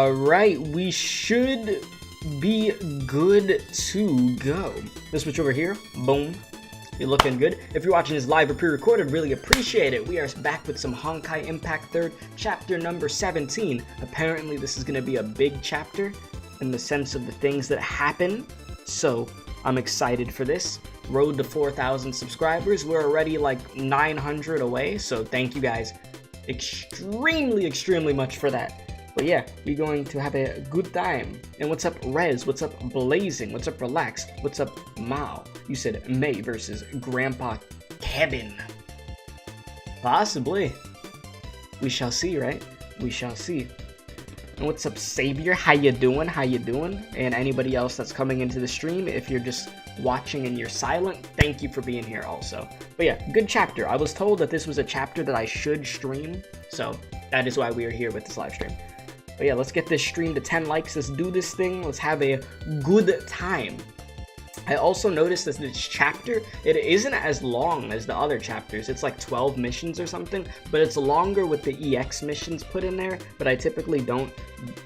Alright, we should be good to go. Let's switch over here. Boom. You're looking good. If you're watching this live or pre-recorded, really appreciate it. We are back with some Honkai Impact 3rd, chapter number 17. Apparently, this is going to be a big chapter in the sense of the things that happen. So, I'm excited for this. Road to 4,000 subscribers. We're already like 900 away, so thank you guys extremely much for that. But yeah, we're going to have a good time. And what's up, Rez? What's up, Blazing? What's up, Relax? What's up, Mao? You said MEI versus Grandpa Kevin. Possibly. We shall see, right? We shall see. And what's up, Savior? How you doing? How you doing? And anybody else that's coming into the stream, if you're just watching and you're silent, thank you for being here also. But yeah, good chapter. I was told that this was a chapter that I should stream, so that is why we are here with this live stream. But yeah, let's get this stream to 10 likes. Let's do this thing. Let's have a good time. I also noticed that this chapter, it isn't as long as the other chapters. It's like 12 missions or something, but it's longer with the EX missions put in there. But I typically don't,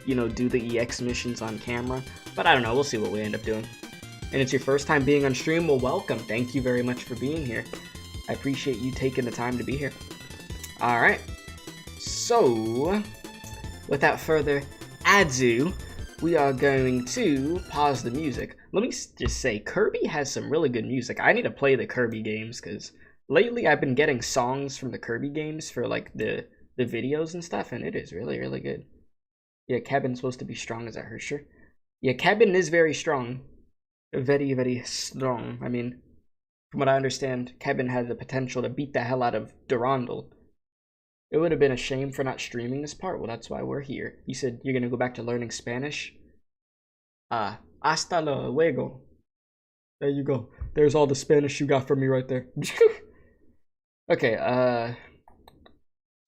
do the EX missions on camera. But I don't know. We'll see what we end up doing. And it's your first time being on stream. Well, welcome. Thank you very much for being here. I appreciate you taking the time to be here. All right. So, without further ado, we are going to pause the music. Let me just say, Kirby has some really good music. I need to play the Kirby games, because lately I've been getting songs from the Kirby games for like the videos and stuff, and it is really good. Yeah, Kevin's supposed to be strong, is that her? Sure. Yeah, Kevin is very strong. Very strong. I mean, from what I understand, Kevin had the potential to beat the hell out of Durandal. It would have been a shame for not streaming this part. Well, that's why we're here. You said you're gonna go back to learning Spanish? Hasta luego. There you go. There's all the Spanish you got from me right there. Okay,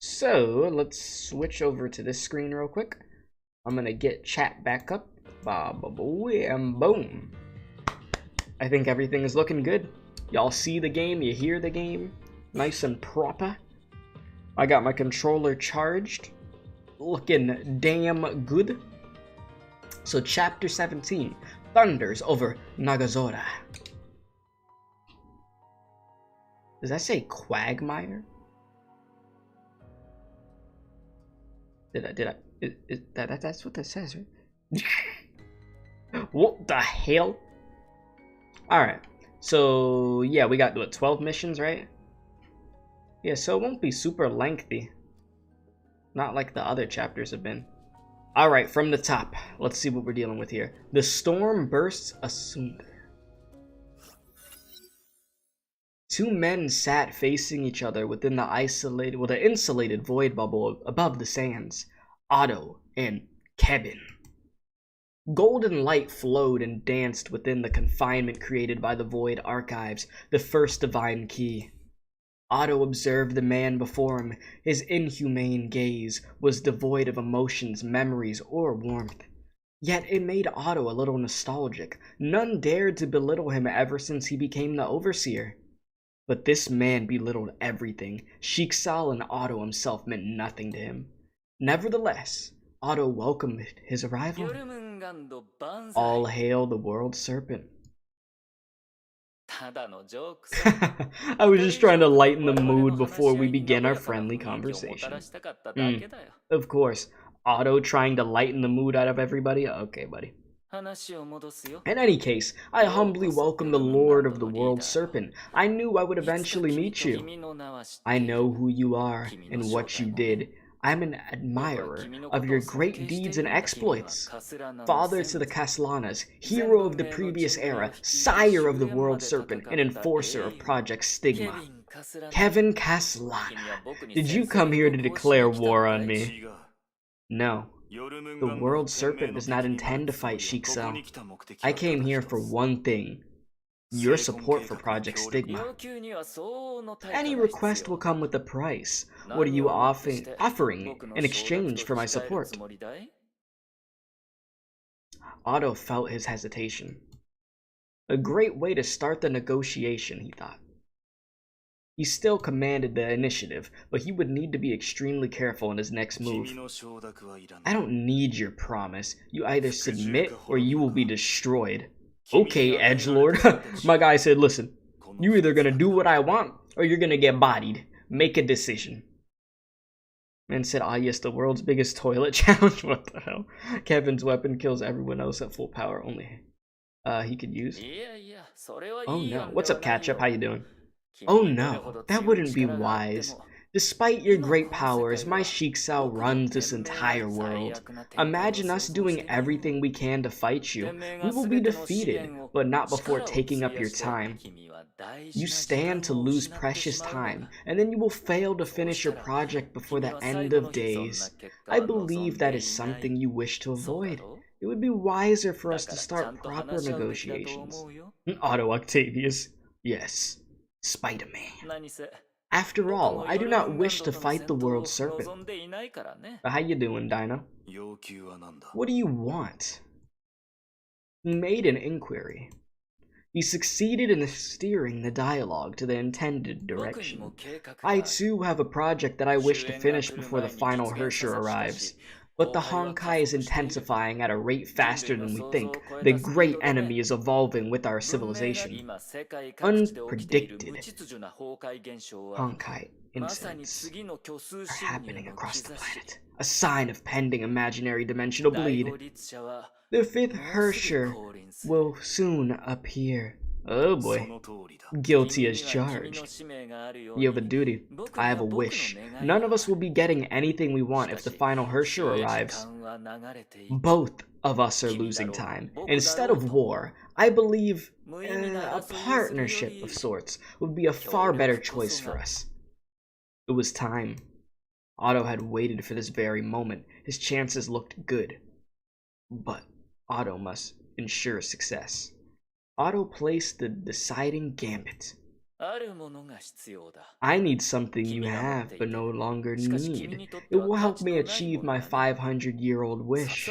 so let's switch over to this screen real quick. I'm gonna get chat back up. And boom. I think everything is looking good. Y'all see the game, you hear the game. Nice and proper. I got my controller charged. Looking damn good. So chapter 17, Thunders over Nagazora. Does that say Quagmire? That's what that says, right? What the hell? Alright, so yeah, we got, what, 12 missions, right? Yeah, so it won't be super lengthy. Not like the other chapters have been. Alright, from the top, let's see what we're dealing with here. The storm bursts asunder. Two men sat facing each other within the insulated void bubble above the sands. Otto and Kevin. Golden light flowed and danced within the confinement created by the void archives, the first divine key. Otto observed the man before him. His inhumane gaze was devoid of emotions, memories, or warmth. Yet it made Otto a little nostalgic. None dared to belittle him ever since he became the overseer. But this man belittled everything. Shiksal and Otto himself meant nothing to him. Nevertheless, Otto welcomed his arrival. All hail the world serpent. I was just trying to lighten the mood before we begin our friendly conversation. Of course, Otto trying to lighten the mood out of everybody? Okay, buddy. In any case, I humbly welcome the Lord of the World Serpent. I knew I would eventually meet you. I know who you are and what you did. I'm an admirer of your great deeds and exploits. Father to the Caslanas, hero of the previous era, sire of the World Serpent, and enforcer of Project Stigma. Kevin Caslana, did you come here to declare war on me? No. The World Serpent does not intend to fight Shiksal. I came here for one thing. Your support for Project Stigma. Any request will come with a price. What are you offering in exchange for my support? Otto felt his hesitation. A great way to start the negotiation, he thought. He still commanded the initiative, but he would need to be extremely careful in his next move. I don't need your promise. You either submit or you will be destroyed. Okay, edgelord. My guy said, listen, you're either gonna do what I want or you're gonna get bodied. Make a decision. Man said, ah yes, the world's biggest toilet challenge. What the hell? Kevin's weapon kills everyone else at full power. Only he could use. Oh no. What's up, Catchup? How you doing? Oh no, that wouldn't be wise. Despite your great powers, my Shiksa runs this entire world. Imagine us doing everything we can to fight you. We will be defeated, but not before taking up your time. You stand to lose precious time, and then you will fail to finish your project before the end of days. I believe that is something you wish to avoid. It would be wiser for us to start proper negotiations. Otto Octavius. Yes, Spider-Man. After all, I do not wish to fight the world serpent. But how you doing, Dino? What do you want? He made an inquiry. He succeeded in steering the dialogue to the intended direction. I too have a project that I wish to finish before the final Hersher arrives. But the Honkai is intensifying at a rate faster than we think. The great enemy is evolving with our civilization. Unpredicted Honkai incidents are happening across the planet. A sign of pending imaginary dimensional bleed. The fifth Hersher will soon appear. Oh boy. Guilty as charged. You have a duty. I have a wish. None of us will be getting anything we want if the final Hersher arrives. Both of us are losing time. Instead of war, I believe a partnership of sorts would be a far better choice for us. It was time. Otto had waited for this very moment. His chances looked good. But Otto must ensure success. Otto placed the deciding gambit. I need something you have, but no longer need. It will help me achieve my 500-year-old wish.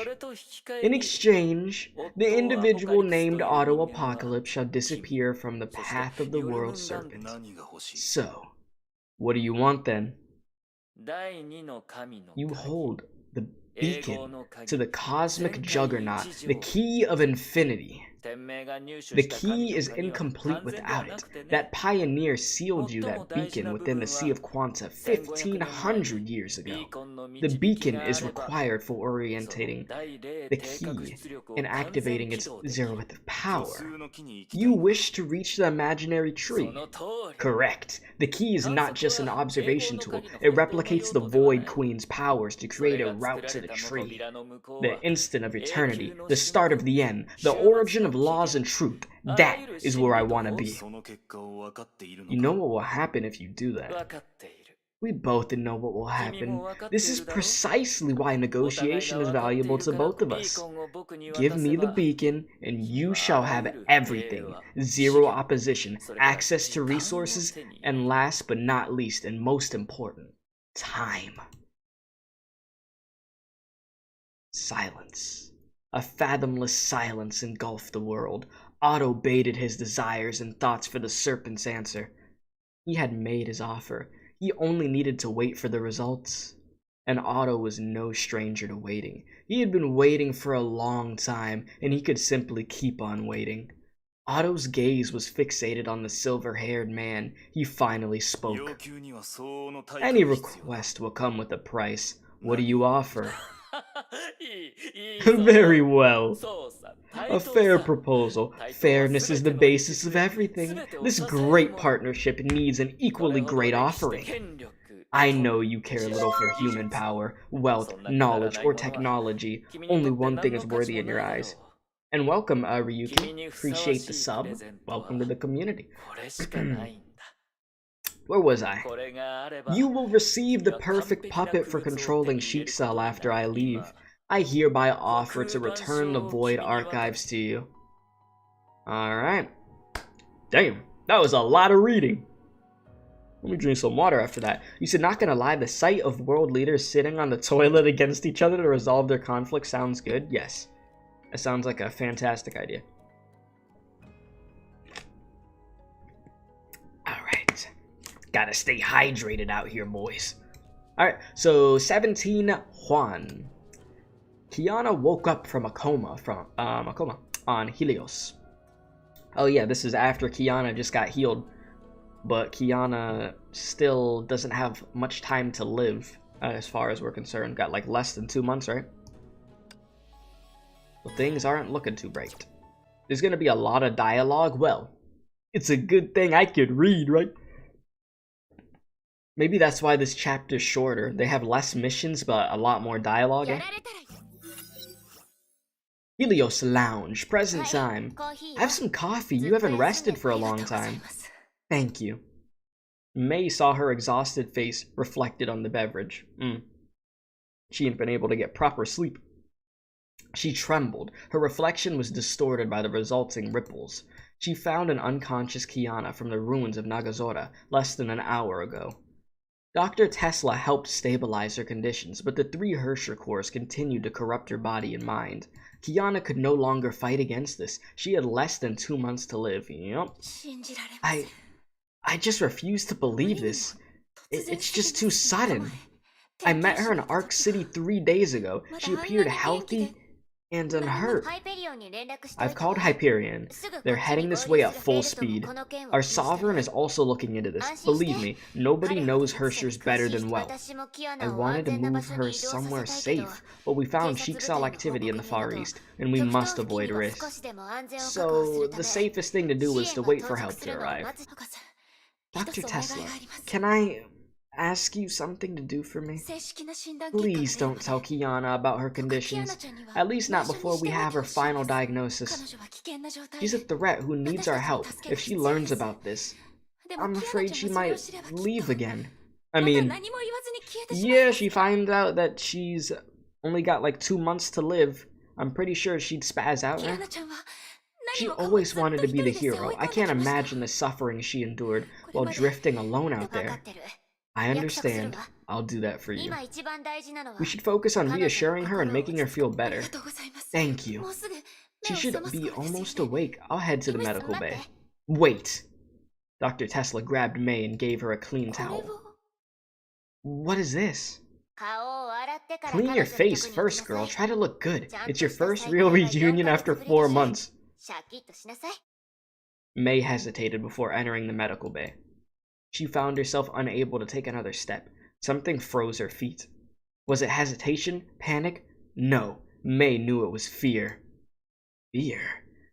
In exchange, the individual named Otto Apocalypse shall disappear from the path of the world serpent. So, what do you want then? You hold the beacon to the cosmic juggernaut, the key of infinity. The key is incomplete without it. That pioneer sealed you that beacon within the Sea of Quanta 1,500 years ago. The beacon is required for orientating the key and activating its zeroth power. You wish to reach the imaginary tree. Correct. The key is not just an observation tool. It replicates the Void Queen's powers to create a route to the tree. The instant of eternity, the start of the end, the origin of laws and truth. That is where I want to be. You know what will happen if you do that. We both know what will happen. This is precisely why negotiation is valuable to both of us. Give me the beacon, and you shall have everything. Zero opposition, access to resources, and last but not least, and most important, time. Silence. A fathomless silence engulfed the world. Otto baited his desires and thoughts for the serpent's answer. He had made his offer. He only needed to wait for the results. And Otto was no stranger to waiting. He had been waiting for a long time, and he could simply keep on waiting. Otto's gaze was fixated on the silver-haired man. He finally spoke. Any request will come with a price. What do you offer? Very well. A fair proposal. Fairness is the basis of everything. This great partnership needs an equally great offering. I know you care little for human power, wealth, knowledge, or technology. Only one thing is worthy in your eyes. And welcome, Ryuki. Appreciate the sub. Welcome to the community. Where was I? You will receive the perfect puppet for controlling Shiksa after I leave. I hereby offer to return the Void Archives to you. Alright. Damn, that was a lot of reading. Let me drink some water after that. You said, not gonna lie, the sight of world leaders sitting on the toilet against each other to resolve their conflict sounds good. Yes. That sounds like a fantastic idea. Alright. Gotta stay hydrated out here, boys. Alright, so 17 Juan. Kiana woke up from a coma on Helios. Oh yeah, this is after Kiana just got healed. But Kiana still doesn't have much time to live, as far as we're concerned. Got like less than 2 months, right? Well, things aren't looking too bright. There's gonna be a lot of dialogue. Well, it's a good thing I could read, right? Maybe that's why this chapter's shorter. They have less missions, but a lot more dialogue. Eh? Helios Lounge, present time. Have some coffee. You haven't rested for a long time. Thank you. Mei saw her exhausted face reflected on the beverage. She hadn't been able to get proper sleep. She trembled. Her reflection was distorted by the resulting ripples. She found an unconscious Kiana from the ruins of Nagazora less than an hour ago. Dr. Tesla helped stabilize her conditions, but the 3 Hersher cores continued to corrupt her body and mind. Kiana could no longer fight against this. She had less than 2 months to live. Yup. I just refuse to believe this. It's just too sudden. I met her in Arc City 3 days ago. She appeared healthy and unhurt. I've called Hyperion. They're heading this way at full speed. Our Sovereign is also looking into this. Believe me, nobody knows Hershers better than well. I wanted to move her somewhere safe, but we found Cheek-Cell activity in the Far East, and we must avoid risks. So, the safest thing to do is to wait for help to arrive. Dr. Tesla, can I ask you something to do for me? Please don't tell Kiana about her conditions, at least not before we have her final diagnosis. She's a threat who needs our help. If she learns about this, I'm afraid she might leave again. I mean, yeah, she finds out that she's only got like 2 months to live. I'm pretty sure she'd spaz out, right? She always wanted to be the hero. I can't imagine the suffering she endured while drifting alone out there. I understand. I'll do that for you. We should focus on reassuring her and making her feel better. Thank you. She should be almost awake. I'll head to the medical bay. Wait! Dr. Tesla grabbed Mei and gave her a clean towel. What is this? Clean your face first, girl. Try to look good. It's your first real reunion after 4 months. Mei hesitated before entering the medical bay. She found herself unable to take another step. Something froze her feet. Was it hesitation? Panic? No. Mei knew it was fear. Fear?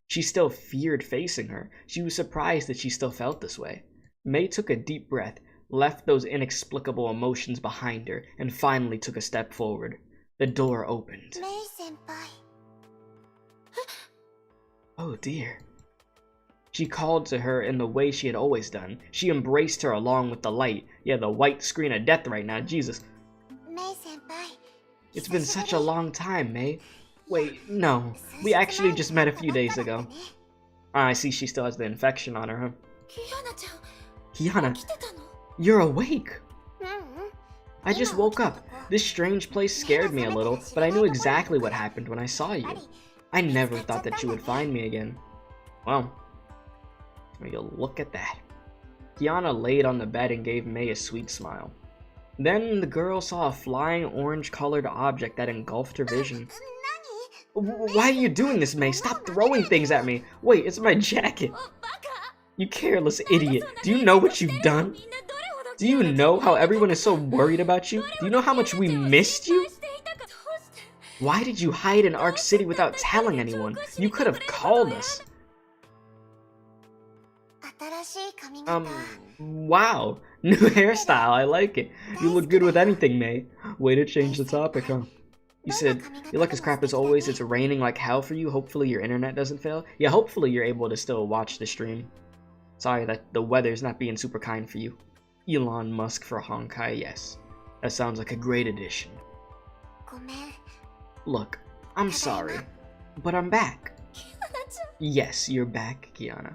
She still feared facing her. She was surprised that she still felt this way. Mei took a deep breath, left those inexplicable emotions behind her, and finally took a step forward. The door opened. Mei-senpai. Oh dear. She called to her in the way she had always done. She embraced her along with the light. Yeah, the white screen of death right now, Jesus. Mei-senpai. It's been such a long time, Mei. Wait, no. We actually just met a few days ago. I see she still has the infection on her, huh? Kiana, you're awake. I just woke up. This strange place scared me a little, but I knew exactly what happened when I saw you. I never thought that you would find me again. Well, look at that. Kiana laid on the bed and gave Mei a sweet smile. Then the girl saw a flying orange-colored object that engulfed her vision. Why are you doing this, Mei? Stop throwing things at me. Wait, it's my jacket. You careless idiot. Do you know what you've done? Do you know how everyone is so worried about you? Do you know how much we missed you? Why did you hide in Arc City without telling anyone? You could have called us. Wow. New hairstyle, I like it. You look good with anything, Mei. Way to change the topic, huh? You said, you look as crap as always, it's raining like hell for you, hopefully your internet doesn't fail. Yeah, hopefully you're able to still watch the stream. Sorry that the weather's not being super kind for you. Elon Musk for Honkai, yes. That sounds like a great addition. Look, I'm sorry, but I'm back. Yes, you're back, Kiana.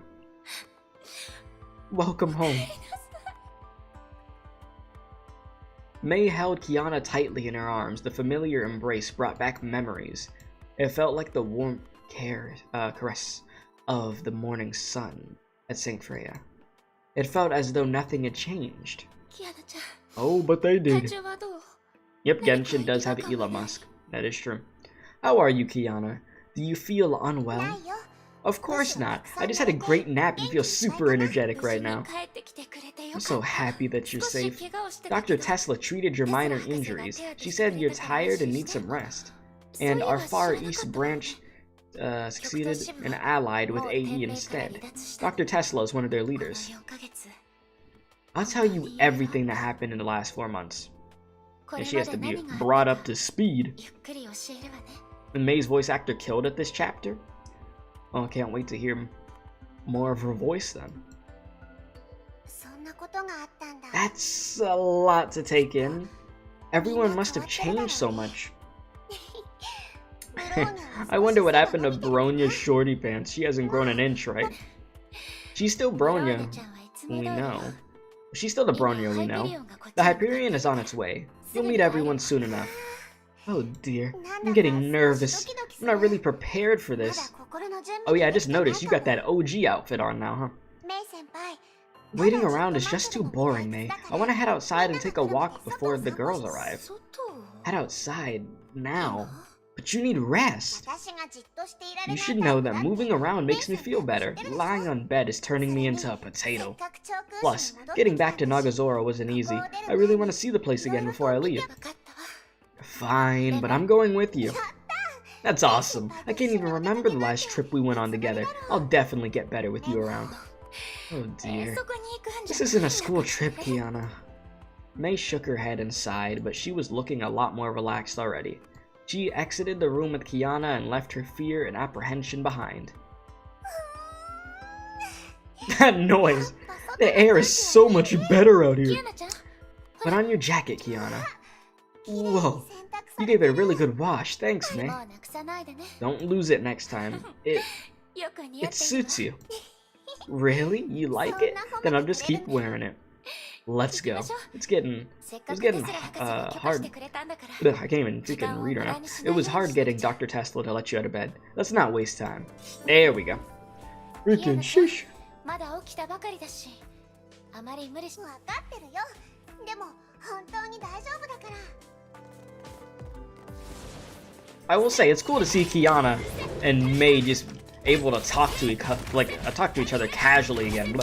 Welcome home. Mei held Kiana tightly in her arms. The familiar embrace brought back memories. It felt like the warm caress of the morning sun at St. Freya. It felt as though nothing had changed. Oh, but they did. Yep, Genshin does have Elon Musk. That is true. How are you, Kiana? Do you feel unwell? Of course not. I just had a great nap and feel super energetic right now. I'm so happy that you're safe. Dr. Tesla treated your minor injuries. She said you're tired and need some rest. And our Far East branch succeeded and allied with AE instead. Dr. Tesla is one of their leaders. I'll tell you everything that happened in the last 4 months. And she has to be brought up to speed. And MEI's voice actor killed at this chapter. Oh, I can't wait to hear more of her voice then. That's a lot to take in. Everyone must have changed so much. I wonder what happened to Bronya's shorty pants. She hasn't grown an inch, right? She's still Bronya, we know. She's still the Bronya we know. The Hyperion is on its way. You'll meet everyone soon enough. Oh dear, I'm getting nervous. I'm not really prepared for this. Oh yeah, I just noticed you got that OG outfit on now, huh? Waiting around is just too boring, Mei. I want to head outside and take a walk before the girls arrive. Head outside now? But you need rest. You should know that moving around makes me feel better. Lying on bed is turning me into a potato. Plus, getting back to Nagazora wasn't easy. I really want to see the place again before I leave. Fine, but I'm going with you. That's awesome. I can't even remember the last trip we went on together. I'll definitely get better with you around. Oh dear. This isn't a school trip, Kiana. Mei shook her head and sighed, but she was looking a lot more relaxed already. She exited the room with Kiana and left her fear and apprehension behind. That noise! The air is so much better out here. Put on your jacket, Kiana. Whoa, you gave it a really good wash. Thanks, Mei. Don't lose it next time. It suits you. Really? You like it? Then I'll just keep wearing it. Let's go. It's getting hard. Ugh, I can't even freaking read right now. It was hard getting Dr. Tesla to let you out of bed. Let's not waste time. There we go. Freaking shush. I will say it's cool to see Kiana and Mei just able to talk to each other casually again.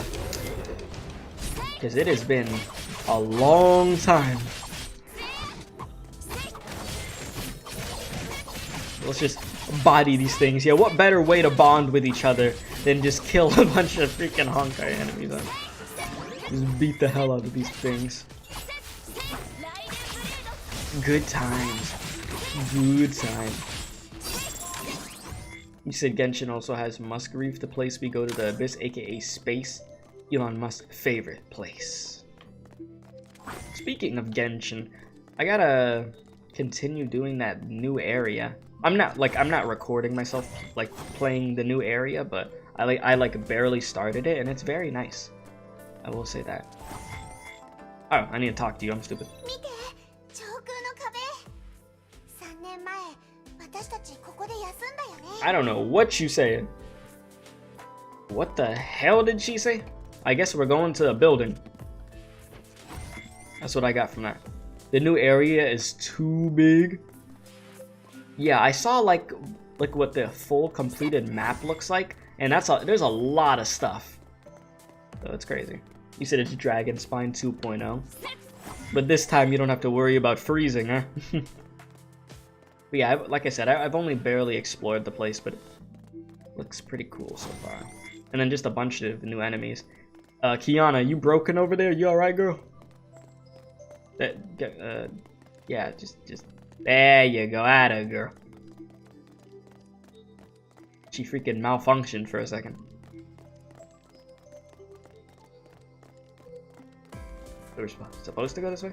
Because it has been a long time. Let's just body these things. Yeah, what better way to bond with each other than just kill a bunch of freaking Honkai enemies? Just beat the hell out of these things. Good times. Good time. You said Genshin also has Musk Reef, the place we go to the Abyss, aka Space. Elon Musk's favorite place. Speaking of Genshin, I gotta continue doing that new area. I'm not recording myself like playing the new area, but I barely started it and it's very nice. I will say that. Oh, I need to talk to you. I'm stupid. I don't know what you saying. What the hell did she say? I guess we're going to a building. That's what I got from that. The new area is too big. Yeah, I saw like what the full completed map looks like, and there's a lot of stuff. So it's crazy. You said it's Dragon Spine 2.0, but this time you don't have to worry about freezing, huh? But yeah, like I said, I've only barely explored the place, but it looks pretty cool so far. And then just a bunch of new enemies. Kiana, you broken over there? You alright, girl? Yeah, just there you go, atta girl. She freaking malfunctioned for a second. We're supposed to go this way?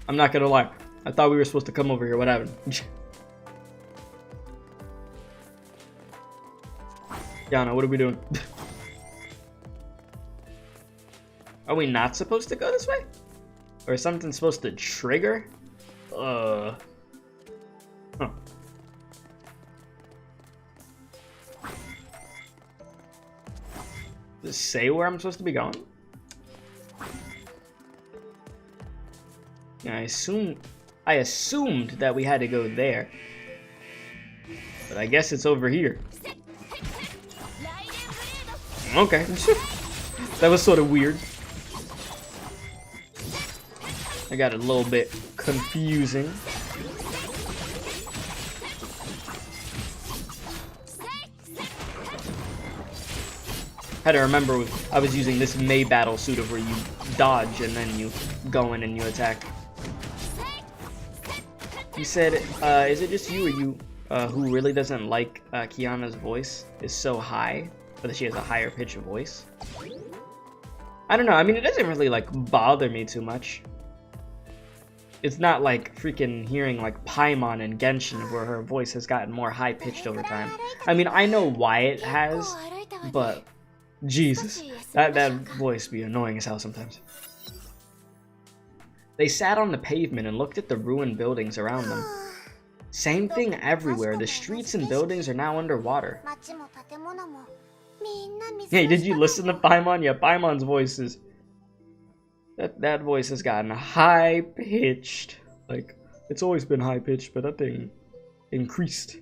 I'm not gonna lie. I thought we were supposed to come over here. What happened? Yana, what are we doing? Are we not supposed to go this way? Or is something supposed to trigger? Huh. Does it say where I'm supposed to be going? Yeah, I assumed that we had to go there. But I guess it's over here. Okay. That was sort of weird. I got a little bit confusing. Had to remember I was using this MEI battle suit of where you dodge and then you go in and you attack. You said, is it just you or you who really doesn't like Kiana's voice is so high, or that she has a higher pitch voice? I don't know, I mean, it doesn't really like bother me too much. It's not like freaking hearing like Paimon and Genshin where her voice has gotten more high pitched over time. I mean, I know why it has, but Jesus, that voice be annoying as hell sometimes. They sat on the pavement and looked at the ruined buildings around them. Same thing everywhere. The streets and buildings are now underwater. Hey, did you listen to Paimon? Yeah, Paimon's voice is... That voice has gotten high-pitched. Like, it's always been high-pitched, but that thing increased.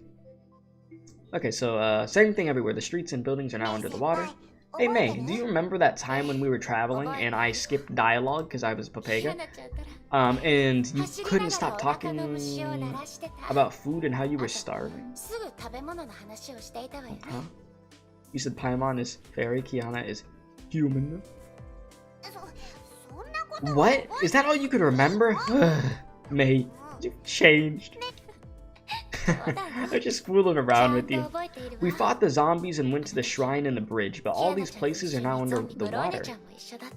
Okay, so, same thing everywhere. The streets and buildings are now under the water. Hey, Mei, do you remember that time when we were traveling and I skipped dialogue because I was Papega? And you couldn't stop talking about food and how you were starving? Huh? You said Paimon is fairy, Kiana is human. What? Is that all you could remember? Mei, you've changed. I'm just fooling around with you. We fought the zombies and went to the shrine and the bridge, but all these places are now under the water.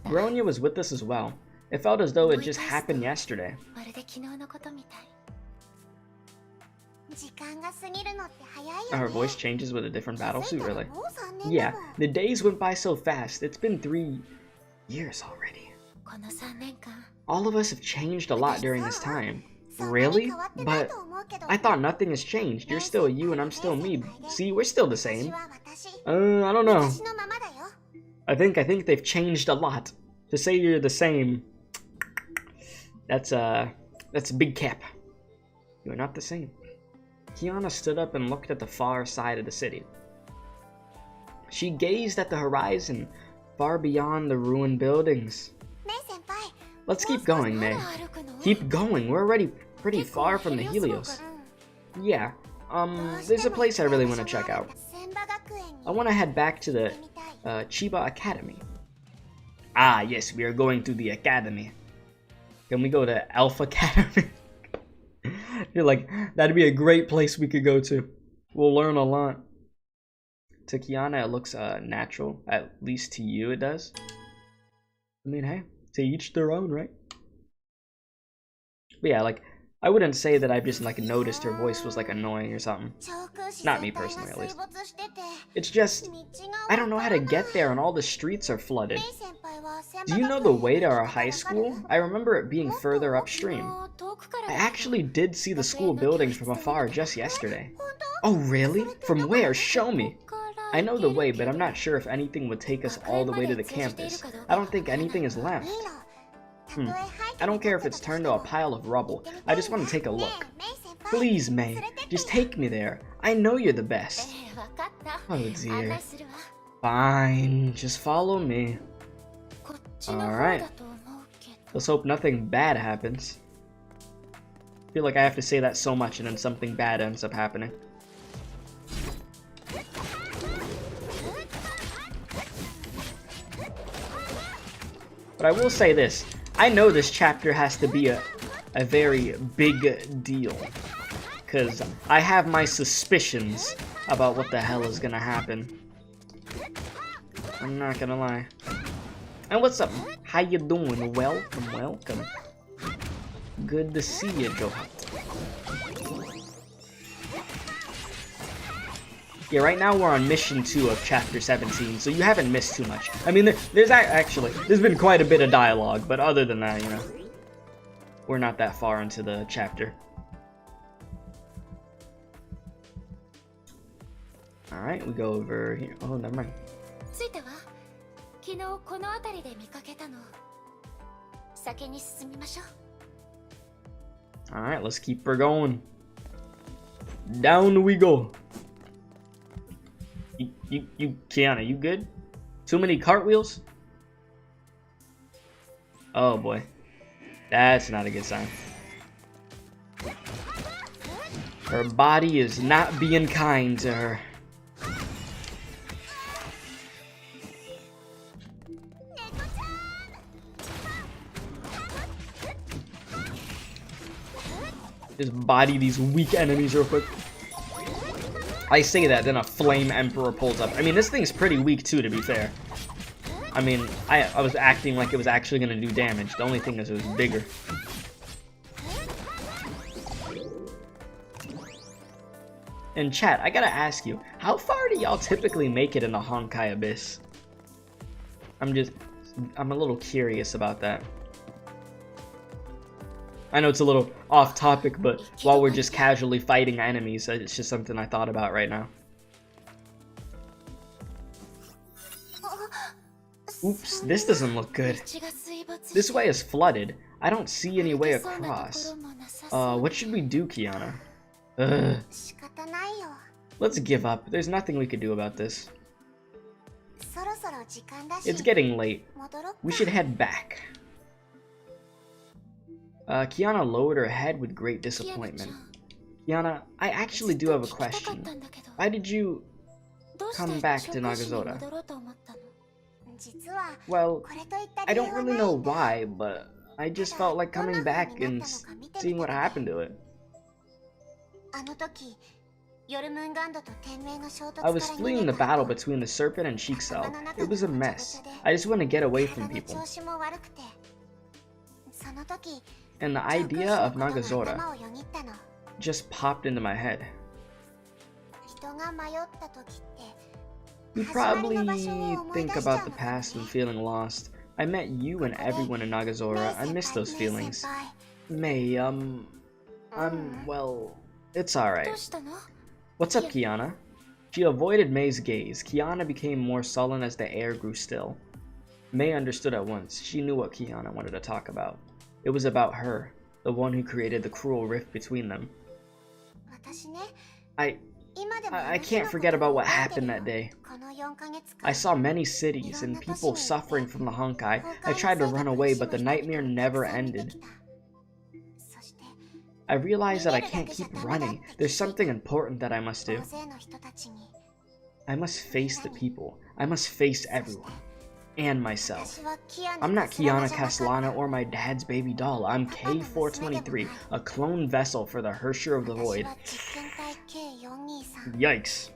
Bronya was with us as well. It felt as though it just happened yesterday. Her voice changes with a different battlesuit, really? Yeah, the days went by so fast. It's been 3 years already. All of us have changed a lot during this time. Really? But I thought nothing has changed. You're still you and I'm still me. See, we're still the same. I don't know. I think they've changed a lot. To say you're the same, that's a big cap. You're not the same. Kiana stood up and looked at the far side of the city. She gazed at the horizon, far beyond the ruined buildings. Let's keep going, Mei. Keep going, we're already pretty far from the Helios. Yeah, there's a place I really want to check out. I want to head back to the Chiba Academy. Ah, yes, we are going to the Academy. Can we go to Alpha Academy? You're like, that'd be a great place we could go to. We'll learn a lot. To Kiana, it looks natural. At least to you, it does. I mean, hey, to each their own, right? But yeah, like, I wouldn't say that I've just, like, noticed her voice was, like, annoying or something. Not me personally, at least. It's just, I don't know how to get there and all the streets are flooded. Do you know the way to our high school? I remember it being further upstream. I actually did see the school buildings from afar just yesterday. Oh, really? From where? Show me. I know the way, but I'm not sure if anything would take us all the way to the campus. I don't think anything is left. I don't care if it's turned to a pile of rubble. I just want to take a look. Please, Mei, just take me there. I know you're the best. Oh dear. Fine, just follow me. Alright. Let's hope nothing bad happens. I feel like I have to say that so much and then something bad ends up happening. But I will say this. I know this chapter has to be a very big deal. Because I have my suspicions about what the hell is gonna happen. I'm not gonna lie. And what's up? How you doing? Welcome, welcome. Good to see you, Johat. Yeah, right now we're on mission 2 of chapter 17, so you haven't missed too much. I mean, there's been quite a bit of dialogue, but other than that, you know, we're not that far into the chapter. Alright, we go over here. Oh, never mind. Alright, let's keep her going. Down we go. Kiana, you good? Too many cartwheels? Oh boy. That's not a good sign. Her body is not being kind to her. Just body these weak enemies real quick. I say that, then a Flame Emperor pulls up. I mean, this thing's pretty weak too, to be fair. I mean, I was acting like it was actually gonna do damage. The only thing is it was bigger. And chat, I gotta ask you, how far do y'all typically make it in the Honkai Abyss? I'm a little curious about that. I know it's a little off topic, but while we're just casually fighting enemies, it's just something I thought about right now. Oops, this doesn't look good. This way is flooded. I don't see any way across. What should we do, Kiana? Ugh. Let's give up. There's nothing we could do about this. It's getting late. We should head back. Kiana lowered her head with great disappointment. Kiana, I actually do have a question. Why did you come back to Nagazora? Well, I don't really know why, but I just felt like coming back and seeing what happened to it. I was fleeing the battle between the Serpent and Cheekcell. It was a mess. I just want to get away from people. And the idea of Nagazora just popped into my head. You probably think about the past when feeling lost. I met you and everyone in Nagazora. I miss those feelings. Mei, well, it's alright. What's up, Kiana? She avoided Mei's gaze. Kiana became more sullen as the air grew still. Mei understood at once. She knew what Kiana wanted to talk about. It was about her, the one who created the cruel rift between them. I can't forget about what happened that day. I saw many cities and people suffering from the Honkai. I tried to run away, but the nightmare never ended. I realized that I can't keep running. There's something important that I must do. I must face the people. I must face everyone. And myself. I'm not Kiana Castellana or my dad's baby doll. I'm K423, a clone vessel for the Hersher of the Void. Yikes.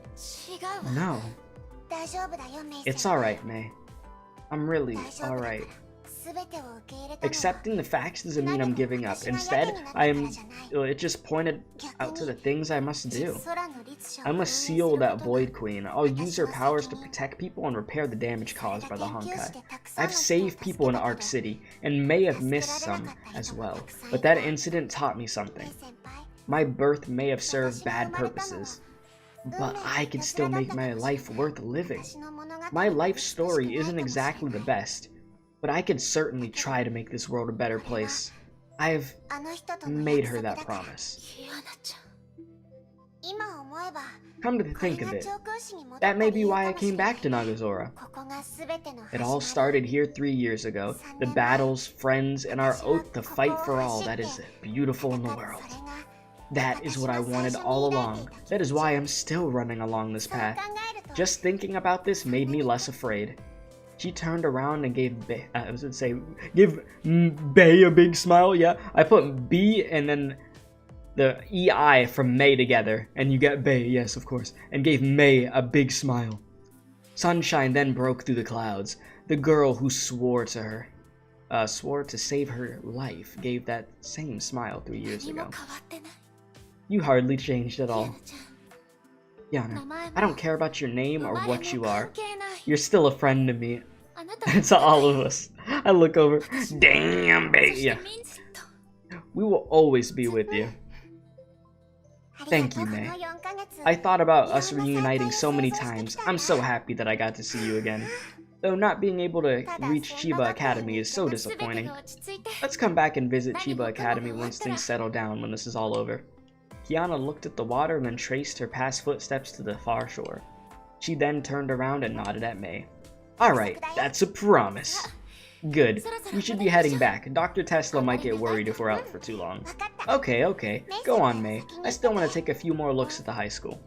No. It's alright, Mei. I'm really alright. Accepting the facts doesn't mean I'm giving up. Instead, it just pointed out to the things I must do. I must seal that Void Queen. I'll use her powers to protect people and repair the damage caused by the Honkai. I've saved people in Arc City, and may have missed some as well, but that incident taught me something. My birth may have served bad purposes, but I can still make my life worth living. My life story isn't exactly the best, but I can certainly try to make this world a better place. I've made her that promise. Come to think of it, that may be why I came back to Nagazora. It all started here 3 years ago. The battles, friends, and our oath to fight for all that is beautiful in the world. That is what I wanted all along. That is why I'm still running along this path. Just thinking about this made me less afraid. She turned around and gave Bei a big smile. Yeah, I put B and then the EI from Mei together, and you get Bei, yes, of course, and gave Mei a big smile. Sunshine then broke through the clouds. The girl who swore to save her life, gave that same smile 3 years ago. You hardly changed at all. Yana, I don't care about your name or what you are. You're still a friend to me. To all of us. I look over. Damn, baby. Yeah. We will always be with you. Thank you, Mei. I thought about us reuniting so many times. I'm so happy that I got to see you again. Though not being able to reach Chiba Academy is so disappointing. Let's come back and visit Chiba Academy once things settle down when this is all over. Kiana looked at the water and then traced her past footsteps to the far shore. She then turned around and nodded at Mei. Alright, that's a promise. Good. We should be heading back. Dr. Tesla might get worried if we're out for too long. Okay. Go on, Mei. I still want to take a few more looks at the high school.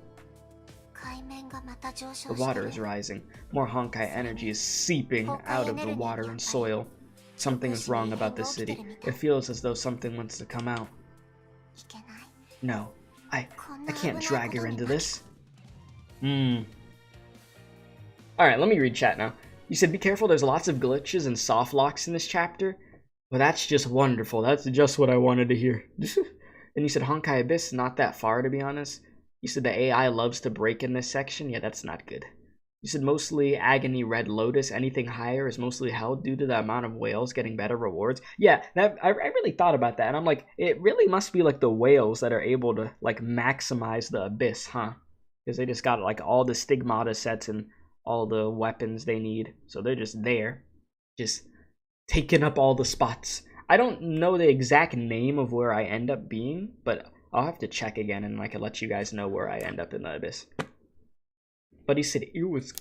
The water is rising. More Honkai energy is seeping out of the water and soil. Something is wrong about this city. It feels as though something wants to come out. No, I can't drag her into this. Alright, let me read chat now. You said be careful, there's lots of glitches and soft locks in this chapter. Well, that's just wonderful. That's just what I wanted to hear. And you said Honkai Abyss, not that far to be honest. You said the AI loves to break in this section. Yeah, that's not good. You said mostly Agony Red Lotus. Anything higher is mostly held due to the amount of whales getting better rewards. Yeah, I really thought about that. And I'm like, it really must be like the whales that are able to like maximize the Abyss, huh? Because they just got like all the Stigmata sets and all the weapons they need. So they're just there. Just taking up all the spots. I don't know the exact name of where I end up being, but I'll have to check again and I can let you guys know where I end up in the Abyss. But he said, ew, it's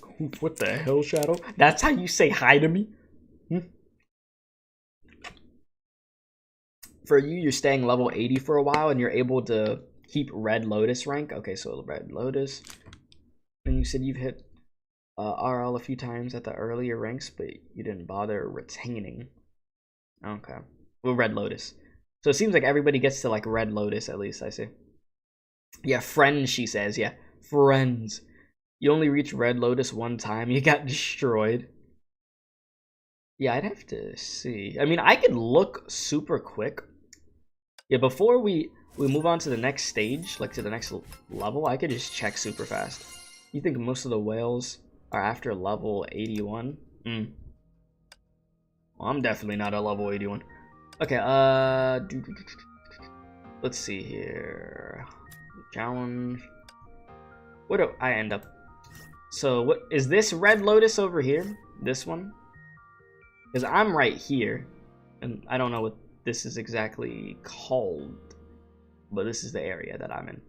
what the hell, Shadow? That's how you say hi to me? For you, you're staying level 80 for a while and you're able to keep Red Lotus rank. Okay, so Red Lotus. And you said you've hit RL a few times at the earlier ranks, but you didn't bother retaining. Okay. Well, Red Lotus. So it seems like everybody gets to like Red Lotus at least, I see. Yeah, friends, she says. Yeah, friends. You only reach Red Lotus one time. You got destroyed. Yeah, I'd have to see. I mean, I could look super quick. Yeah, before we move on to the next stage, like to the next level, I could just check super fast. You think most of the whales are after level 81? Well, I'm definitely not at level 81. Okay, let's see here. Challenge. Where do I end up? So, what is this Red Lotus over here? This one? Because I'm right here, and I don't know what this is exactly called, but this is the area that I'm in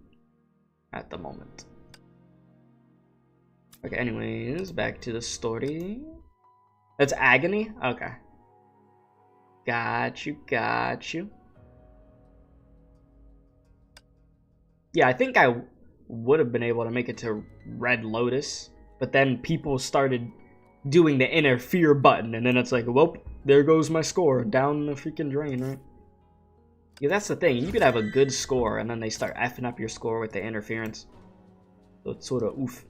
at the moment. Okay, anyways, back to the story. That's Agony? Okay. Got you. Yeah, I think I would have been able to make it to Red Lotus, but then people started doing the interfere button, and then it's like, well, there goes my score, down the freaking drain, right? Yeah, that's the thing. You could have a good score, and then they start effing up your score with the interference. So it's sort of oof.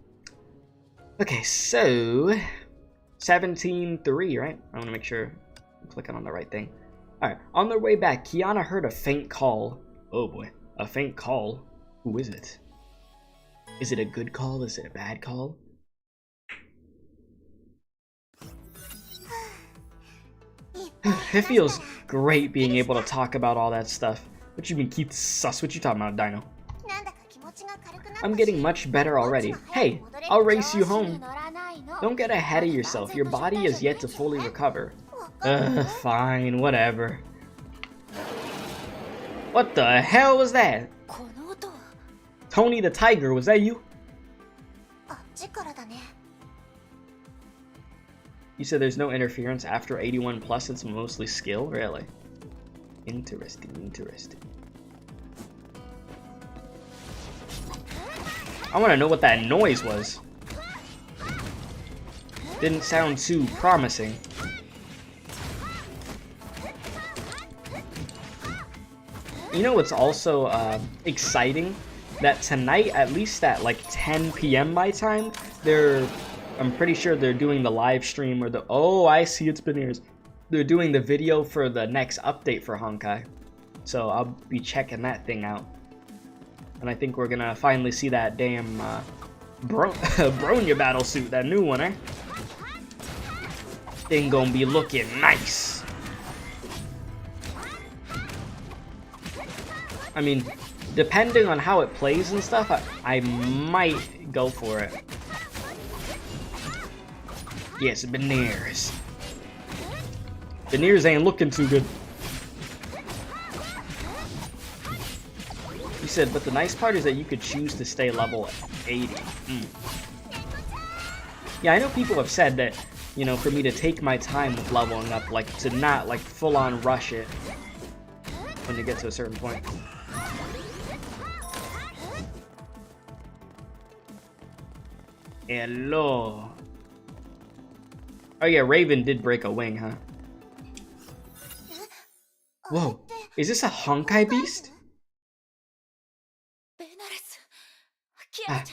Okay, so 17-3, right? I want to make sure I'm clicking on the right thing. Alright, on their way back, Kiana heard a faint call. Oh boy, a faint call? Who is it? Is it a good call? Is it a bad call? It feels great being able to talk about all that stuff. What you mean, keep sus? What you talking about, Dino? I'm getting much better already. Hey, I'll race you home. Don't get ahead of yourself. Your body is yet to fully recover. Fine, whatever. What the hell was that? Tony the Tiger, was that you? You said there's no interference after 81 plus, it's mostly skill? Really? Interesting. I want to know what that noise was. Didn't sound too promising. You know what's also exciting? That tonight, at least at like 10 p.m. my time, I'm pretty sure they're doing the live stream or the... Oh, I see, it's been years. They're doing the video for the next update for Honkai. So I'll be checking that thing out. And I think we're gonna finally see that damn Bronya battle suit, that new one, eh? Thing gonna be looking nice. I mean, depending on how it plays and stuff, I might go for it. Yes, Beniers. Beniers ain't looking too good. He said, but the nice part is that you could choose to stay level 80. Yeah, I know people have said that, you know, for me to take my time with leveling up, like, to not, like, full-on rush it when you get to a certain point. Hello. Oh yeah, Raven did break a wing, huh? Whoa, is this a Honkai beast? Ah,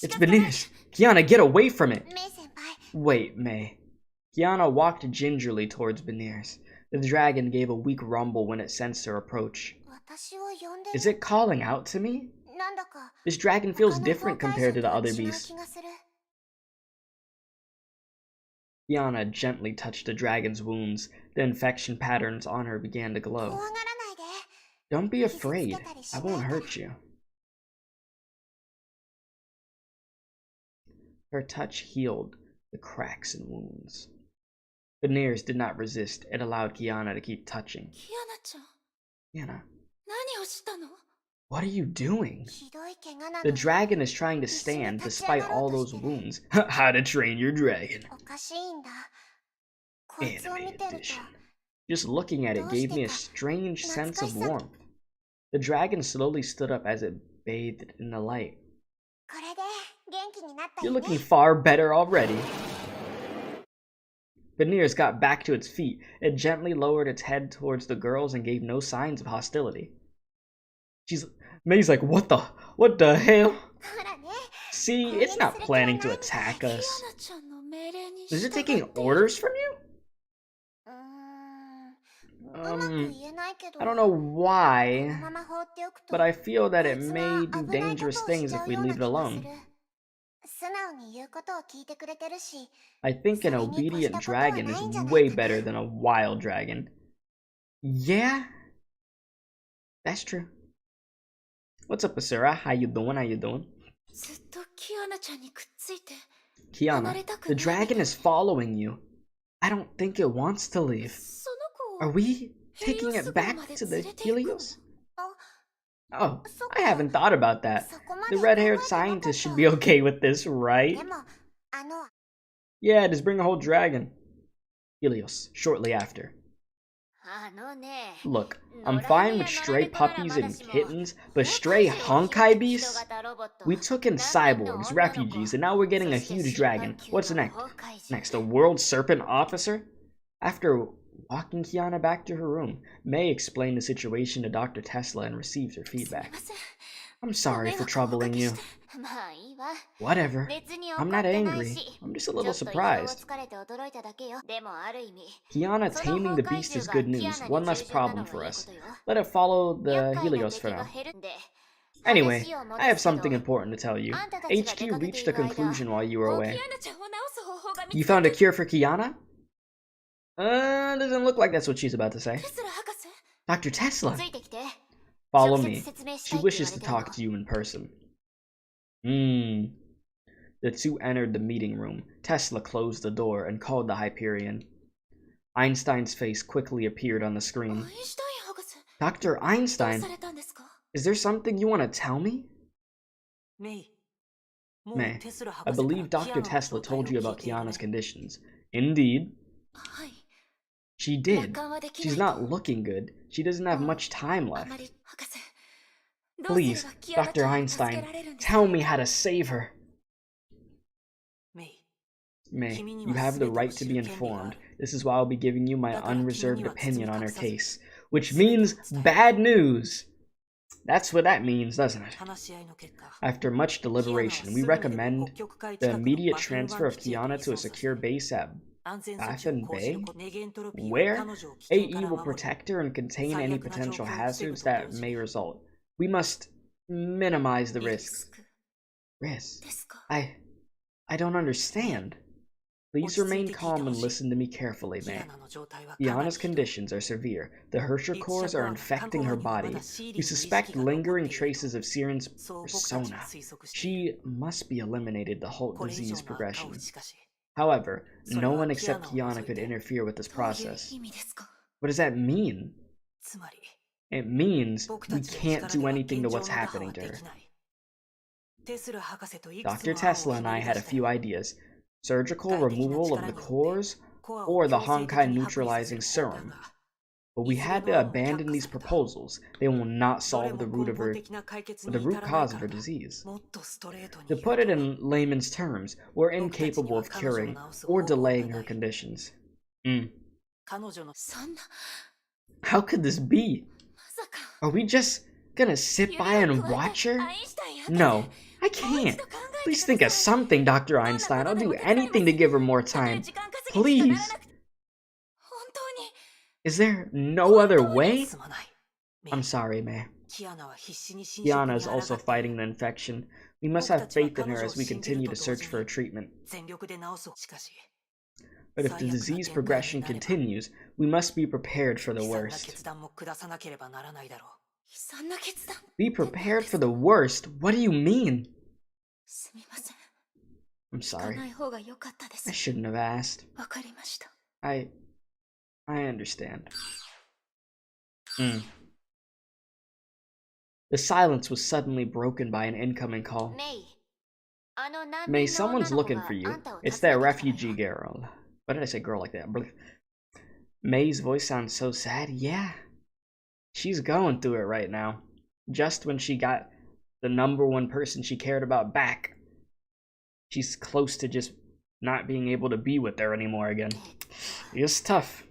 it's Beniers. Kiana, get away from it! Wait, Mei. Kiana walked gingerly towards Beniers. The dragon gave a weak rumble when it sensed her approach. Is it calling out to me? This dragon feels different compared to the other beasts. Kiana gently touched the dragon's wounds. The infection patterns on her began to glow. Don't be afraid. I won't hurt you. Her touch healed the cracks and wounds. Beniers did not resist. It allowed Kiana to keep touching. Kiana, what are you doing? The dragon is trying to stand despite all those wounds. How to Train Your Dragon. Anime edition. Just looking at it gave me a strange sense of warmth. The dragon slowly stood up as it bathed in the light. You're looking far better already. Beniers got back to its feet. It gently lowered its head towards the girls and gave no signs of hostility. Mei's like, what the hell? See, it's not planning to attack us. Is it taking orders from you? I don't know why, but I feel that it may do dangerous things if we leave it alone. I think an obedient dragon is way better than a wild dragon. Yeah? That's true. What's up, Asura? How you doing? How you doing? Kiana, the dragon is following you. I don't think it wants to leave. Are we taking it back to the Helios? Oh, I haven't thought about that. The red-haired scientist should be okay with this, right? Yeah, just bring a whole dragon. Helios, shortly after. Look, I'm fine with stray puppies and kittens, but stray Honkai beasts? We took in cyborgs, refugees, and now we're getting a huge dragon. What's next? Next, a world serpent officer? After walking Kiana back to her room, Mei explained the situation to Dr. Tesla and received her feedback. I'm sorry for troubling you. Whatever. I'm not angry. I'm just a little surprised. Kiana taming the beast is good news. One less problem for us. Let it follow the Helios for now. Anyway, I have something important to tell you. HQ reached a conclusion while you were away. You found a cure for Kiana? Doesn't look like that's what she's about to say. Dr. Tesla! Follow me. She wishes to talk to you in person. The two entered the meeting room. Tesla closed the door and called the Hyperion. Einstein's face quickly appeared on the screen. Dr. Einstein? Is there something you want to tell me? Mei, I believe Dr. Tesla told you about Kiana's conditions. Indeed. She did. She's not looking good. She doesn't have much time left. Please, Dr. Einstein, tell me how to save her. Mei, you have the right to be informed. This is why I'll be giving you my unreserved opinion on her case. Which means bad news. That's what that means, doesn't it? After much deliberation, we recommend the immediate transfer of Kiana to a secure base at Baffin Bay, where AE will protect her and contain any potential hazards that may result. We must minimize the risks. Risks? I don't understand. Please remain calm and listen to me carefully, Mei. Kiana's conditions are severe. The Hersher cores are infecting her body. We suspect lingering traces of Siren's persona. She must be eliminated to halt disease progression. However, no one except Kiana could interfere with this process. What does that mean? It means we can't do anything to what's happening to her. Dr. Tesla and I had a few ideas. Surgical removal of the cores, or the Honkai neutralizing serum. But we had to abandon these proposals. They will not solve the root cause of her disease. To put it in layman's terms, we're incapable of curing or delaying her conditions. How could this be? Are we just gonna sit by and watch her? No, I can't. Please think of something, Dr. Einstein. I'll do anything to give her more time. Please. Is there no other way? I'm sorry, Mei. Kiana is also fighting the infection. We must have faith in her as we continue to search for a treatment. But if the disease progression continues, we must be prepared for the worst. Be prepared for the worst? What do you mean? I'm sorry. I shouldn't have asked. I understand. The silence was suddenly broken by an incoming call. Mei, someone's looking for you. It's that refugee girl. Why did I say girl like that? Mei's voice sounds so sad. Yeah. She's going through it right now. Just when she got the #1 person she cared about back, she's close to just not being able to be with her anymore again. It's tough.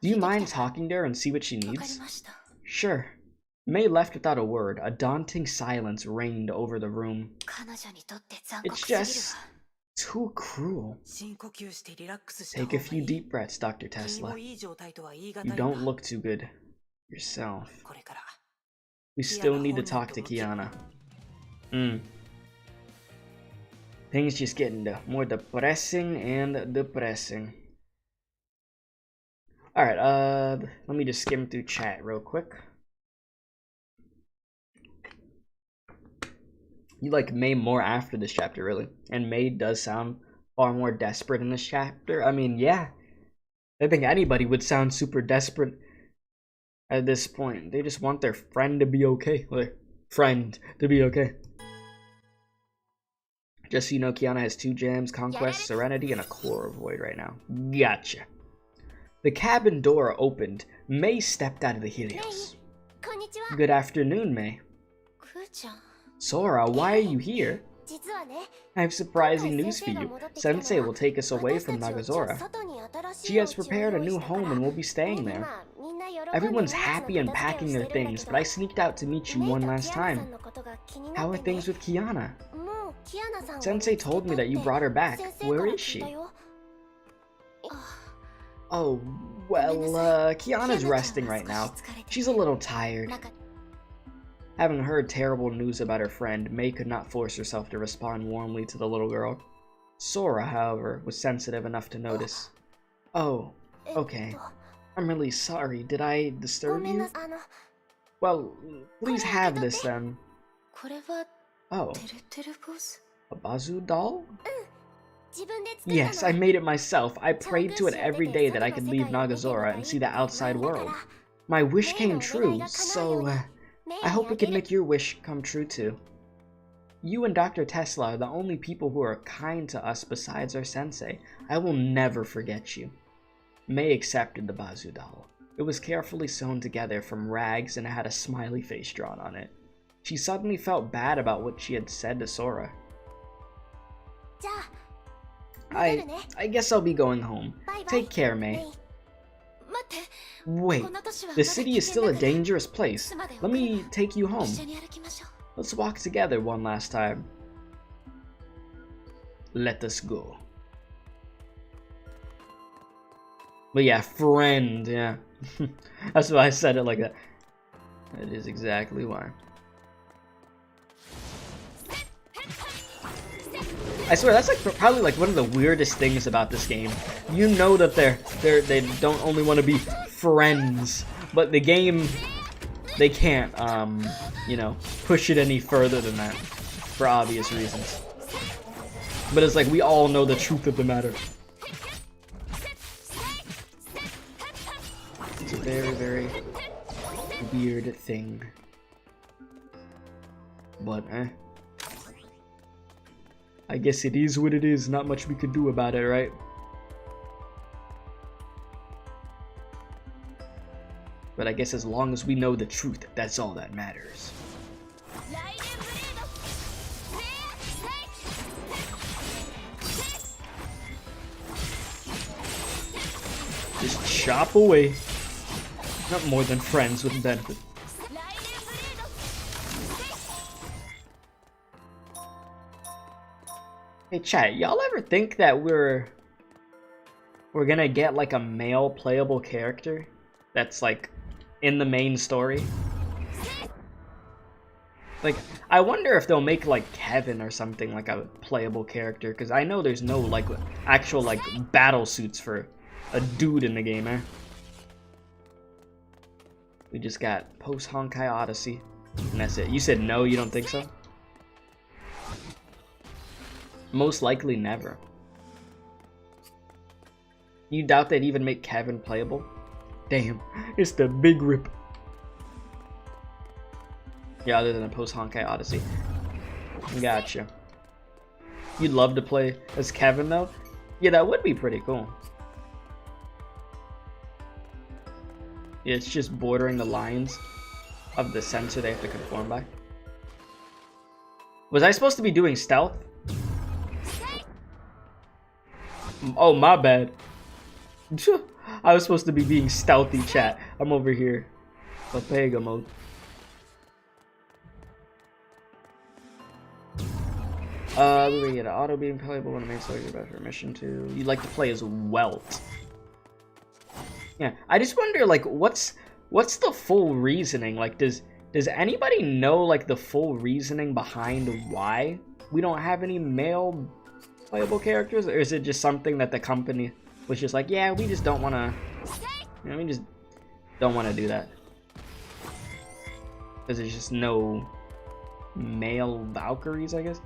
Do you mind talking to her and see what she needs? Sure. Mei left without a word. A daunting silence reigned over the room. It's just too cruel. Take a few deep breaths, Dr. Tesla. You don't look too good yourself. We still need to talk to Kiana. Things just getting more depressing and depressing. Alright, let me just skim through chat real quick. You like Mei more after this chapter, really. And Mei does sound far more desperate in this chapter. I mean, yeah. I think anybody would sound super desperate at this point. They just want their friend to be okay. Their friend to be okay. Just so you know, Kiana has 2 gems, Conquest, Serenity, and a Core of Void right now. Gotcha. The cabin door opened. Mei stepped out of the Helios. Good afternoon, Mei. Sora, why are you here? I have surprising news for you. Sensei will take us away from Nagazora. She has prepared a new home and we'll be staying there. Everyone's happy and packing their things, but I sneaked out to meet you one last time. How are things with Kiana? Sensei told me that you brought her back. Where is she? Oh, well, Kiana's resting right now. She's a little tired. Having heard terrible news about her friend, Mei could not force herself to respond warmly to the little girl. Sora, however, was sensitive enough to notice. Oh, okay. I'm really sorry. Did I disturb you? Well, please have this then. Oh. A Bazu doll? Yes, I made it myself. I prayed to it every day that I could leave Nagazora and see the outside world. My wish came true, so I hope it can make your wish come true too. You and Dr. Tesla are the only people who are kind to us besides our sensei. I will never forget you. Mei accepted the Bazu doll. It was carefully sewn together from rags and had a smiley face drawn on it. She suddenly felt bad about what she had said to Sora. I guess I'll be going home. Take care, Mei. Wait, the city is still a dangerous place. Let me take you home. Let's walk together one last time. Let us go. But yeah, friend, yeah. That's why I said it like that. That is exactly why. I swear, that's like probably like one of the weirdest things about this game. You know that they don't only want to be friends, but the game, they can't you know, push it any further than that for obvious reasons. But it's like we all know the truth of the matter. It's a very, very weird thing. But, I guess it is what it is. Not much we could do about it, right? But I guess as long as we know the truth, that's all that matters. Just chop away. Not more than friends with benefit. Hey chat, y'all ever think that we're gonna get like a male playable character that's like in the main story? Like, I wonder if they'll make like Kevin or something like a playable character, because I know there's no like actual like battle suits for a dude in the game, eh? We just got post Honkai Odyssey, and that's it. You said no, you don't think so? Most likely never. You doubt they'd even make Kevin playable? Damn, it's the big rip. Yeah, other than a post Honkai Odyssey. Gotcha. You'd love to play as Kevin though? Yeah, that would be pretty cool. Yeah, it's just bordering the lines of the sensor they have to conform by. Was I supposed to be doing stealth? Oh, my bad. I was supposed to be being stealthy, chat. I'm over here. Papega mode. We get an auto beam playable when the main story about permission to. You'd like to play as Welt. Yeah, I just wonder, like, what's the full reasoning? Like, does anybody know like the full reasoning behind why we don't have any male playable characters, or is it just something that the company was just like, yeah, we just don't want to, you know, we just don't want to do that because there's just no male Valkyries, I guess.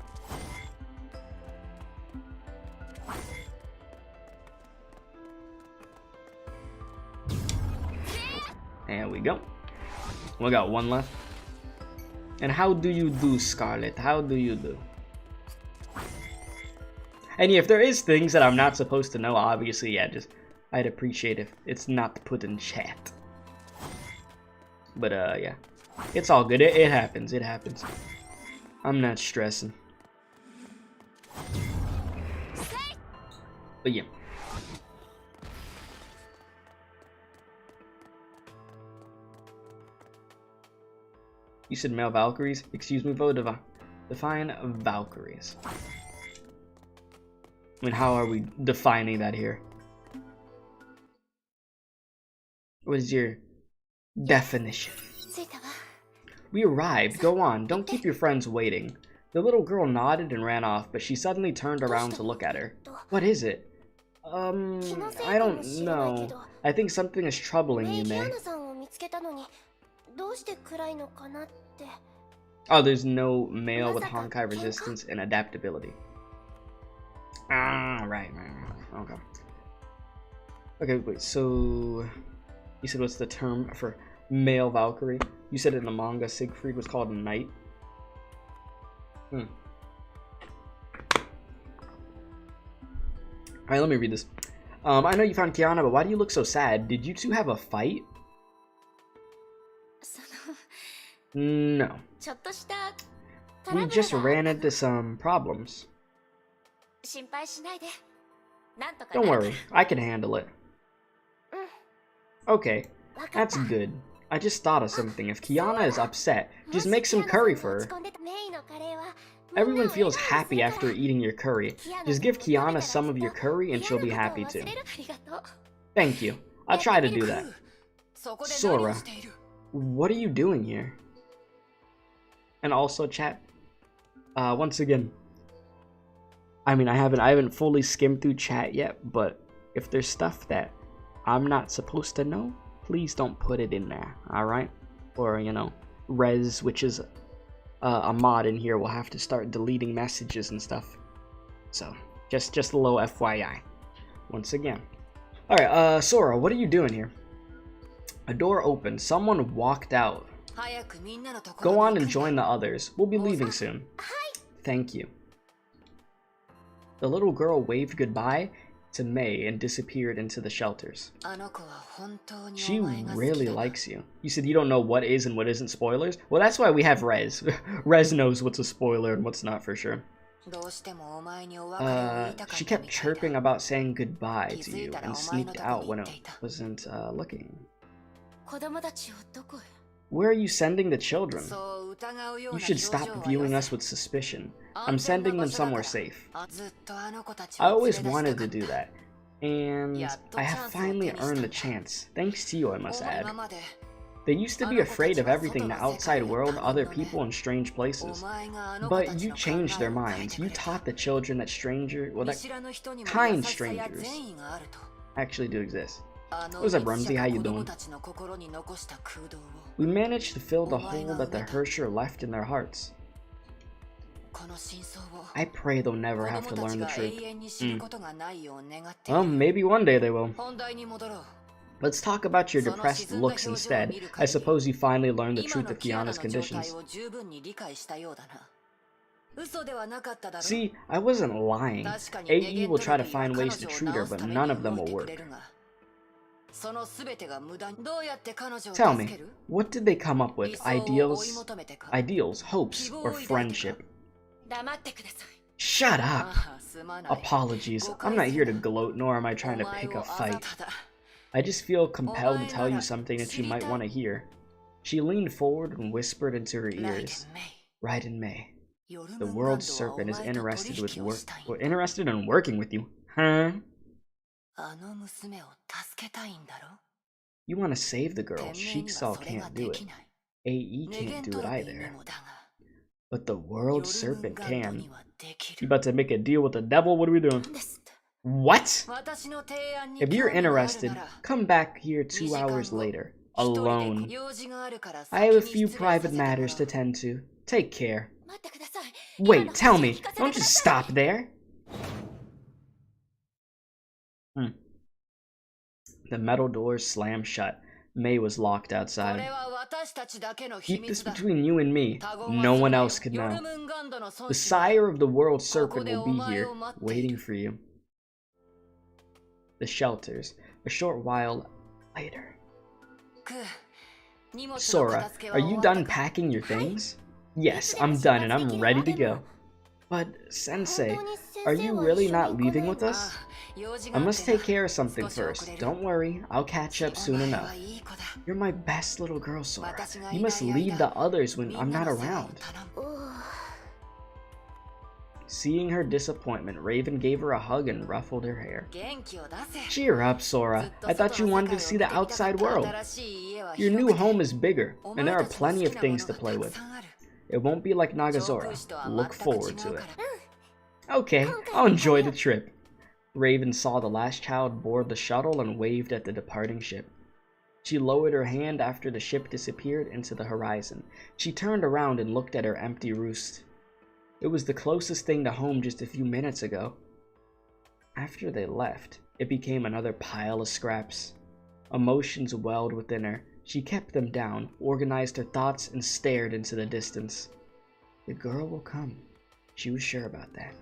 There we go. We got one left. And how do you do, Scarlet? How do you do? And yeah, if there is things that I'm not supposed to know, obviously, yeah, just I'd appreciate if it's not put in chat. But yeah, it's all good. It happens. It happens. I'm not stressing. But yeah. You said male Valkyries? Excuse me, Vodava. Define Valkyries. I mean, how are we defining that here? What is your definition? We arrived. Go on. Don't keep your friends waiting. The little girl nodded and ran off, but she suddenly turned around to look at her. What is it? I don't know. I think something is troubling you, Mei. Oh, there's no male with Honkai resistance and adaptability. Ah, right. Okay. Okay, wait, so you said what's the term for male Valkyrie? You said in the manga Siegfried was called Knight. Alright, let me read this. I know you found Kiana, but why do you look so sad? Did you two have a fight? No. We just ran into some problems. Don't worry, I can handle it. Okay, that's good. I just thought of something. If Kiana is upset, just make some curry for her. Everyone feels happy after eating your curry. Just give Kiana some of your curry and she'll be happy too. Thank you. I'll try to do that. Sora, what are you doing here? And also, chat, once again, I mean, I haven't fully skimmed through chat yet, but if there's stuff that I'm not supposed to know, please don't put it in there, alright? Or, you know, Rez, which is a mod in here, will have to start deleting messages and stuff. So, just a little FYI. Once again. Alright, Sora, what are you doing here? A door opened. Someone walked out. Go on and join the others. We'll be leaving soon. Thank you. The little girl waved goodbye to MEI and disappeared into the shelters. She really likes you. You said you don't know what is and what isn't spoilers? Well, that's why we have Rez. Rez knows what's a spoiler and what's not for sure. She kept chirping about saying goodbye to you and sneaked out when it wasn't looking. Where are you sending the children? You should stop viewing us with suspicion. I'm sending them somewhere safe. I always wanted to do that, and I have finally earned the chance, thanks to you, I must add. They used to be afraid of everything, the outside world, other people, and strange places. But you changed their minds. You taught the children that kind strangers actually do exist. What's up, Rumsey? How you doing? We managed to fill the hole that the Hersher left in their hearts. I pray they'll never have to learn the truth. Well, maybe one day they will. Let's talk about your depressed looks instead. I suppose you finally learned the truth of Kiana's conditions. See, I wasn't lying. AE will try to find ways to treat her, but none of them will work. Tell me, what did they come up with? Ideals, hopes, or friendship? Shut up! Apologies, I'm not here to gloat, nor am I trying to pick a fight. I just feel compelled to tell you something that you might want to hear. She leaned forward and whispered into her ears. Right in MEI. The world serpent is interested in working with you, huh? You want to save the girl. Sheiksaw can't do it. AE can't do it either. But the world serpent can. You about to make a deal with the devil? What are we doing? What? If you're interested, come back here 2 hours later. Alone. I have a few private matters to tend to. Take care. Wait, tell me. Don't just stop there. The metal doors slammed shut. MEI was locked outside. Keep this between you and me. No one else could know. The sire of the world serpent will be here, waiting for you. The shelters. A short while later. Sora, are you done packing your things? Yes, I'm done and I'm ready to go. But, Sensei, are you really not leaving with us? I must take care of something first. Don't worry, I'll catch up soon enough. You're my best little girl, Sora. You must leave the others when I'm not around. Seeing her disappointment, Raven gave her a hug and ruffled her hair. Cheer up, Sora. I thought you wanted to see the outside world. Your new home is bigger, and there are plenty of things to play with. It won't be like Nagazora. Look forward to it. Okay, I'll enjoy the trip. Raven saw the last child board the shuttle and waved at the departing ship. She lowered her hand after the ship disappeared into the horizon. She turned around and looked at her empty roost. It was the closest thing to home just a few minutes ago. After they left, it became another pile of scraps. Emotions welled within her. She kept them down, organized her thoughts, and stared into the distance. The girl will come. She was sure about that.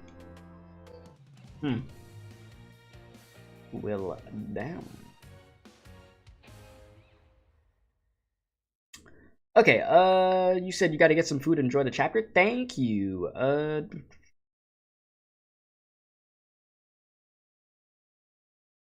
Will down. Okay, you said you gotta get some food and enjoy the chapter? Thank you.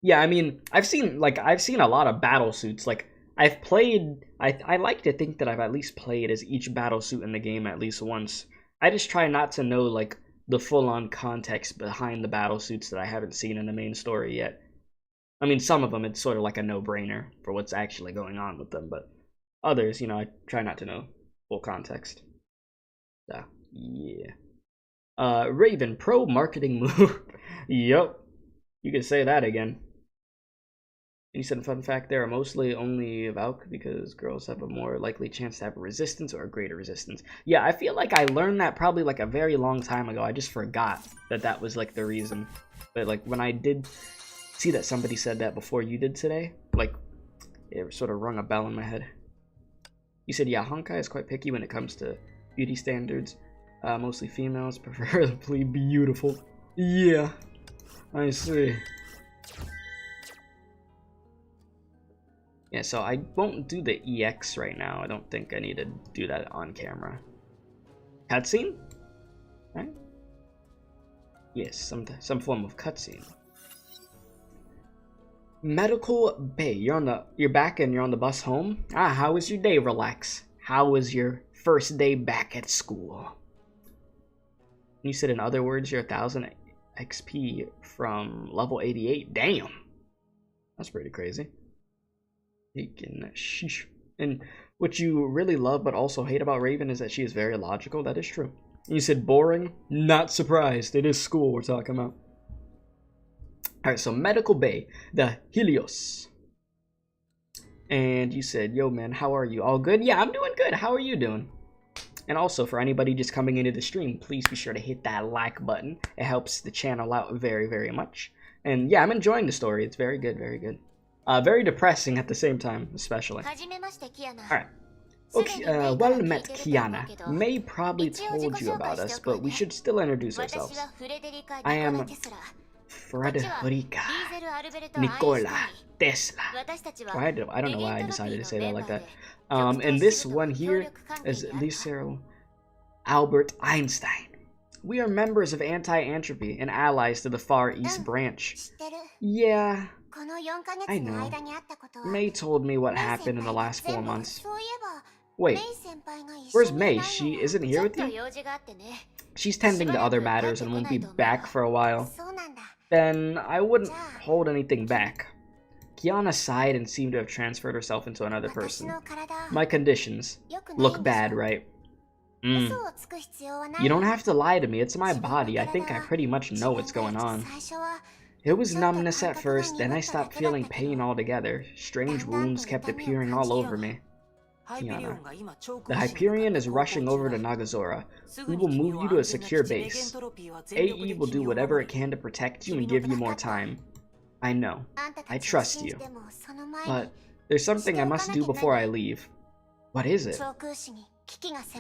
Yeah, I mean, I've seen a lot of battle suits. Like, I like to think that I've at least played as each battle suit in the game at least once. I just try not to know, like, the full-on context behind the battle suits that I haven't seen in the main story yet. I mean, some of them, it's sort of like a no-brainer for what's actually going on with them, but others, you know, I try not to know full context. So, yeah. Raven, pro marketing move. Yup. You can say that again. You said, fun fact, there are mostly only Valk because girls have a more likely chance to have a resistance or a greater resistance. Yeah, I feel like I learned that probably like a very long time ago. I just forgot that that was like the reason. But like when I did see that somebody said that before you did today, like it sort of rung a bell in my head. You said, yeah, Honkai is quite picky when it comes to beauty standards. Mostly females, preferably beautiful. Yeah, I see. Yeah, so I won't do the EX right now. I don't think I need to do that on camera. Cutscene? Right? Yes, some form of cutscene. Medical Bay. You're back and you're on the bus home. Ah, how was your day? Relax. How was your first day back at school? You said, in other words, you're 1,000 XP from level 88. Damn, that's pretty crazy. Sheesh. And what you really love but also hate about Raven is that she is very logical. That is true. You said boring? Not surprised. It is school we're talking about. Alright, so Medical Bay, the Helios. And you said, yo man, how are you? All good? Yeah, I'm doing good. How are you doing? And also, for anybody just coming into the stream, please be sure to hit that like button. It helps the channel out very, very much. And yeah, I'm enjoying the story. It's very good, very good. Very depressing at the same time, especially. Alright. Okay, well met, Kiana. Mei probably told you about us, but we should still introduce ourselves. I am Frederica Nikola Tesla. I don't know why I decided to say that like that. And this one here is Lucero Albert Einstein. We are members of Anti-Entropy and allies to the Far East Branch. Yeah, I know. Mei told me what happened in the last 4 months. Wait, where's Mei? She isn't here with you? She's tending to other matters and won't be back for a while. Then I wouldn't hold anything back. Kiana sighed and seemed to have transferred herself into another person. My conditions look bad, right? You don't have to lie to me, it's my body. I think I pretty much know what's going on. It was numbness at first, then I stopped feeling pain altogether. Strange wounds kept appearing all over me. Kiana. The Hyperion is rushing over to Nagazora. We will move you to a secure base. AE will do whatever it can to protect you and give you more time. I know. I trust you. But there's something I must do before I leave. What is it?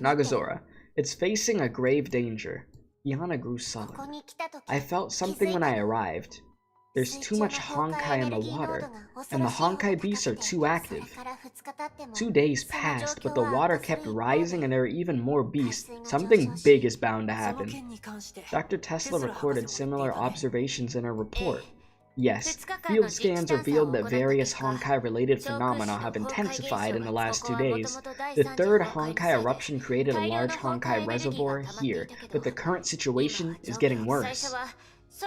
Nagazora. It's facing a grave danger. Kiana grew sullen. I felt something when I arrived. There's too much Honkai in the water, and the Honkai beasts are too active. 2 days passed, but the water kept rising and there are even more beasts. Something big is bound to happen. Dr. Tesla recorded similar observations in her report. Yes, field scans revealed that various Honkai-related phenomena have intensified in the last 2 days. The third Honkai eruption created a large Honkai reservoir here, but the current situation is getting worse.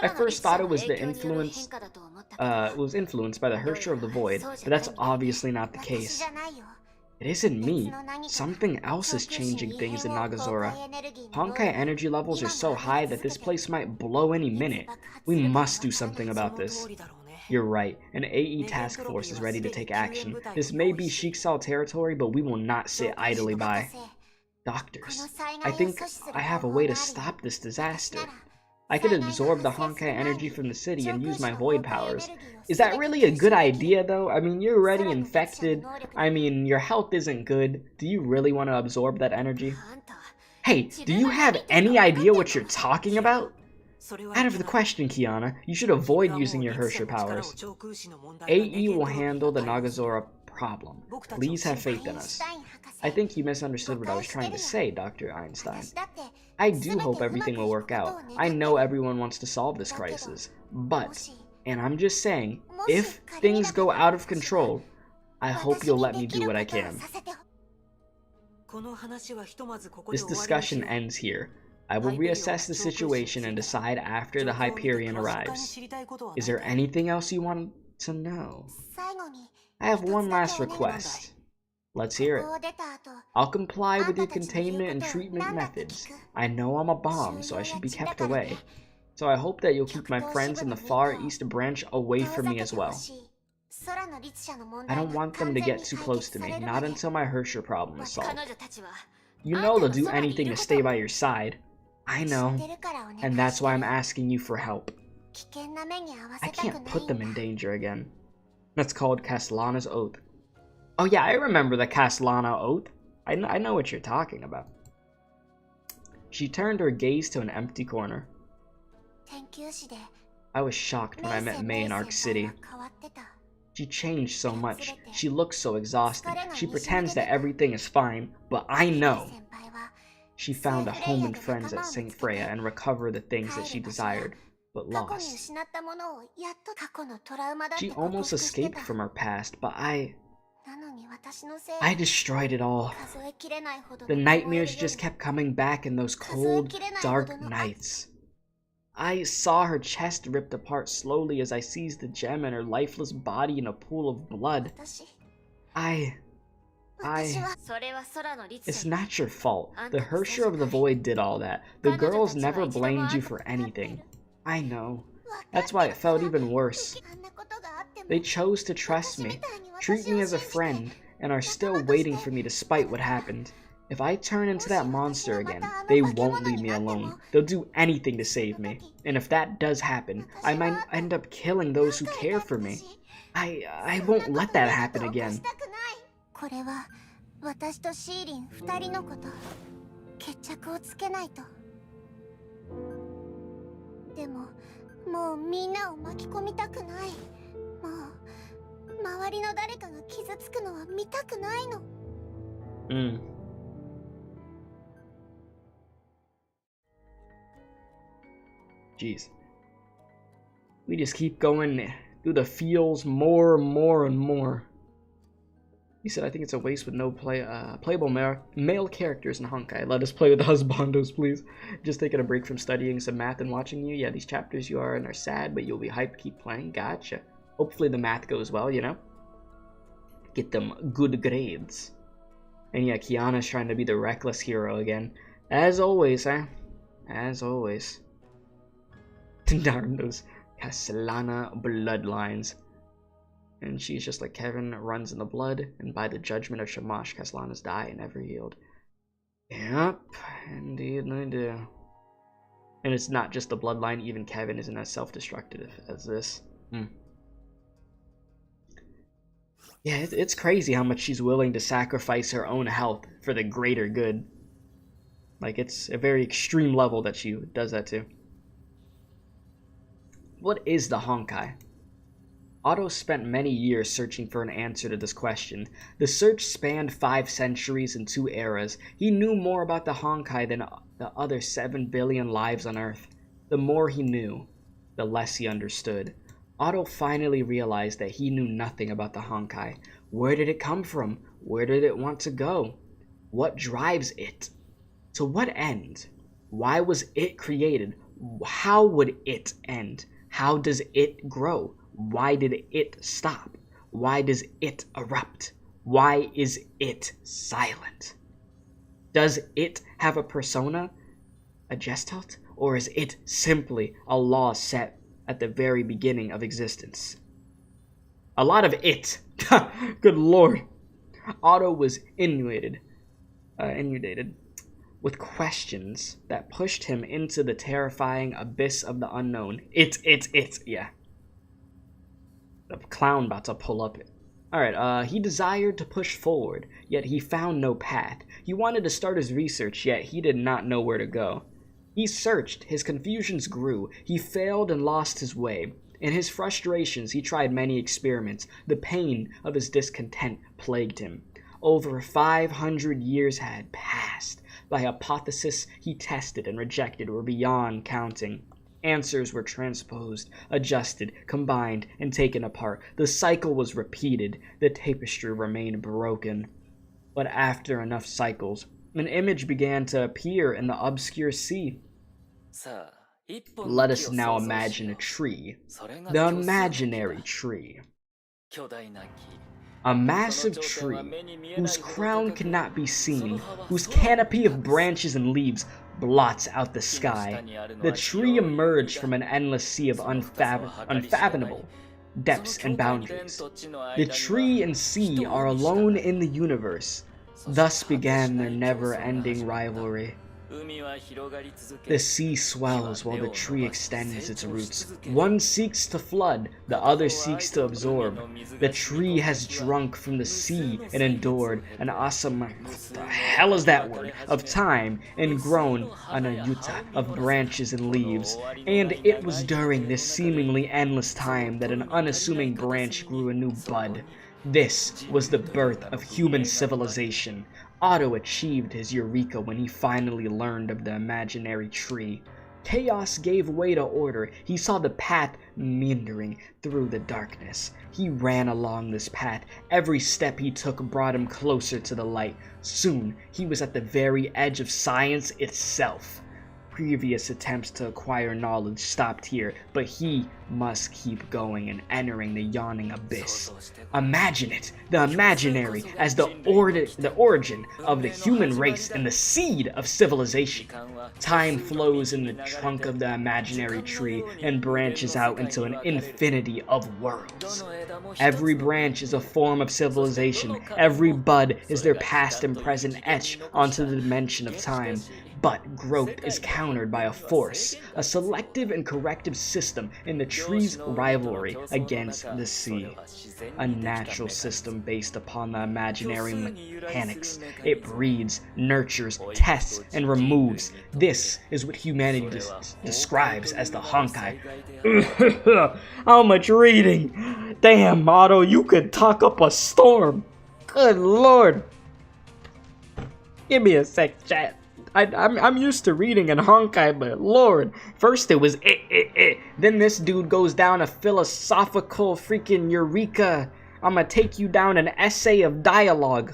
I first thought it was influenced by the Hersher of the Void, but that's obviously not the case. It isn't me. Something else is changing things in Nagazora. Honkai energy levels are so high that this place might blow any minute. We must do something about this. You're right. An AE task force is ready to take action. This may be Sheiksal territory, but we will not sit idly by. Doctors, I think I have a way to stop this disaster. I could absorb the Honkai energy from the city and use my void powers. Is that really a good idea, though? I mean, you're already infected. I mean, your health isn't good. Do you really want to absorb that energy? Hey, do you have any idea what you're talking about? Out of the question, Kiana. You should avoid using your Hersher powers. AE will handle the Nagazora problem. Please have faith in us. I think you misunderstood what I was trying to say, Dr. Einstein. I do hope everything will work out. I know everyone wants to solve this crisis. But, and I'm just saying, if things go out of control, I hope you'll let me do what I can. This discussion ends here. I will reassess the situation and decide after the Hyperion arrives. Is there anything else you want to know? I have one last request. Let's hear it. I'll comply with your containment and treatment methods. I know I'm a bomb, so I should be kept away. So I hope that you'll keep my friends in the Far East Branch away from me as well. I don't want them to get too close to me, not until my Hersher problem is solved. You know they'll do anything to stay by your side. I know, and that's why I'm asking you for help. I can't put them in danger again. That's called Castellana's Oath. Oh yeah, I remember the Castellana Oath. I know what you're talking about. She turned her gaze to an empty corner. I was shocked when I met MEI in Arc City. She changed so much. She looks so exhausted. She pretends that everything is fine, but I know. She found a home and friends at St. Freya and recovered the things that she desired, but lost. She almost escaped from her past, but I destroyed it all. The nightmares just kept coming back in those cold, dark nights. I saw her chest ripped apart slowly as I seized the gem and her lifeless body in a pool of blood. It's not your fault. The Hersher of the Void did all that. The girls never blamed you for anything. I know. That's why it felt even worse. They chose to trust me, treat me as a friend, and are still waiting for me despite what happened. If I turn into that monster again, they won't leave me alone. They'll do anything to save me. And if that does happen, I might end up killing those who care for me. I won't let that happen again. Jeez. We just keep going through the feels more and more and more. He said, I think it's a waste with no playable male characters in Honkai. Let us play with the husbandos, please. Just taking a break from studying some math and watching you. Yeah, these chapters you are in are sad, but you'll be hyped to keep playing. Gotcha. Hopefully the math goes well, you know? Get them good grades. And yeah, Kiana's trying to be the reckless hero again. As always, eh? As always. Darn those Castellana bloodlines. And she's just like, Kevin runs in the blood, and by the judgment of Shamash, Castellanas die and never healed. Yep, indeed they do. And it's not just the bloodline, even Kevin isn't as self-destructive as this. Yeah, it's crazy how much she's willing to sacrifice her own health for the greater good. Like, it's a very extreme level that she does that to. What is the Honkai? Otto spent many years searching for an answer to this question. The search spanned 5 centuries and 2 eras. He knew more about the Honkai than the other 7 billion lives on Earth. The more he knew, the less he understood. Otto finally realized that he knew nothing about the Honkai. Where did it come from? Where did it want to go? What drives it? To what end? Why was it created? How would it end? How does it grow? Why did it stop? Why does it erupt? Why is it silent? Does it have a persona? A gestalt? Or is it simply a law set at the very beginning of existence? A lot of it. Good lord. Otto was inundated with questions that pushed him into the terrifying abyss of the unknown. Yeah. The clown about to pull up. Alright, he desired to push forward, yet he found no path. He wanted to start his research, yet he did not know where to go. He searched, his confusions grew, he failed and lost his way. In his frustrations, he tried many experiments. The pain of his discontent plagued him. Over 500 years had passed. The hypotheses he tested and rejected were beyond counting. Answers were transposed, adjusted, combined, and taken apart. The cycle was repeated. The tapestry remained broken. But after enough cycles, an image began to appear in the obscure sea. Let us now imagine a tree. The imaginary tree. A massive tree, whose crown cannot be seen, whose canopy of branches and leaves blots out the sky. The tree emerged from an endless sea of unfathomable depths, and boundaries. The tree and sea are alone in the universe. Thus began their never-ending rivalry. The sea swells while the tree extends its roots. One seeks to flood, the other seeks to absorb. The tree has drunk from the sea and endured an awesome, what the hell is that word, of time, and grown an ayuta of branches and leaves. And it was during this seemingly endless time that an unassuming branch grew a new bud. This was the birth of human civilization. Otto achieved his eureka when he finally learned of the imaginary tree. Chaos gave way to order. He saw the path meandering through the darkness. He ran along this path. Every step he took brought him closer to the light. Soon, he was at the very edge of science itself. Previous attempts to acquire knowledge stopped here, but he must keep going and entering the yawning abyss. Imagine it, the imaginary, as the origin of the human race and the seed of civilization. Time flows in the trunk of the imaginary tree and branches out into an infinity of worlds. Every branch is a form of civilization. Every bud is their past and present etched onto the dimension of time. But growth is countered by a force, a selective and corrective system in the tree's rivalry against the sea. A natural system based upon the imaginary mechanics. It breeds, nurtures, tests, and removes. This is what humanity describes as the Honkai. How much reading? Damn, Otto, you could talk up a storm. Good lord. Give me a sec, chat. I'm used to reading in Honkai, but lord, first it was then this dude goes down a philosophical freaking eureka. I'ma take you down an essay of dialogue.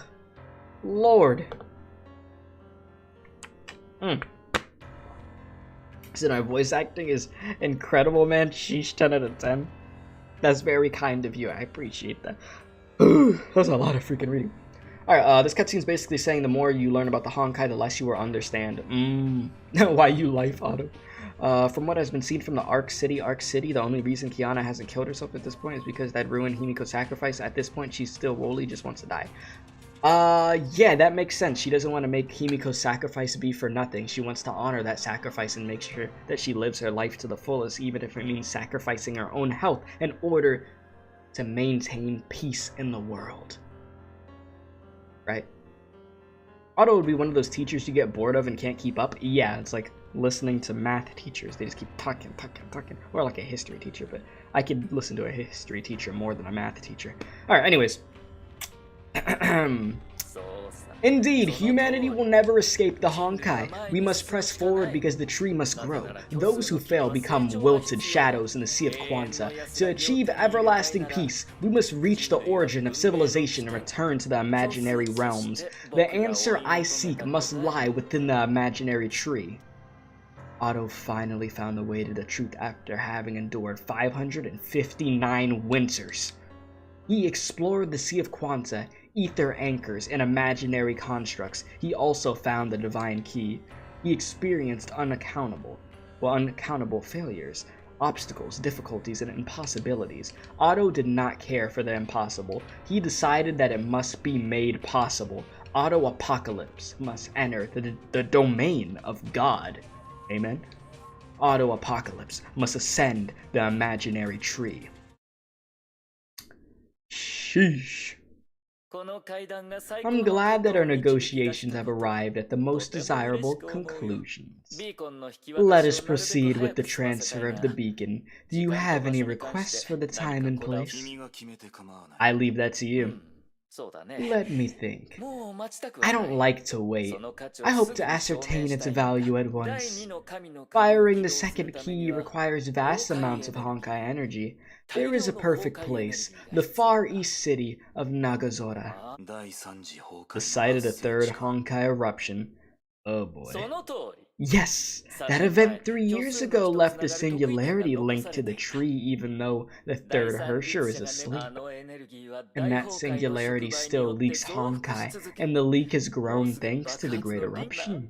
Lord. So my voice acting is incredible, man. Sheesh, 10 out of 10. That's very kind of you. I appreciate that. That's a lot of freaking reading. Alright, this cutscene is basically saying the more you learn about the Honkai, the less you will understand. Why you life, Otto. From what has been seen from the Arc City, the only reason Kiana hasn't killed herself at this point is because that ruined Himiko's sacrifice. At this point, she's still Wooly, just wants to die. Yeah, that makes sense. She doesn't want to make Himiko's sacrifice be for nothing. She wants to honor that sacrifice and make sure that she lives her life to the fullest, even if it means sacrificing her own health in order to maintain peace in the world. Right? Otto would be one of those teachers you get bored of and can't keep up. Yeah, it's like listening to math teachers. They just keep talking. Or like a history teacher, but I could listen to a history teacher more than a math teacher. Alright, anyways. Indeed, humanity will never escape the Honkai. We must press forward because the tree must grow. Those who fail become wilted shadows in the Sea of Quanta. To achieve everlasting peace, we must reach the origin of civilization and return to the imaginary realms. The answer I seek must lie within the imaginary tree. Otto finally found the way to the truth after having endured 559 winters. He explored the Sea of Quanta, ether anchors, and imaginary constructs. He also found the divine key. He experienced unaccountable failures, obstacles, difficulties, and impossibilities. Otto did not care for the impossible. He decided that it must be made possible. Otto Apocalypse must enter the domain of God. Amen? Otto Apocalypse must ascend the imaginary tree. Sheesh. I'm glad that our negotiations have arrived at the most desirable conclusions. Let us proceed with the transfer of the beacon. Do you have any requests for the time and place? I leave that to you. Let me think. I don't like to wait. I hope to ascertain its value at once. Firing the second key requires vast amounts of Honkai energy. There is a perfect place, the far east city of Nagazora. The site of the third Honkai eruption. Oh boy. Yes, that event 3 years ago left a singularity linked to the tree even though the third Hersher is asleep. And that singularity still leaks Honkai, and the leak has grown thanks to the great eruption.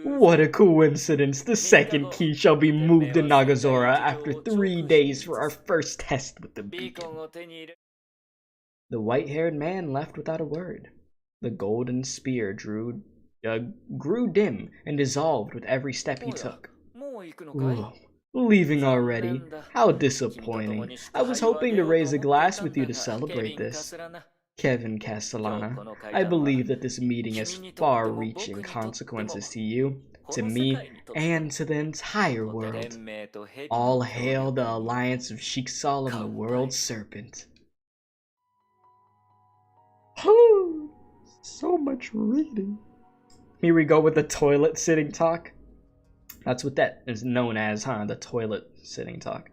What a coincidence! The second key shall be moved in Nagazora after 3 days for our first test with the beacon. The white-haired man left without a word. The golden spear grew dim and dissolved with every step he took. Whoa, leaving already? How disappointing. I was hoping to raise a glass with you to celebrate this. Kevin Castellana, I believe that this meeting has far-reaching consequences to you, to me, and to the entire world. All hail the alliance of Shiksal and the World Serpent. So much reading. Here we go with the toilet sitting talk. That's what that is known as, huh? The toilet sitting talk.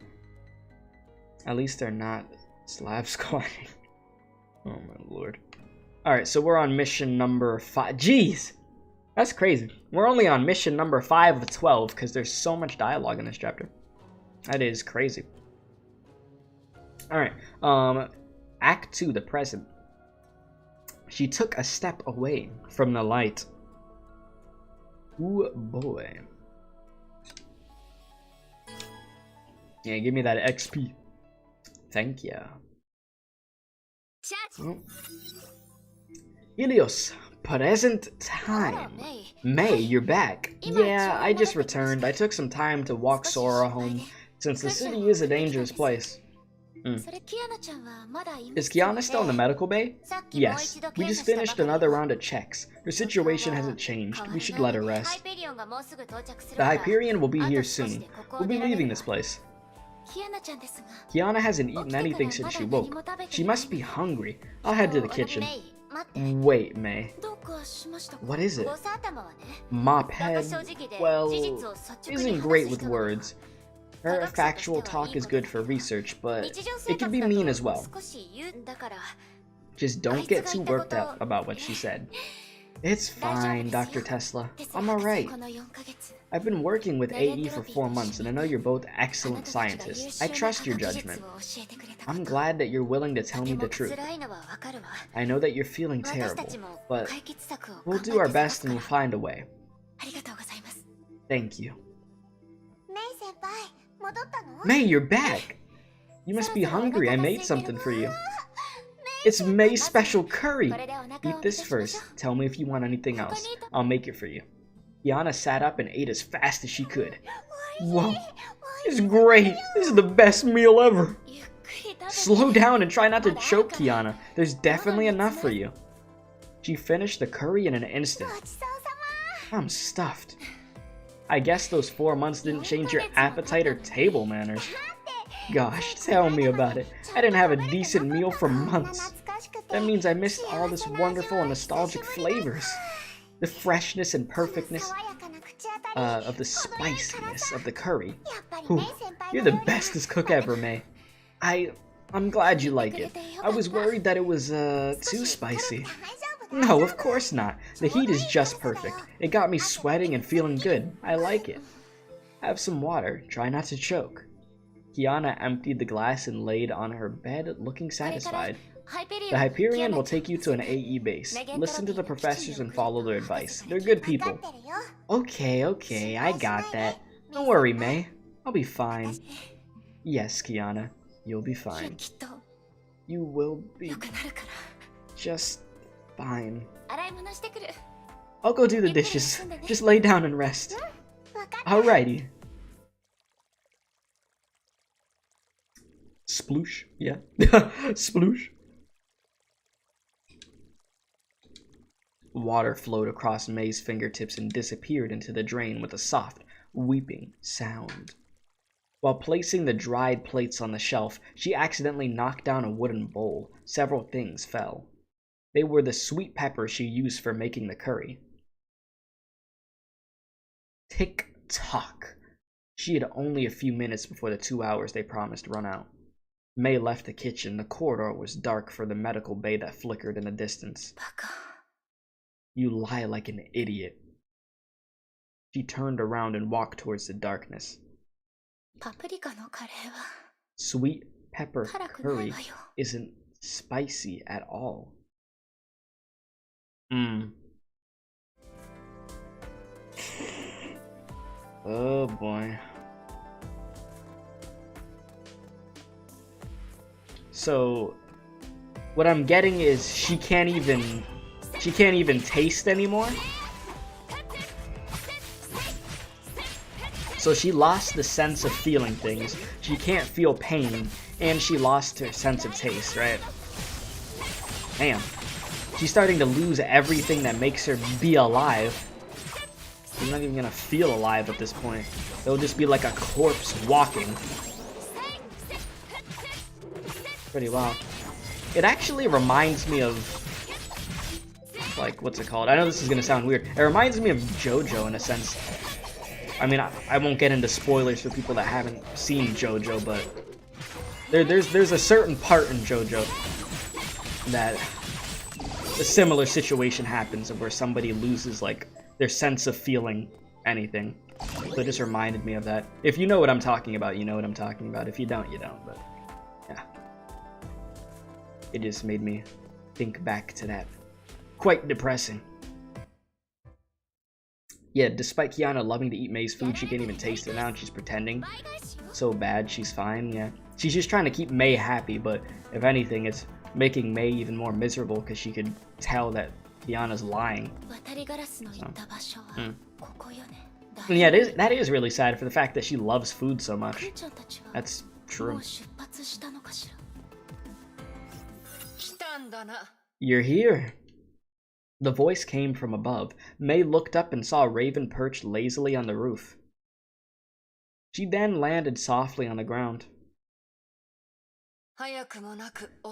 At least they're not slab squatting. Oh my lord. Alright, so we're on mission number 5. Jeez! That's crazy. We're only on mission number 5 of 12 because there's so much dialogue in this chapter. That is crazy. Alright, Act 2, the present. She took a step away from the light. Ooh boy. Yeah, give me that XP. Thank ya. Oh. Ilios, present time. Mei, you're back. Yeah, I just returned. I took some time to walk Sora home, since the city is a dangerous place. Is Kiana still in the medical bay? Yes, we just finished another round of checks. Her situation hasn't changed. We should let her rest. The Hyperion will be here soon. We'll be leaving this place. Kiana hasn't eaten anything since she woke. She must be hungry. I'll head to the kitchen. Wait, Mei. What is it? Mop head? Well, isn't great with words. Her factual talk is good for research, but it can be mean as well. Just don't get too worked up about what she said. It's fine, Dr. Tesla. I'm alright. I've been working with AE for 4 months, and I know you're both excellent scientists. I trust your judgment. I'm glad that you're willing to tell me the truth. I know that you're feeling terrible, but we'll do our best and we'll find a way. Thank you. Mei, you're back! You must be hungry. I made something for you. It's Mei's special curry! Eat this first. Tell me if you want anything else. I'll make it for you. Kiana sat up and ate as fast as she could. Whoa, it's great! This is the best meal ever! Slow down and try not to choke, Kiana. There's definitely enough for you. She finished the curry in an instant. I'm stuffed. I guess those 4 months didn't change your appetite or table manners. Gosh, tell me about it. I didn't have a decent meal for months. That means I missed all this wonderful and nostalgic flavors. The freshness and perfectness of the spiciness of the curry. Ooh, you're the bestest cook ever, Mei. I'm glad you like it. I was worried that it was too spicy. No, of course not. The heat is just perfect. It got me sweating and feeling good. I like it. Have some water. Try not to choke. Kiana emptied the glass and laid on her bed, looking satisfied. The Hyperion will take you to an AE base. Listen to the professors and follow their advice. They're good people. Okay, I got that. Don't worry, Mei. I'll be fine. Yes, Kiana. You'll be fine. You will be just fine. I'll go do the dishes. Just lay down and rest. Alrighty. Sploosh? Yeah. Sploosh. Water flowed across Mei's fingertips and disappeared into the drain with a soft, weeping sound. While placing the dried plates on the shelf, she accidentally knocked down a wooden bowl. Several things fell. They were the sweet pepper she used for making the curry. Tick-tock. She had only a few minutes before the 2 hours they promised run out. Mei left the kitchen. The corridor was dark for the medical bay that flickered in the distance. You lie like an idiot. She turned around and walked towards the darkness. Sweet pepper curry isn't spicy at all. So what I'm getting is she can't even taste anymore. So she lost the sense of feeling things. She can't feel pain, and she lost her sense of taste, right? Damn. She's starting to lose everything that makes her be alive. She's not even gonna feel alive at this point. It'll just be like a corpse walking. Pretty wild. It actually reminds me of, like, what's it called? I know this is gonna sound weird. It reminds me of JoJo in a sense. I mean, I won't get into spoilers for people that haven't seen JoJo, but there's a certain part in JoJo that a similar situation happens of where somebody loses, like, their sense of feeling anything. So it just reminded me of that. If you know what I'm talking about, you know what I'm talking about. If you don't, you don't, but yeah. It just made me think back to that. Quite depressing. Yeah, despite Kiana loving to eat Mei's food, she can't even taste it now, and she's pretending so bad she's fine, yeah. She's just trying to keep Mei happy, but if anything, it's making Mei even more miserable because she could tell that Kiana's lying. So, And yeah, that is really sad for the fact that she loves food so much. That's true. You're here. The voice came from above. Mei looked up and saw Raven perched lazily on the roof. She then landed softly on the ground.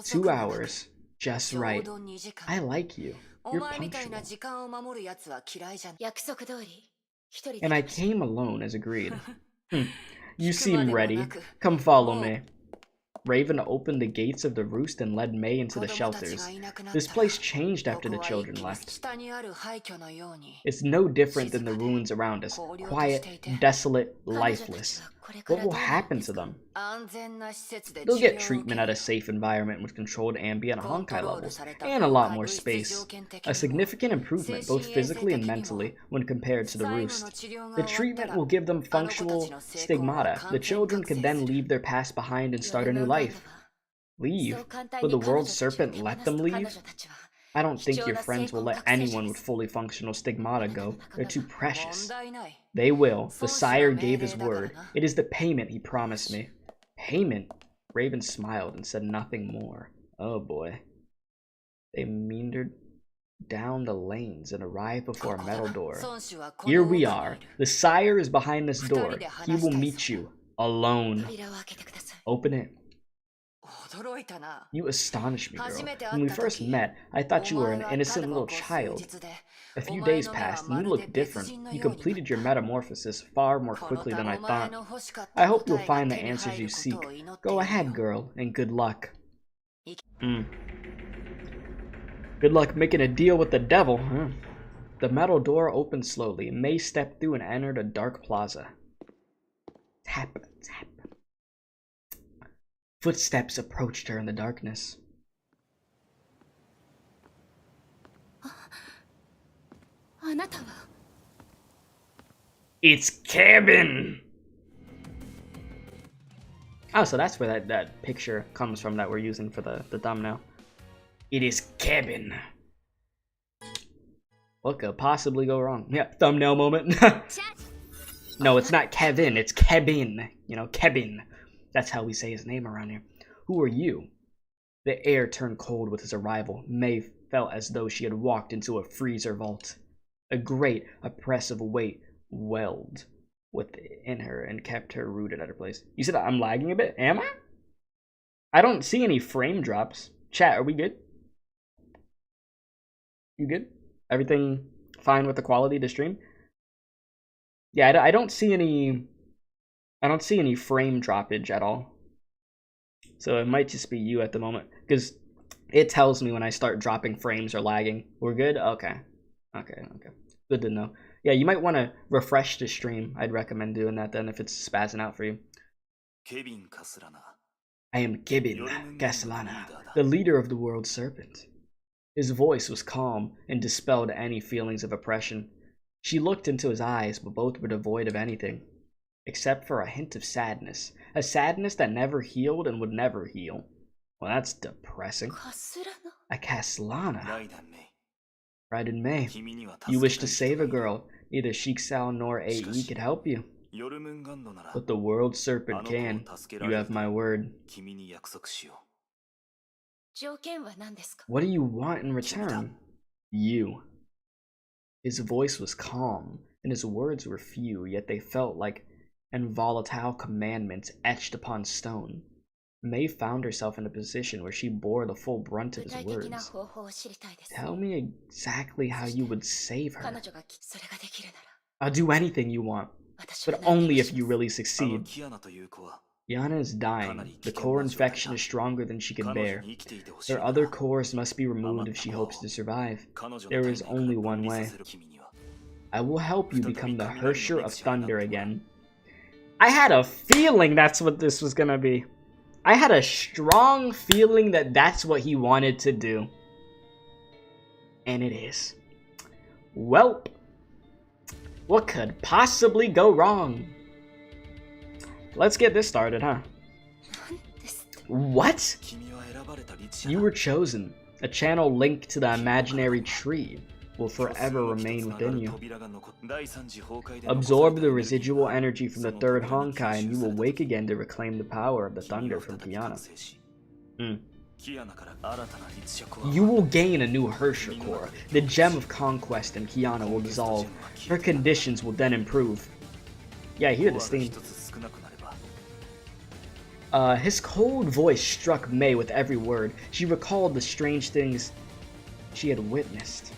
2 hours. Just right. I like you. You're punctual. And I came alone as agreed. You seem ready. Come follow me. Raven opened the gates of the roost and led Mei into the shelters. This place changed after the children left. It's no different than the ruins around us. Quiet, desolate, lifeless. What will happen to them? They'll get treatment at a safe environment with controlled ambient Honkai levels, and a lot more space. A significant improvement both physically and mentally when compared to the roost. The treatment will give them functional stigmata. The children can then leave their past behind and start a new life. Leave? Will the world serpent let them leave? I don't think your friends will let anyone with fully functional stigmata go. They're too precious. They will. The sire gave his word. It is the payment he promised me. Payment? Raven smiled and said nothing more. Oh boy. They meandered down the lanes and arrived before a metal door. Here we are. The sire is behind this door. He will meet you. Alone. Open it. You astonish me, girl. When we first met, I thought you were an innocent little child. A few days passed, and you looked different. You completed your metamorphosis far more quickly than I thought. I hope you'll find the answers you seek. Go ahead, girl, and good luck. Good luck making a deal with the devil, huh? The metal door opened slowly. Mei stepped through and entered a dark plaza. Tap, tap. Footsteps approached her in the darkness. It's Kevin! Oh, so that's where that picture comes from that we're using for the thumbnail. It is Kevin. What could possibly go wrong? Yeah, thumbnail moment. No, it's not Kevin, it's Kevin. You know, Kevin. That's how we say his name around here. Who are you? The air turned cold with his arrival. Mei felt as though she had walked into a freezer vault. A great, oppressive weight welled within her and kept her rooted at her place. You said I'm lagging a bit? Am I? I don't see any frame drops. Chat, are we good? You good? Everything fine with the quality of the stream? Yeah, I don't see any... I don't see any frame droppage at all. So it might just be you at the moment. Because it tells me when I start dropping frames or lagging. We're good? Okay. Okay. Good to know. Yeah, you might want to refresh the stream. I'd recommend doing that then if it's spazzing out for you. I am Kevin Castellana, the leader of the world serpent. His voice was calm and dispelled any feelings of oppression. She looked into his eyes, but both were devoid of anything. Except for a hint of sadness. A sadness that never healed and would never heal. Well, that's depressing. A Castellana. Right in MEI. You wish to save a girl. Neither Shikisao nor AE could help you. But the world serpent can. You have my word. What do you want in return? You. His voice was calm, and his words were few, yet they felt like involatile commandments etched upon stone. MEI found herself in a position where she bore the full brunt of his words. Tell me exactly how you would save her. I'll do anything you want, but only if you really succeed. Kiana is dying. The core infection is stronger than she can bear. Her other cores must be removed if she hopes to survive. There is only one way. I will help you become the Hersher of Thunder again. I had a feeling that's what this was gonna be. I had a strong feeling that that's what he wanted to do. And it is. Welp. What could possibly go wrong? Let's get this started, huh? What? You were chosen. A channel linked to the imaginary tree will forever remain within you. Absorb the residual energy from the third Honkai and you will wake again to reclaim the power of the thunder from Kiana. You will gain a new Hersher core. The Gem of Conquest in Kiana will dissolve. Her conditions will then improve. Yeah, I hear this theme. His cold voice struck MEI with every word. She recalled the strange things she had witnessed.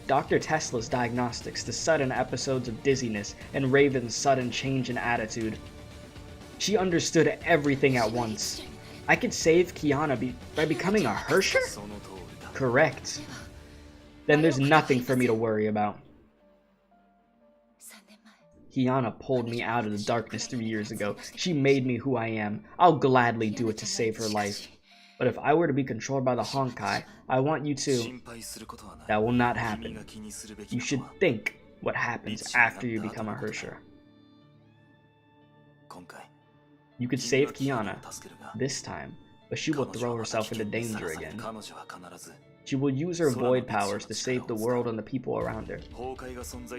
Dr. Tesla's diagnostics, the sudden episodes of dizziness, and Raven's sudden change in attitude. She understood everything at once. I could save Kiana by becoming a Hersher? Correct. Then there's nothing for me to worry about. Kiana pulled me out of the darkness 3 years ago. She made me who I am. I'll gladly do it to save her life. But if I were to be controlled by the Honkai, I want you to... That will not happen. You should think what happens after you become a Hersher. You could save Kiana this time, but she will throw herself into danger again. She will use her void powers to save the world and the people around her.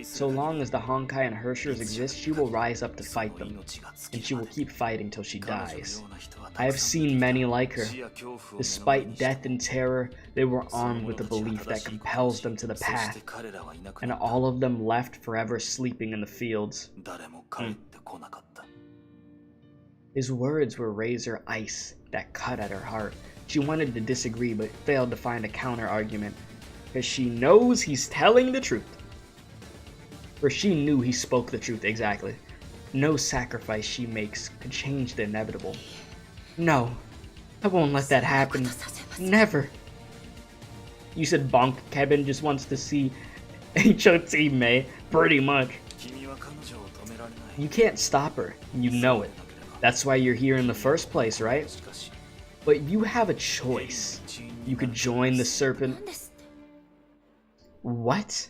So long as the Honkai and Hershers exist, she will rise up to fight them, and she will keep fighting till she dies. I have seen many like her. Despite death and terror, they were armed with a belief that compels them to the path, and all of them left forever sleeping in the fields. His words were razor ice that cut at her heart. She wanted to disagree, but failed to find a counter-argument, because she knows he's telling the truth. For she knew he spoke the truth, exactly. No sacrifice she makes could change the inevitable. No, I won't let that happen. Never. You said Bonk Kevin just wants to see HOT MEI, pretty much. You can't stop her, you know it. That's why you're here in the first place, right? But you have a choice. You could join the Serpent. What?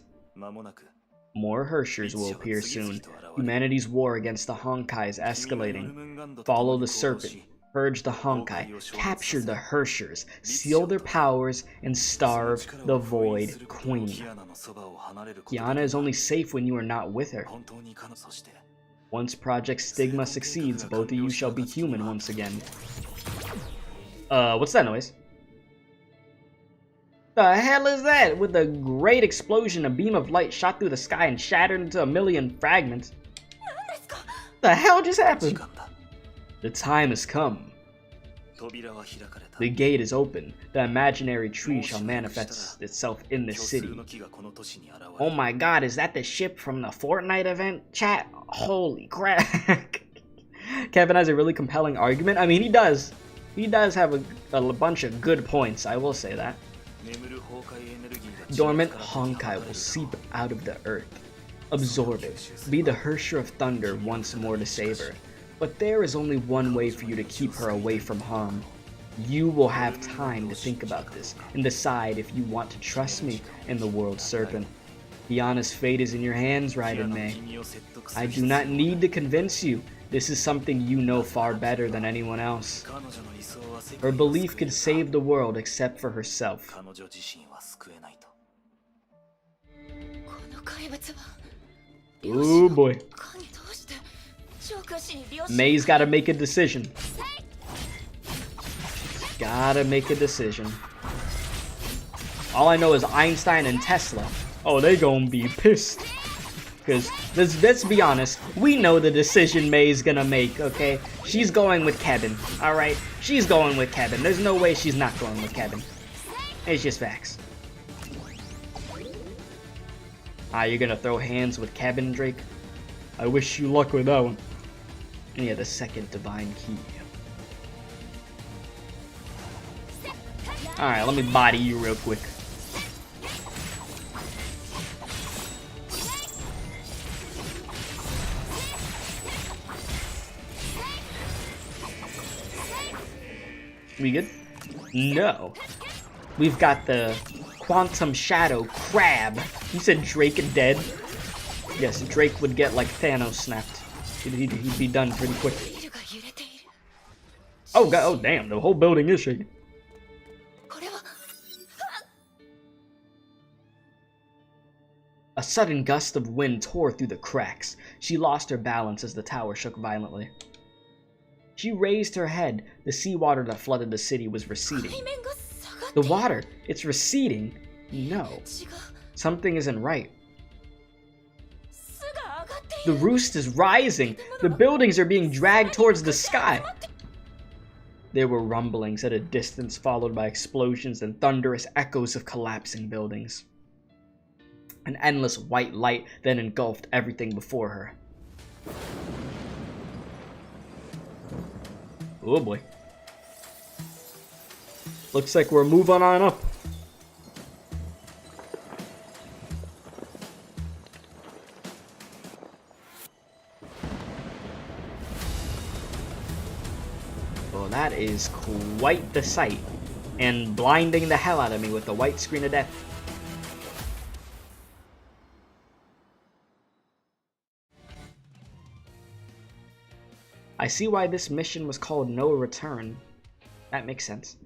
More Hershers will appear soon. Humanity's war against the Honkai is escalating. Follow the Serpent. Purge the Honkai. Capture the Hershers. Seal their powers and starve the Void Queen. Kiana is only safe when you are not with her. Once Project Stigma succeeds, both of you shall be human once again. What's that noise? The hell is that? With a great explosion, a beam of light shot through the sky and shattered into a million fragments. The hell just happened? The time has come. The gate is open. The imaginary tree shall manifest itself in this city. Oh my god, is that the ship from the Fortnite event? Chat, holy crap. Kevin has a really compelling argument. I mean, he does. He does have a bunch of good points, I will say that. Dormant Honkai will seep out of the earth. Absorb it. Be the Hersher of Thunder once more to save her. But there is only one way for you to keep her away from harm. You will have time to think about this and decide if you want to trust me and the World Serpent. Kiana's fate is in your hands, Raiden Mei. I do not need to convince you. This is something you know far better than anyone else. Her belief could save the world except for herself. Oh boy. Mei's gotta make a decision. Gotta make a decision. All I know is Einstein and Tesla. Oh, they gonna be pissed. Because, let's be honest, we know the decision Mei's gonna make, okay? She's going with Kevin, alright? She's going with Kevin. There's no way she's not going with Kevin. It's just facts. Ah, you're gonna throw hands with Kevin, Drake? I wish you luck with that one. And yeah, the second divine key. Alright, let me body you real quick. We good? No. We've got the Quantum Shadow Crab. You said Drake dead? Yes, Drake would get like Thanos snapped. He'd be done pretty quick. Oh god! Oh damn! The whole building is shaking. A sudden gust of wind tore through the cracks. She lost her balance as the tower shook violently. She raised her head. The seawater that flooded the city was receding. The water! It's receding? No. Something isn't right. The roost is rising! The buildings are being dragged towards the sky! There were rumblings at a distance, followed by explosions and thunderous echoes of collapsing buildings. An endless white light then engulfed everything before her. Oh boy. Looks like we're moving on up. Well, that is quite the sight. And blinding the hell out of me with the white screen of death. I see why this mission was called No Return. That makes sense.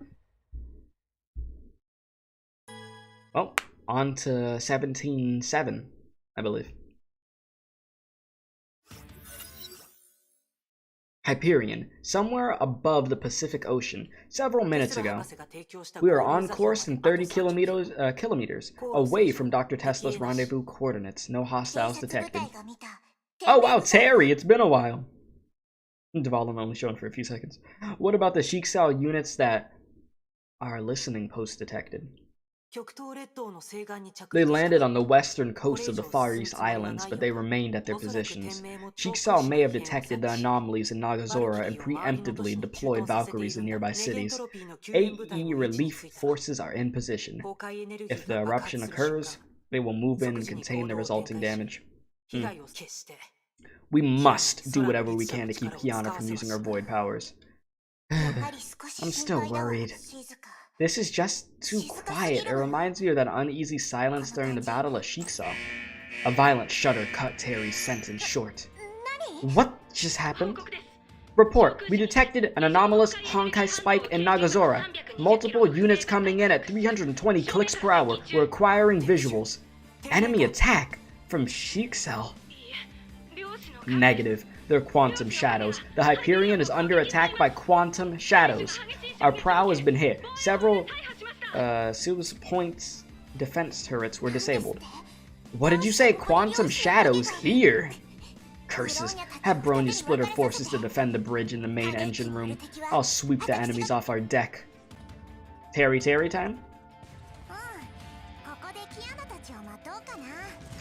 Well, on to 17-7, I believe. Hyperion, somewhere above the Pacific Ocean, several minutes ago. We are on course and 30 kilometers away from Dr. Tesla's rendezvous coordinates. No hostiles detected. Oh wow, Terry, it's been a while. Dvalin only shown for a few seconds. What about the Shiksal units that are listening posts detected? They landed on the western coast of the Far East Islands, but they remained at their positions. Shiksal may have detected the anomalies in Nagazora and preemptively deployed Valkyries in nearby cities. AE relief forces are in position. If the eruption occurs, they will move in and contain the resulting damage. We must do whatever we can to keep Kiana from using her void powers. I'm still worried. This is just too quiet. It reminds me of that uneasy silence during the Battle of Shiksal. A violent shudder cut Terry's sentence short. What just happened? Report. We detected an anomalous Honkai spike in Nagazora. Multiple units coming in at 320 clicks per hour. We're acquiring visuals. Enemy attack from Shiksal. Negative. They're quantum shadows. The Hyperion is under attack by quantum shadows. Our prow has been hit. Several Suez Point's defense turrets were disabled. What did you say? Quantum shadows here? Curses. Have Bronya split her forces to defend the bridge in the main engine room. I'll sweep the enemies off our deck. Terry time?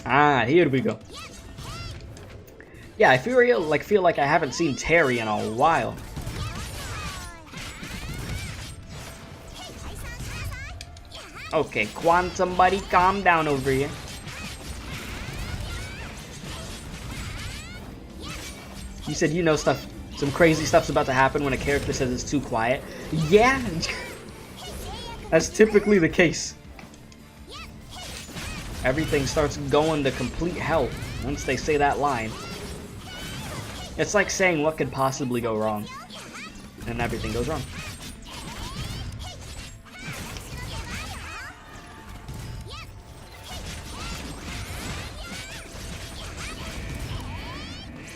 Ah, here we go. Yeah, I feel like I haven't seen Terry in a while. Okay, Quantum buddy, calm down over here. You said you know stuff, some crazy stuff's about to happen when a character says it's too quiet. Yeah, that's typically the case. everything starts going to complete hell once they say that line. It's like saying what could possibly go wrong, and everything goes wrong.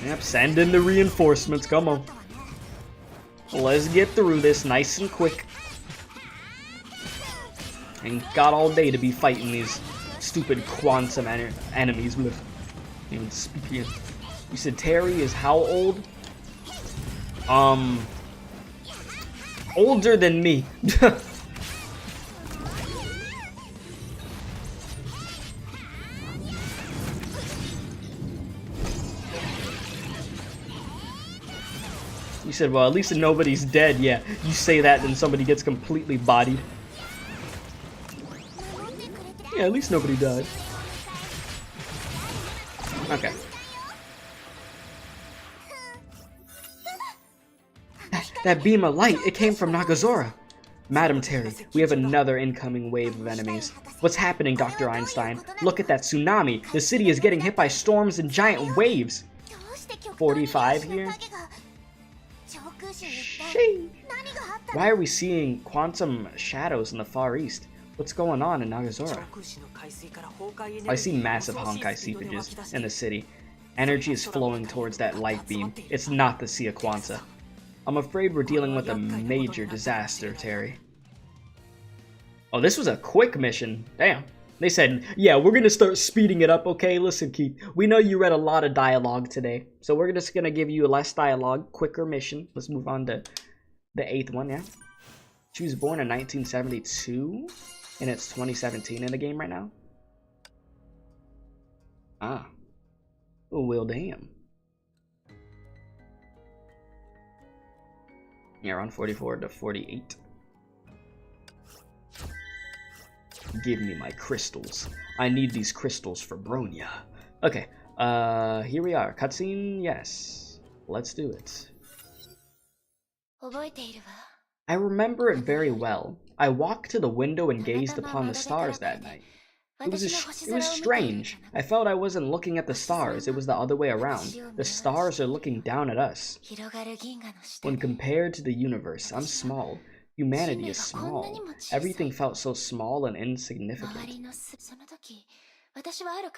Yep, send in the reinforcements, come on. Let's get through this nice and quick. Ain't got all day to be fighting these stupid quantum enemies with. Even speaking. You said Terry is how old? Older than me. You said, well, at least nobody's dead. Yeah, you say that, then somebody gets completely bodied. Yeah, at least nobody died. Okay. That beam of light, it came from Nagazora. Madam Terry, we have another incoming wave of enemies. What's happening, Dr. Einstein? Look at that tsunami. The city is getting hit by storms and giant waves. 45 here? Sheesh. Why are we seeing quantum shadows in the Far East? What's going on in Nagazora? I see massive Honkai seepages in the city. Energy is flowing towards that light beam. It's not the Sea of Quanta. I'm afraid we're dealing with a major disaster, Terry. Oh, this was a quick mission. Damn. They said, yeah, we're gonna start speeding it up, okay? Listen, Keith, we know you read a lot of dialogue today, so we're just gonna give you less dialogue, quicker mission. Let's move on to the 8th one, yeah? She was born in 1972, and it's 2017 in the game right now. Ah. Oh, well, damn. Yeah, around 44 to 48. Give me my crystals. I need these crystals for Bronya. Okay, here we are. Cutscene, yes. Let's do it. I remember it very well. I walked to the window and gazed upon the stars that night. It was strange. I felt I wasn't looking at the stars, it was the other way around. The stars are looking down at us. When compared to the universe, I'm small. Humanity is small. Everything felt so small and insignificant.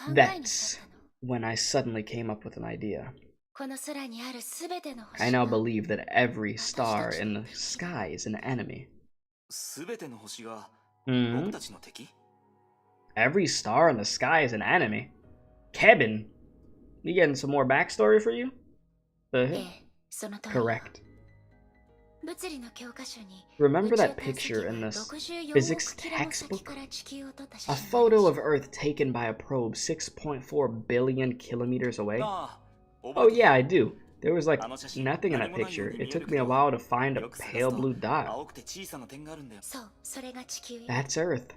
That's when I suddenly came up with an idea. I now believe that every star in the sky is an enemy. Every star in the sky is an enemy? Kevin, you getting some more backstory for you? Correct. Remember that picture in the physics textbook? A photo of Earth taken by a probe 6.4 billion kilometers away? Oh yeah, I do. There was like nothing in that picture. It took me a while to find a pale blue dot. That's Earth.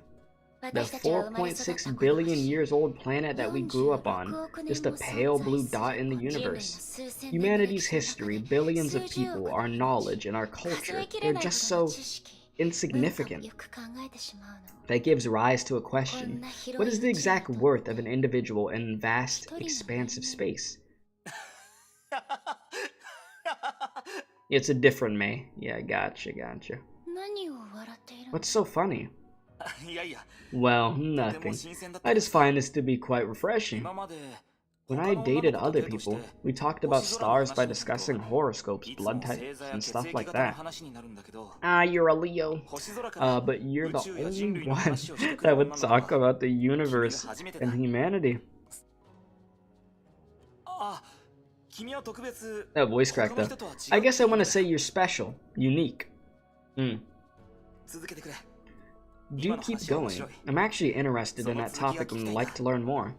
The 4.6 billion years old planet that we grew up on, just a pale blue dot in the universe. Humanity's history, billions of people, our knowledge, and our culture, they're just so insignificant. That gives rise to a question. What is the exact worth of an individual in vast, expansive space? It's a different MEI. Yeah, gotcha. What's so funny? Well, nothing. I just find this to be quite refreshing. When I dated other people, we talked about stars by discussing horoscopes, blood types, and stuff like that. Ah, you're a Leo. But you're the only one that would talk about the universe and humanity. That voice crack though. I guess I want to say you're special, unique. Do keep going. I'm actually interested in that topic and would like to learn more.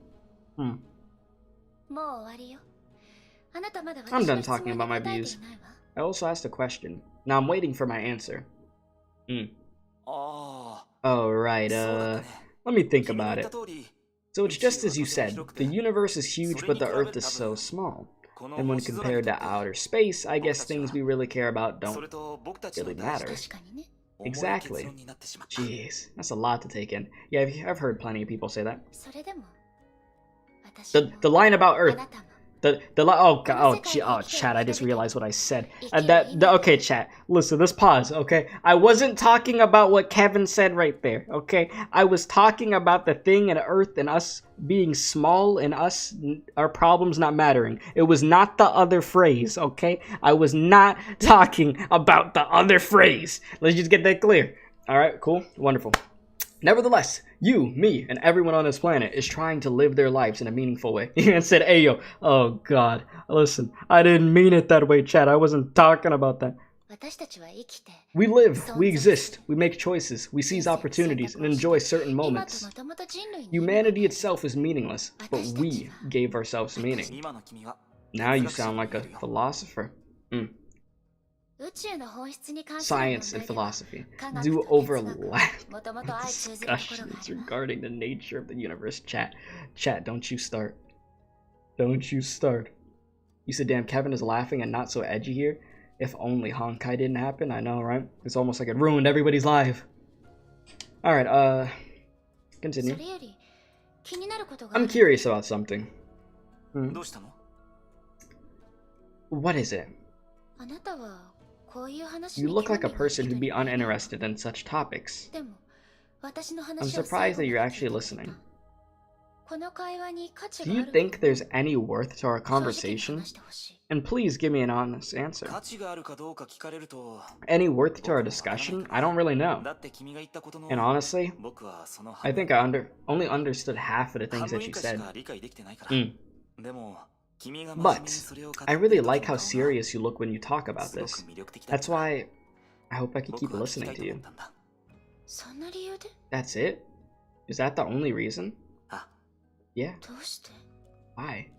I'm done talking about my views. I also asked a question. Now I'm waiting for my answer. Oh, right, let me think about it. So it's just as you said. The universe is huge, but the Earth is so small. And when compared to outer space, I guess things we really care about don't really matter. Exactly. Jeez, that's a lot to take in. Yeah, I've heard plenty of people say that. The line about Earth. Chat, I just realized what I said. Okay, chat, listen, let's pause, okay? I wasn't talking about what Kevin said right there, okay? I was talking about the thing in Earth and us being small and our problems not mattering. It was not the other phrase, okay? I was not talking about the other phrase. Let's just get that clear. All right, cool, wonderful. Nevertheless, you, me, and everyone on this planet is trying to live their lives in a meaningful way. And said, hey, yo, oh, God, listen, I didn't mean it that way, Chad. I wasn't talking about that. We live, we exist, we make choices, we seize opportunities, and enjoy certain moments. Humanity itself is meaningless, but we gave ourselves meaning. Now you sound like a philosopher. Science and philosophy do overlap discussions regarding the nature of the universe. Chat, don't you start. Don't you start. You said, damn, Kevin is laughing and not so edgy here. If only Honkai didn't happen. I know, right? It's almost like it ruined everybody's life. Alright, continue. I'm curious about something. What is it? You look like a person who'd be uninterested in such topics. I'm surprised that you're actually listening. Do you think there's any worth to our conversation? And please give me an honest answer. Any worth to our discussion? I don't really know. And honestly, I think I only understood half of the things that you said. But I really like how serious you look when you talk about this. That's why I hope I can keep listening to you. That's it? Is that the only reason? Yeah. Why?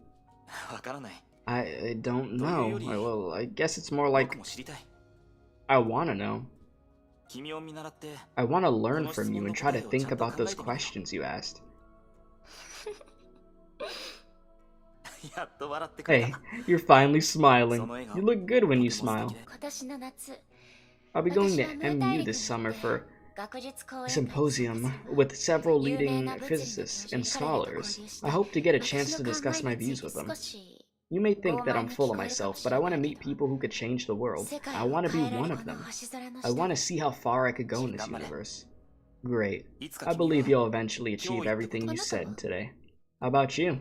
I don't know. Well, I guess it's more like I want to know. I want to learn from you and try to think about those questions you asked. Hey, you're finally smiling. You look good when you smile. I'll be going to MU this summer for a symposium with several leading physicists and scholars. I hope to get a chance to discuss my views with them. You may think that I'm full of myself, but I want to meet people who could change the world. I want to be one of them. I want to see how far I could go in this universe. Great. I believe you'll eventually achieve everything you said today. How about you?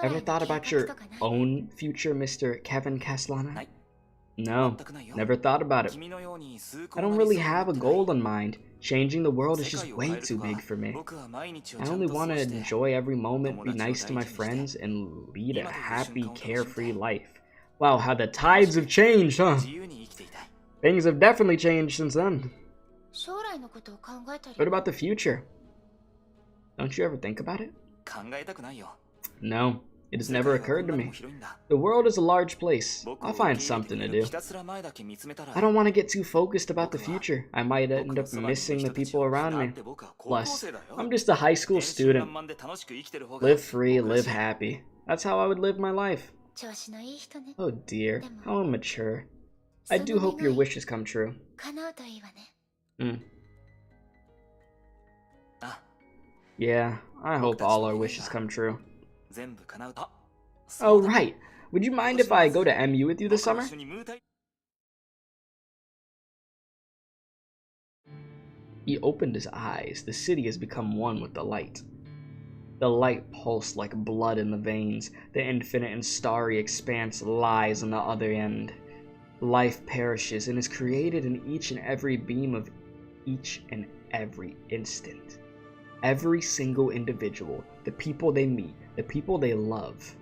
Ever thought about your own future, Mr. Kevin Castellana? No, never thought about it. I don't really have a goal in mind. Changing the world is just way too big for me. I only want to enjoy every moment, be nice to my friends, and lead a happy, carefree life. Wow, how the tides have changed, huh? Things have definitely changed since then. What about the future? Don't you ever think about it? No, it has never occurred to me. The world is a large place. I'll find something to do. I don't want to get too focused about the future. I might end up missing the people around me. Plus, I'm just a high school student. Live free, live happy. That's how I would live my life. Oh dear, how immature. I do hope your wishes come true. Yeah, I hope all our wishes come true. Oh right, would you mind if I go to MU with you this summer? He opened his eyes. The city has become one with the light. The light pulsed like blood in the veins. The infinite and starry expanse lies on the other end. Life perishes and is created in each and every beam of each and every instant. Every single individual, the people they meet, the people they love.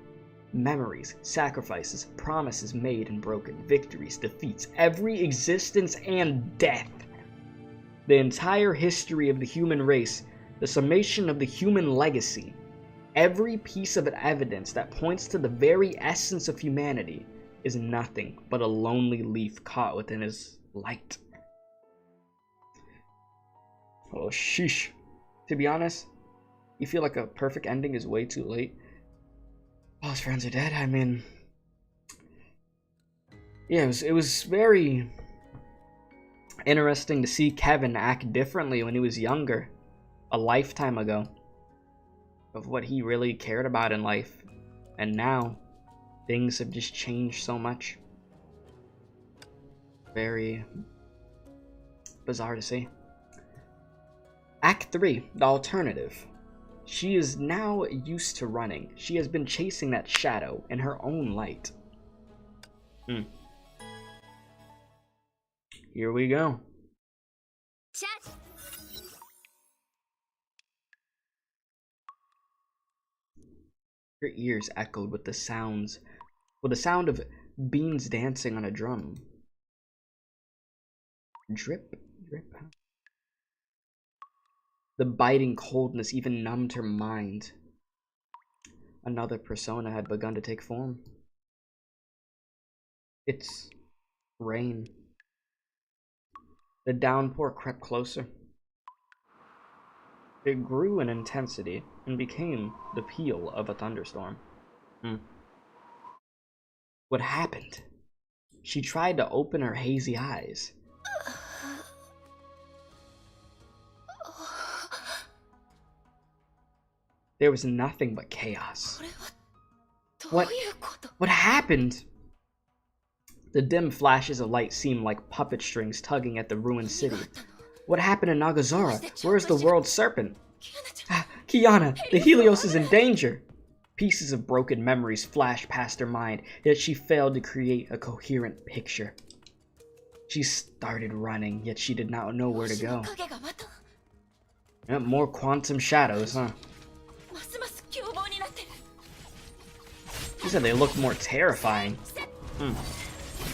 Memories, sacrifices, promises made and broken, victories, defeats, every existence and death. The entire history of the human race, the summation of the human legacy, every piece of evidence that points to the very essence of humanity is nothing but a lonely leaf caught within his light. Oh, sheesh. To be honest, you feel like a perfect ending is way too late. All his friends are dead. I mean, yeah, it was very Interesting to see Kevin act differently when he was younger, a lifetime ago, of what he really cared about in life. And now, things have just changed so much. Very bizarre to see. Act 3, the alternative. She is now used to running. She has been chasing that shadow in her own light. Here we go. Her ears echoed with the sound of beans dancing on a drum. Drip, drip. The biting coldness even numbed her mind. Another persona had begun to take form. It's rain. The downpour crept closer. It grew in intensity and became the peal of a thunderstorm. What happened? She tried to open her hazy eyes. There was nothing but chaos. What happened? The dim flashes of light seemed like puppet strings tugging at the ruined city. What happened in Nagazora? Where is the world serpent? Kiana, the Helios is in danger! Pieces of broken memories flashed past her mind, yet she failed to create a coherent picture. She started running, yet she did not know where to go. Yep, more quantum shadows, huh? She said they looked more terrifying.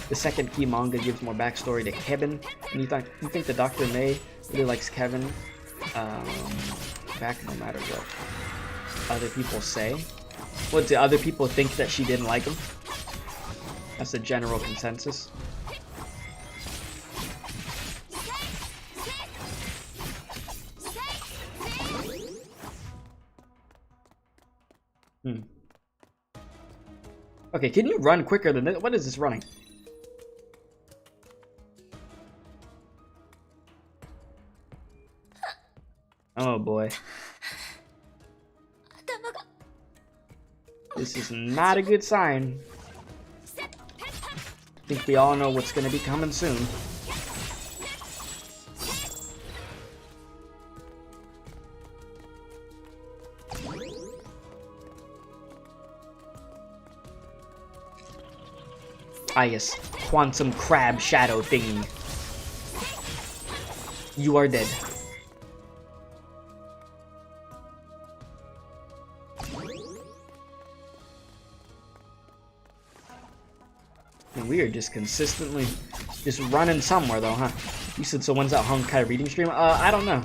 The second key manga gives more backstory to Kevin, and you think the Dr. MEI really likes Kevin back no matter what other people say? What, do other people think that she didn't like him? That's the general consensus. Okay, can you run quicker than this? What is this running? Oh boy. This is not a good sign. I think we all know what's going to be coming soon. Ah yes, quantum crab shadow thingy. You are dead. And we are just consistently just running somewhere though, huh? You said someone's at Honkai reading stream? I don't know.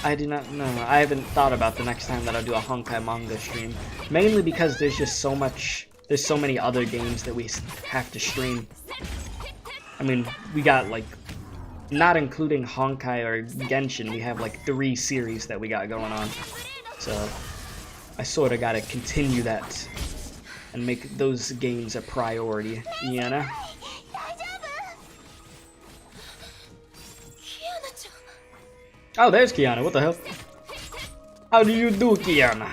I do not know. I haven't thought about the next time that I'll do a Honkai manga stream. Mainly because there's just so much, there's so many other games that we have to stream. I mean, we got like, not including Honkai or Genshin, we have like 3 series that we got going on. So, I sort of gotta continue that and make those games a priority, you know? Oh, there's Kiana, what the hell? How do you do, Kiana?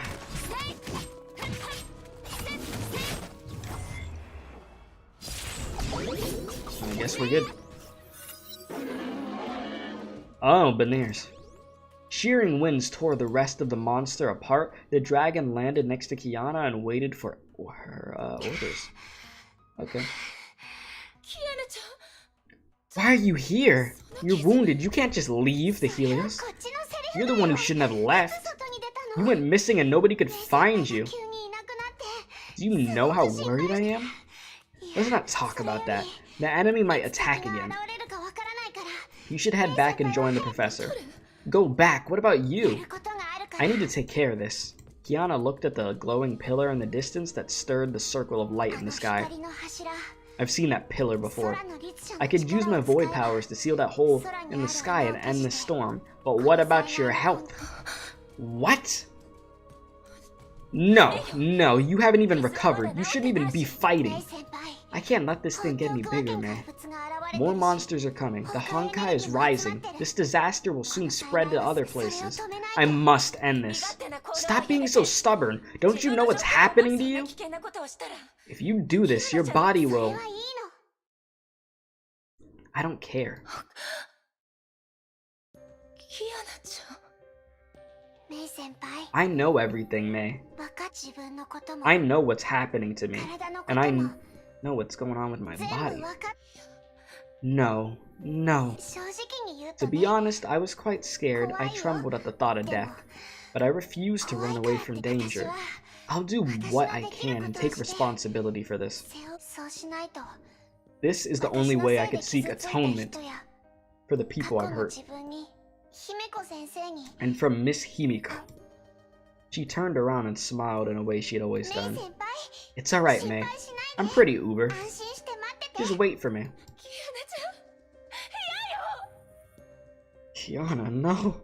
I guess we're good. Oh, Beniers. Shearing winds tore the rest of the monster apart. The dragon landed next to Kiana and waited for her orders. Okay. Why are you here? You're wounded. You can't just leave the Helios. You're the one who shouldn't have left. You went missing and nobody could find you. Do you know how worried I am? Let's not talk about that. The enemy might attack again. You should head back and join the professor. Go back? What about you? I need to take care of this. Kiana looked at the glowing pillar in the distance that stirred the circle of light in the sky. I've seen that pillar before. I could use my void powers to seal that hole in the sky and end the storm. But what about your health? What? No, no, you haven't even recovered. You shouldn't even be fighting. I can't let this thing get any bigger, man. More monsters are coming. The Honkai is rising. This disaster will soon spread to other places. I must end this. Stop being so stubborn. Don't you know what's happening to you? If you do this, your body will... I don't care. I know everything, Mei. I know what's happening to me. And I know what's going on with my body. No. To be honest, I was quite scared. I trembled at the thought of death. But I refused to run away from danger. I'll do what I can and take responsibility for this. This is the only way I could seek atonement for the people I've hurt. And from Miss Himiko. She turned around and smiled in a way she had always done. It's alright, Mei. I'm pretty uber. Just wait for me. Kiana, no.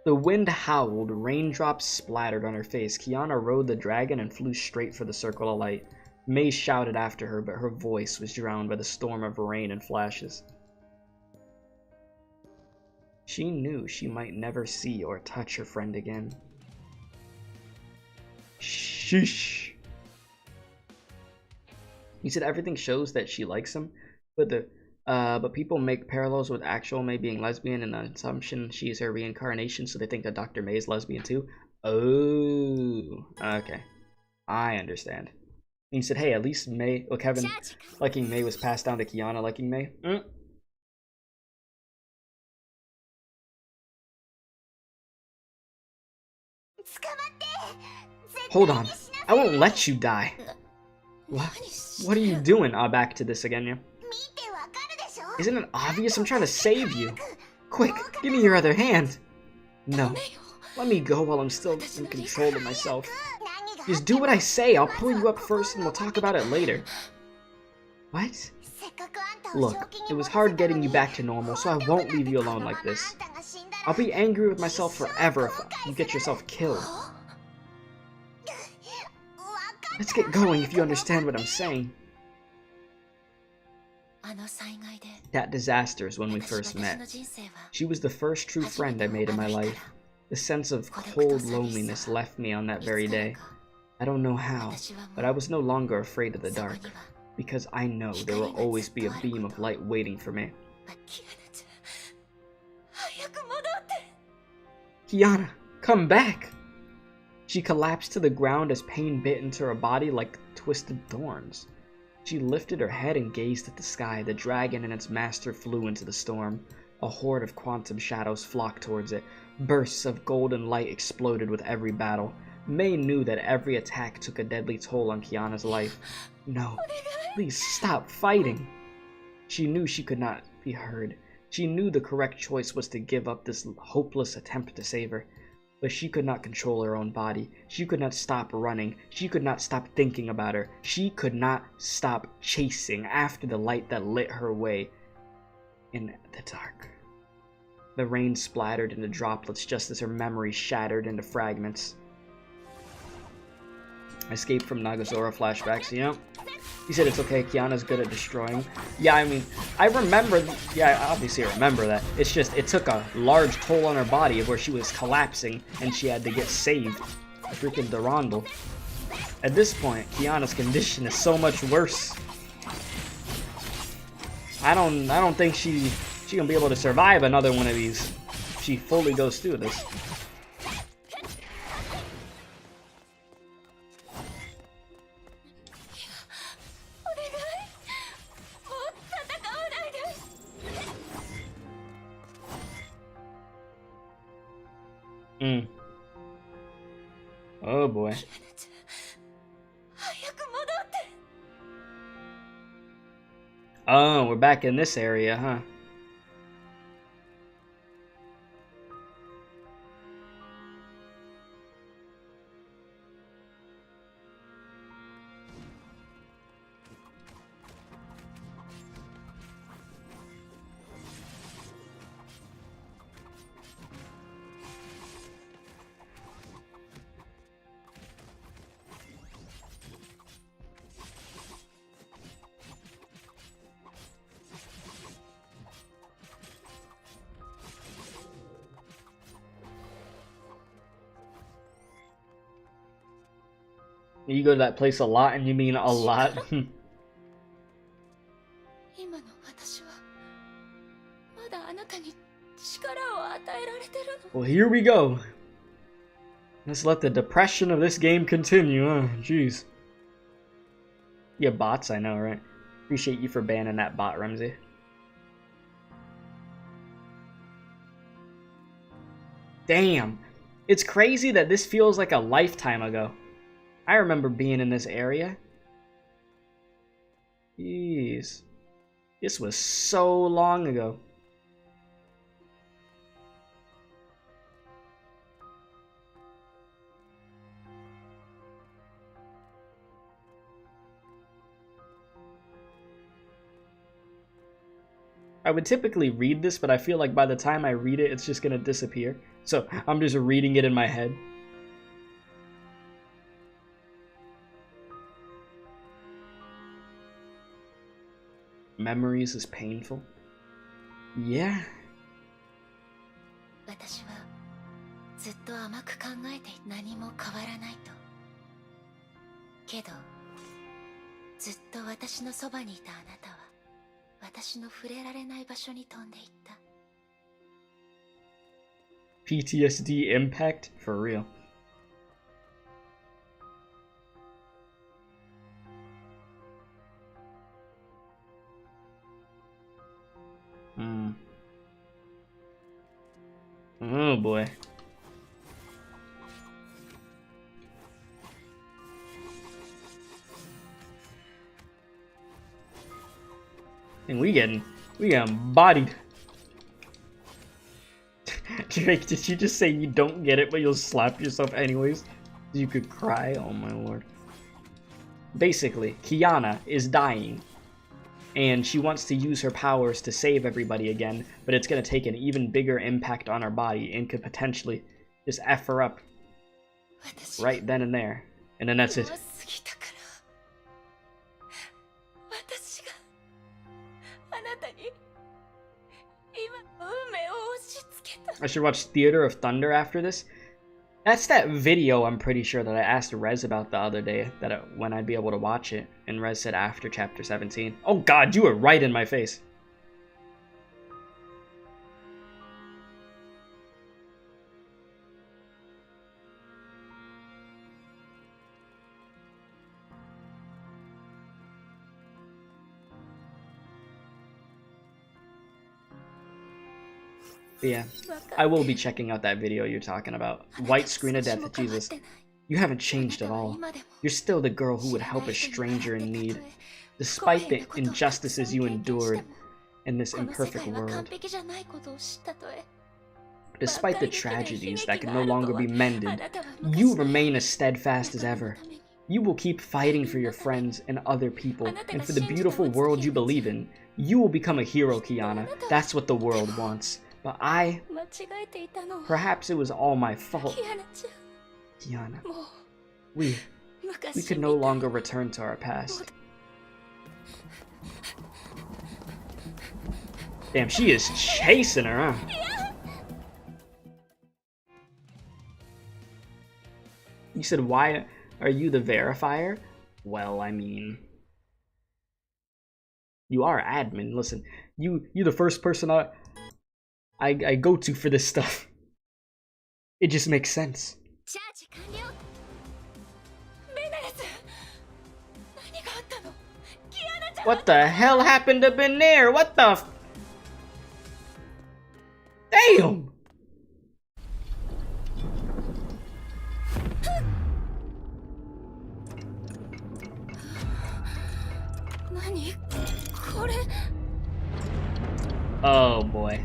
The wind howled, raindrops splattered on her face. Kiana rode the dragon and flew straight for the circle of light. Mei shouted after her, but her voice was drowned by the storm of rain and flashes. She knew she might never see or touch her friend again. Sheesh. He said everything shows that she likes him, but people make parallels with actual Mei being lesbian and the assumption she is her reincarnation, so they think that Dr. Mei is lesbian too. Oh, okay. I understand. He said, hey, at least Mei, Kevin liking Mei was passed down to Kiana liking Mei. Hold on, I won't let you die. What are you doing? Back to this again, yeah? Isn't it obvious? I'm trying to save you. Quick, give me your other hand. No, let me go while I'm still in control of myself. Just do what I say. I'll pull you up first and we'll talk about it later. What? Look, it was hard getting you back to normal, so I won't leave you alone like this. I'll be angry with myself forever if you get yourself killed. Let's get going if you understand what I'm saying. That disaster is when we first met. She was the first true friend I made in my life. The sense of cold loneliness left me on that very day. I don't know how, but I was no longer afraid of the dark, because I know there will always be a beam of light waiting for me. Kiana, come back! She collapsed to the ground as pain bit into her body like twisted thorns. She lifted her head and gazed at the sky. The dragon and its master flew into the storm. A horde of quantum shadows flocked towards it. Bursts of golden light exploded with every battle. Mei knew that every attack took a deadly toll on Kiana's life. No, please stop fighting. She knew she could not be heard. She knew the correct choice was to give up this hopeless attempt to save her. But she could not control her own body. She could not stop running. She could not stop thinking about her. She could not stop chasing after the light that lit her way in the dark. The rain splattered into droplets just as her memory shattered into fragments. Escape from Nagazora flashbacks, you know? He said it's okay, Kiana's good at destroying. Yeah, I mean, I remember, yeah, obviously I remember that. It's just, it took a large toll on her body where she was collapsing and she had to get saved. Freaking Durandal. At this point, Kiana's condition is so much worse. I don't think she gonna be able to survive another one of these. She fully goes through this. Oh boy. Oh, we're back in this area, huh? You go to that place a lot, and you mean a lot. Well, here we go. Let's let the depression of this game continue. Oh, jeez. Yeah, bots, I know, right? Appreciate you for banning that bot, Ramsey. Damn. It's crazy that this feels like a lifetime ago. I remember being in this area. Jeez. This was so long ago. I would typically read this, but I feel like by the time I read it, it's just gonna disappear. So I'm just reading it in my head. Memories is painful. Yeah. 私はずっと甘く考えて何も変わらないと。けど、ずっと私のそばにいたあなたは、私の触れられない場所に飛んでいった。PTSD impact? For real. Oh boy. And we getting bodied. Drake, did you just say you don't get it, but you'll slap yourself anyways? You could cry? Oh my lord. Basically, Kiana is dying. And she wants to use her powers to save everybody again, but it's going to take an even bigger impact on her body and could potentially just F her up right then and there. And then that's it. I should watch Theater of Thunder after this. That's that video, I'm pretty sure, that I asked Rez about the other day, when I'd be able to watch it, and Rez said after chapter 17. Oh god, you were right in my face. But yeah, I will be checking out that video you're talking about. White screen of death, Jesus. You haven't changed at all. You're still the girl who would help a stranger in need, despite the injustices you endured in this imperfect world. Despite the tragedies that can no longer be mended, you remain as steadfast as ever. You will keep fighting for your friends and other people, and for the beautiful world you believe in. You will become a hero, Kiana. That's what the world wants. But perhaps it was all my fault. Kiana, we could no longer return to our past. Damn, she is chasing her, huh? You said, why are you the verifier? Well, I mean, you are admin. Listen, you're the first person I go to for this stuff. It just makes sense. What the hell happened to Benair? What the damn! Oh boy.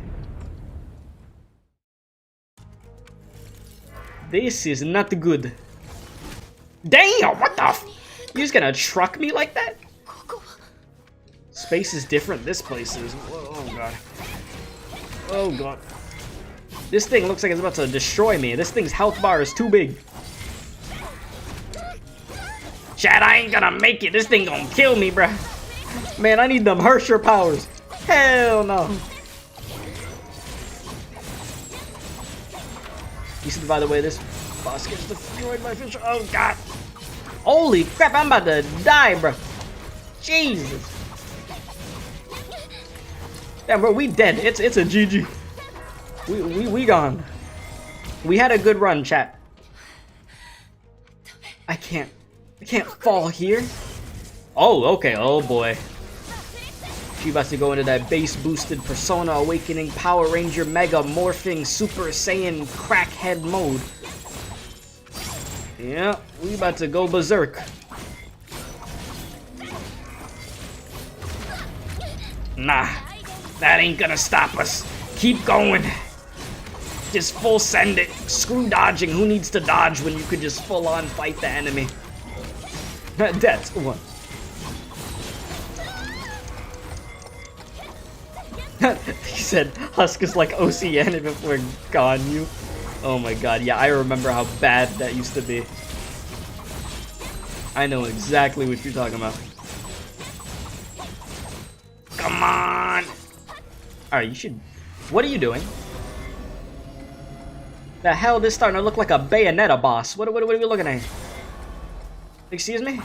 This is not good. Damn, what the you just gonna truck me like that? Space is different, this place is. Oh god. Oh god. This thing looks like it's about to destroy me. This thing's health bar is too big. Chad, I ain't gonna make it. This thing gonna kill me, bruh. Man, I need them Hersher powers. Hell no. You see, by the way, this boss gets destroyed by fish. Oh god. Holy crap, I'm about to die, bro. Jesus. Damn, bro, we dead. It's a GG. We gone. We had a good run, chat. I can't fall here. Oh, okay. Oh boy. She about to go into that base boosted Persona Awakening Power Ranger Mega Morphing Super Saiyan Crackhead mode. Yeah, we about to go berserk. Nah, that ain't gonna stop us. Keep going. Just full send it. Screw dodging. Who needs to dodge when you could just full on fight the enemy? That's one. He said Husk is like Oceania before Ganyu. Oh my god, yeah, I remember how bad that used to be. I know exactly what you're talking about. Come on! Alright, you should... What are you doing? The hell, this starting to look like a Bayonetta boss. What are we looking at? Excuse me?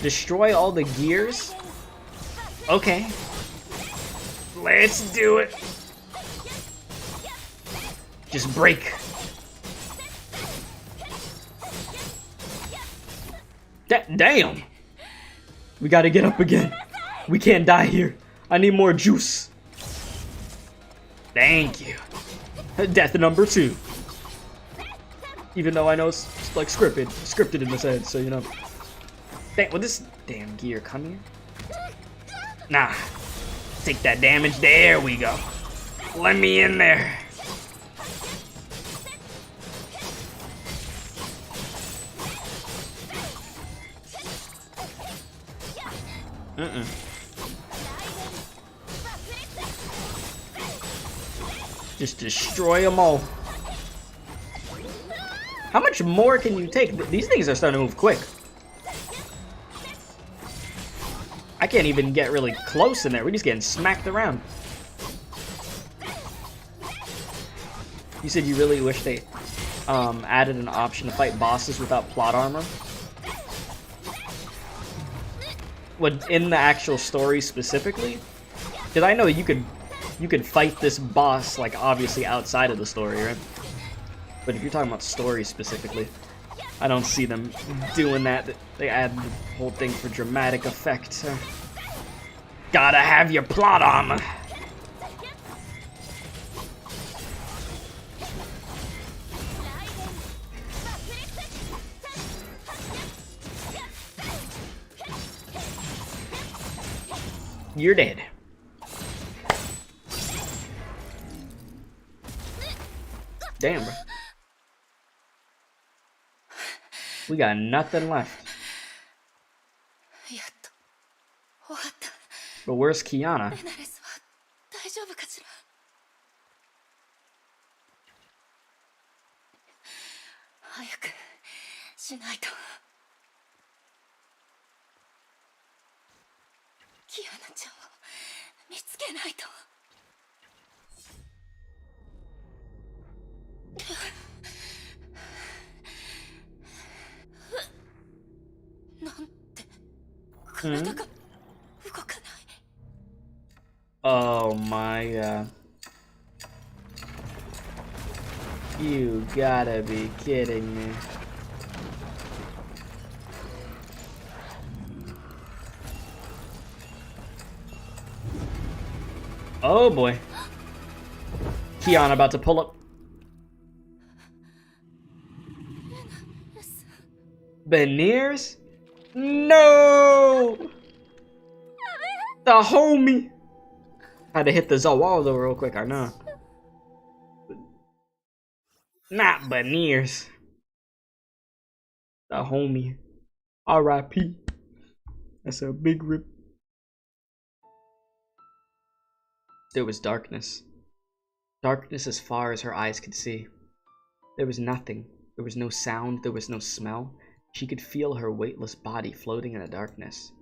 Destroy all the gears? Okay. Let's do it. Just break. Damn. We gotta get up again. We can't die here. I need more juice. Thank you. Death number 2. Even though I know it's like scripted in this head, so you know. Will this damn gear come here? Nah. Take that damage. There we go. Let me in there. Just destroy them all. How much more can you take? These things are starting to move quick. I can't even get really close in there. We're just getting smacked around. You said you really wish they added an option to fight bosses without plot armor? What, in the actual story specifically? Because I know you could fight this boss, like, obviously outside of the story, right? But if you're talking about story specifically, I don't see them doing that. They add the whole thing for dramatic effect. Gotta have your plot armor. You're dead. Damn, bro. We got nothing left. But where's Kiana? Oh my god. You gotta be kidding me. Oh boy. Kiana about to pull up. Veneers? No! The homie! Had to hit the Zawal though real quick, I know. Not Veneers. The homie. R.I.P. That's a big rip. There was darkness. Darkness as far as her eyes could see. There was nothing. There was no sound. There was no smell. She could feel her weightless body floating in the darkness.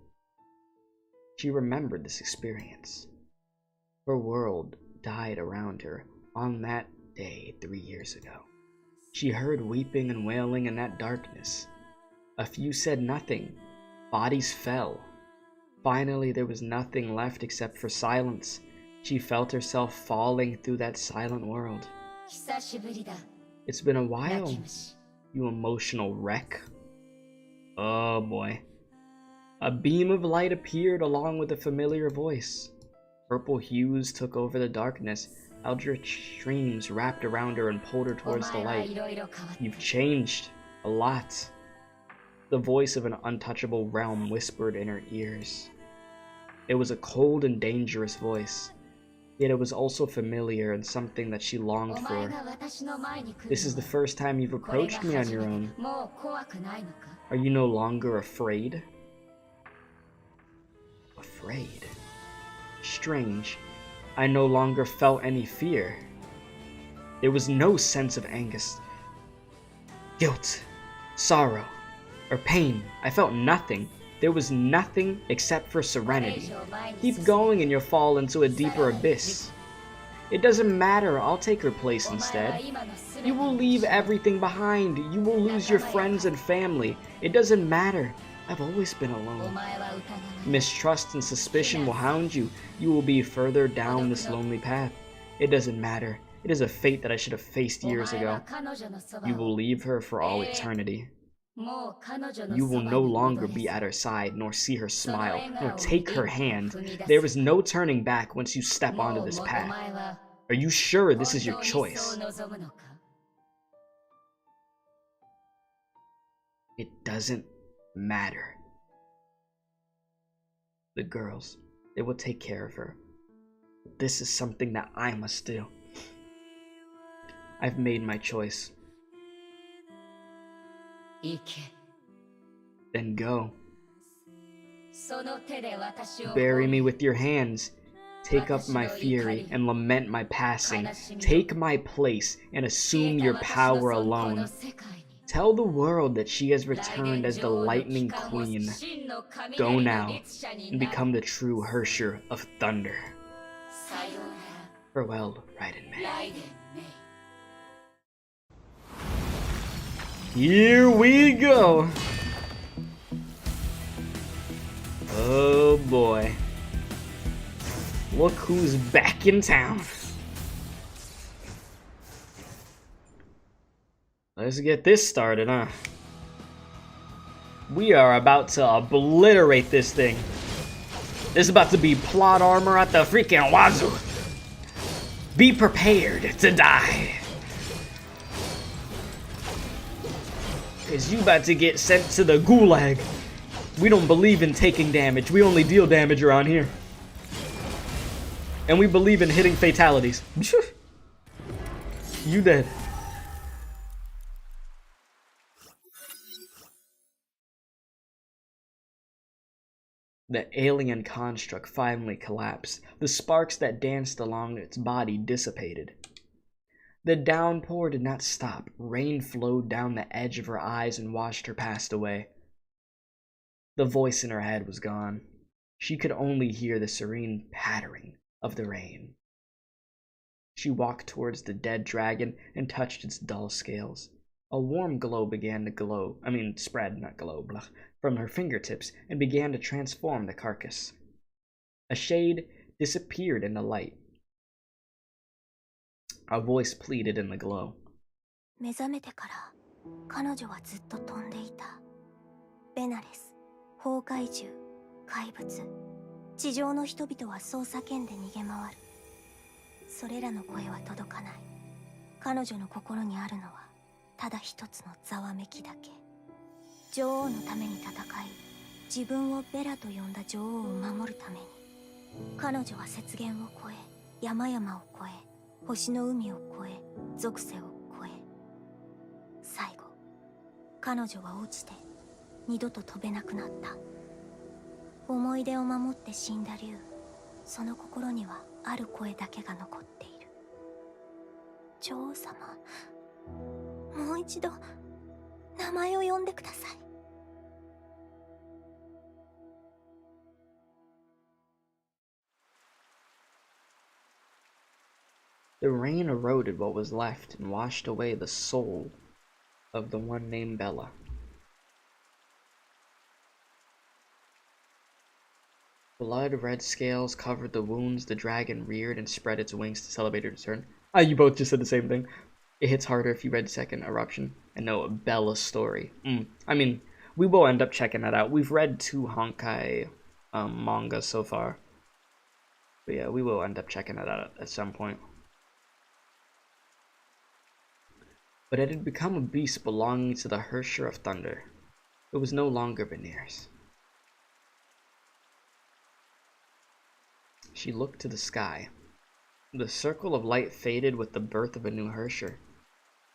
She remembered this experience. Her world died around her on that day 3 years ago. She heard weeping and wailing in that darkness. A few said nothing. Bodies fell. Finally, there was nothing left except for silence. She felt herself falling through that silent world. It's been a while, you emotional wreck. Oh boy. A beam of light appeared along with a familiar voice. Purple hues took over the darkness. Eldritch streams wrapped around her and pulled her towards the light. You've changed a lot. The voice of an untouchable realm whispered in her ears. It was a cold and dangerous voice, yet it was also familiar and something that she longed for. This is the first time you've approached me on your own. Are you no longer afraid? Afraid? Strange. I no longer felt any fear. There was no sense of angst, guilt, sorrow, or pain. I felt nothing. There was nothing except for serenity. Keep going and you'll fall into a deeper abyss. It doesn't matter, I'll take her place instead. You will leave everything behind. You will lose your friends and family. It doesn't matter. I've always been alone. Mistrust and suspicion will hound you. You will be further down this lonely path. It doesn't matter. It is a fate that I should have faced years ago. You will leave her for all eternity. You will no longer be at her side, nor see her smile, nor take her hand. There is no turning back once you step onto this path. Are you sure this is your choice? It doesn't matter. The girls, they will take care of her. This is something that I must do. I've made my choice. Then go. Bury me with your hands. Take up my fury and lament my passing. Take my place and assume your power alone. Tell the world that she has returned as the Lightning Queen. Go now and become the true Hersher of Thunder. Farewell, Raiden MEI. Here we go. Oh boy. Look who's back in town. Let's get this started, huh? We are about to obliterate this thing. This is about to be plot armor at the freaking wazoo. Be prepared to die. Cause you about to get sent to the gulag. We don't believe in taking damage. We only deal damage around here. And we believe in hitting fatalities. You dead. The alien construct finally collapsed. The sparks that danced along its body dissipated. The downpour did not stop. Rain flowed down the edge of her eyes and washed her past away. The voice in her head was gone. She could only hear the serene pattering of the rain. She walked towards the dead dragon and touched its dull scales. A warm glow began to spread from her fingertips and began to transform the carcass. A shade disappeared in the light. A voice pleaded in the glow. 目覚めてから彼女はずっと飛んでいた。ベナレス、崩壊獣、怪物、地上の人々はそう叫んで逃げ回る。それらの声は届かない。彼女の心にあるのはただ一つのざわめきだけ。女王のために戦い、自分をベラと呼んだ女王を守るために、彼女は雪原を越え、山々を越え、星の海を越え、属性を越え、最後彼女は落ちて二度と飛べなくなった。思い出を守って死んだ竜、その心にはある声だけが残っている。女王様、もう一度名前を呼んでください。The rain eroded what was left and washed away the soul of the one named Bella. Blood red scales covered the wounds. The dragon reared and spread its wings to celebrate its return. Ah, you both just said the same thing. It hits harder if you read second eruption and know Bella's story. I mean, we will end up checking that out. We've read 2 Honkai mangas so far. But yeah, we will end up checking that out at some point. But it had become a beast belonging to the Hersher of Thunder. It was no longer Veneer's. She looked to the sky. The circle of light faded with the birth of a new Hersher.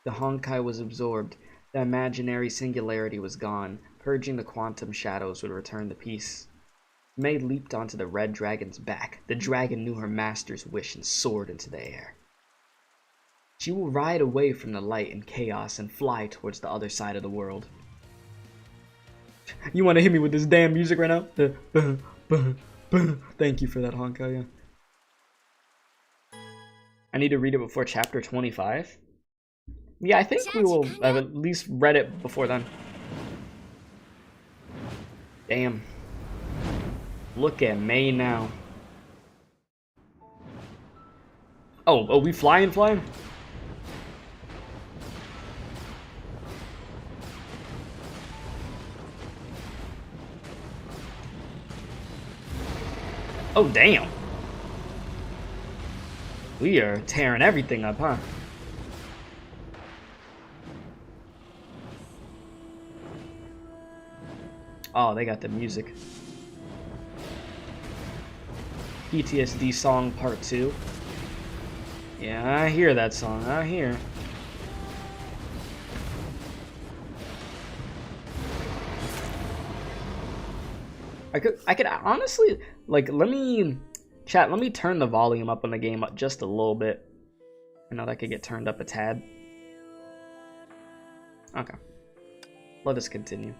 The Honkai was absorbed. The imaginary singularity was gone. Purging the quantum shadows would return to peace. MEI leaped onto the red dragon's back. The dragon knew her master's wish and soared into the air. She will ride away from the light and chaos and fly towards the other side of the world. You want to hit me with this damn music right now? Thank you for that, Honkai. Yeah. I need to read it before chapter 25. Yeah, I think we will have at least read it before then. Damn. Look at MEI now. Oh, we flying? Oh, damn. We are tearing everything up, huh? Oh, they got the music. PTSD song part 2. Yeah, I hear that song. I hear. I could honestly, like, let me turn the volume up on the game just a little bit. I know that could get turned up a tad. Okay. Let us continue.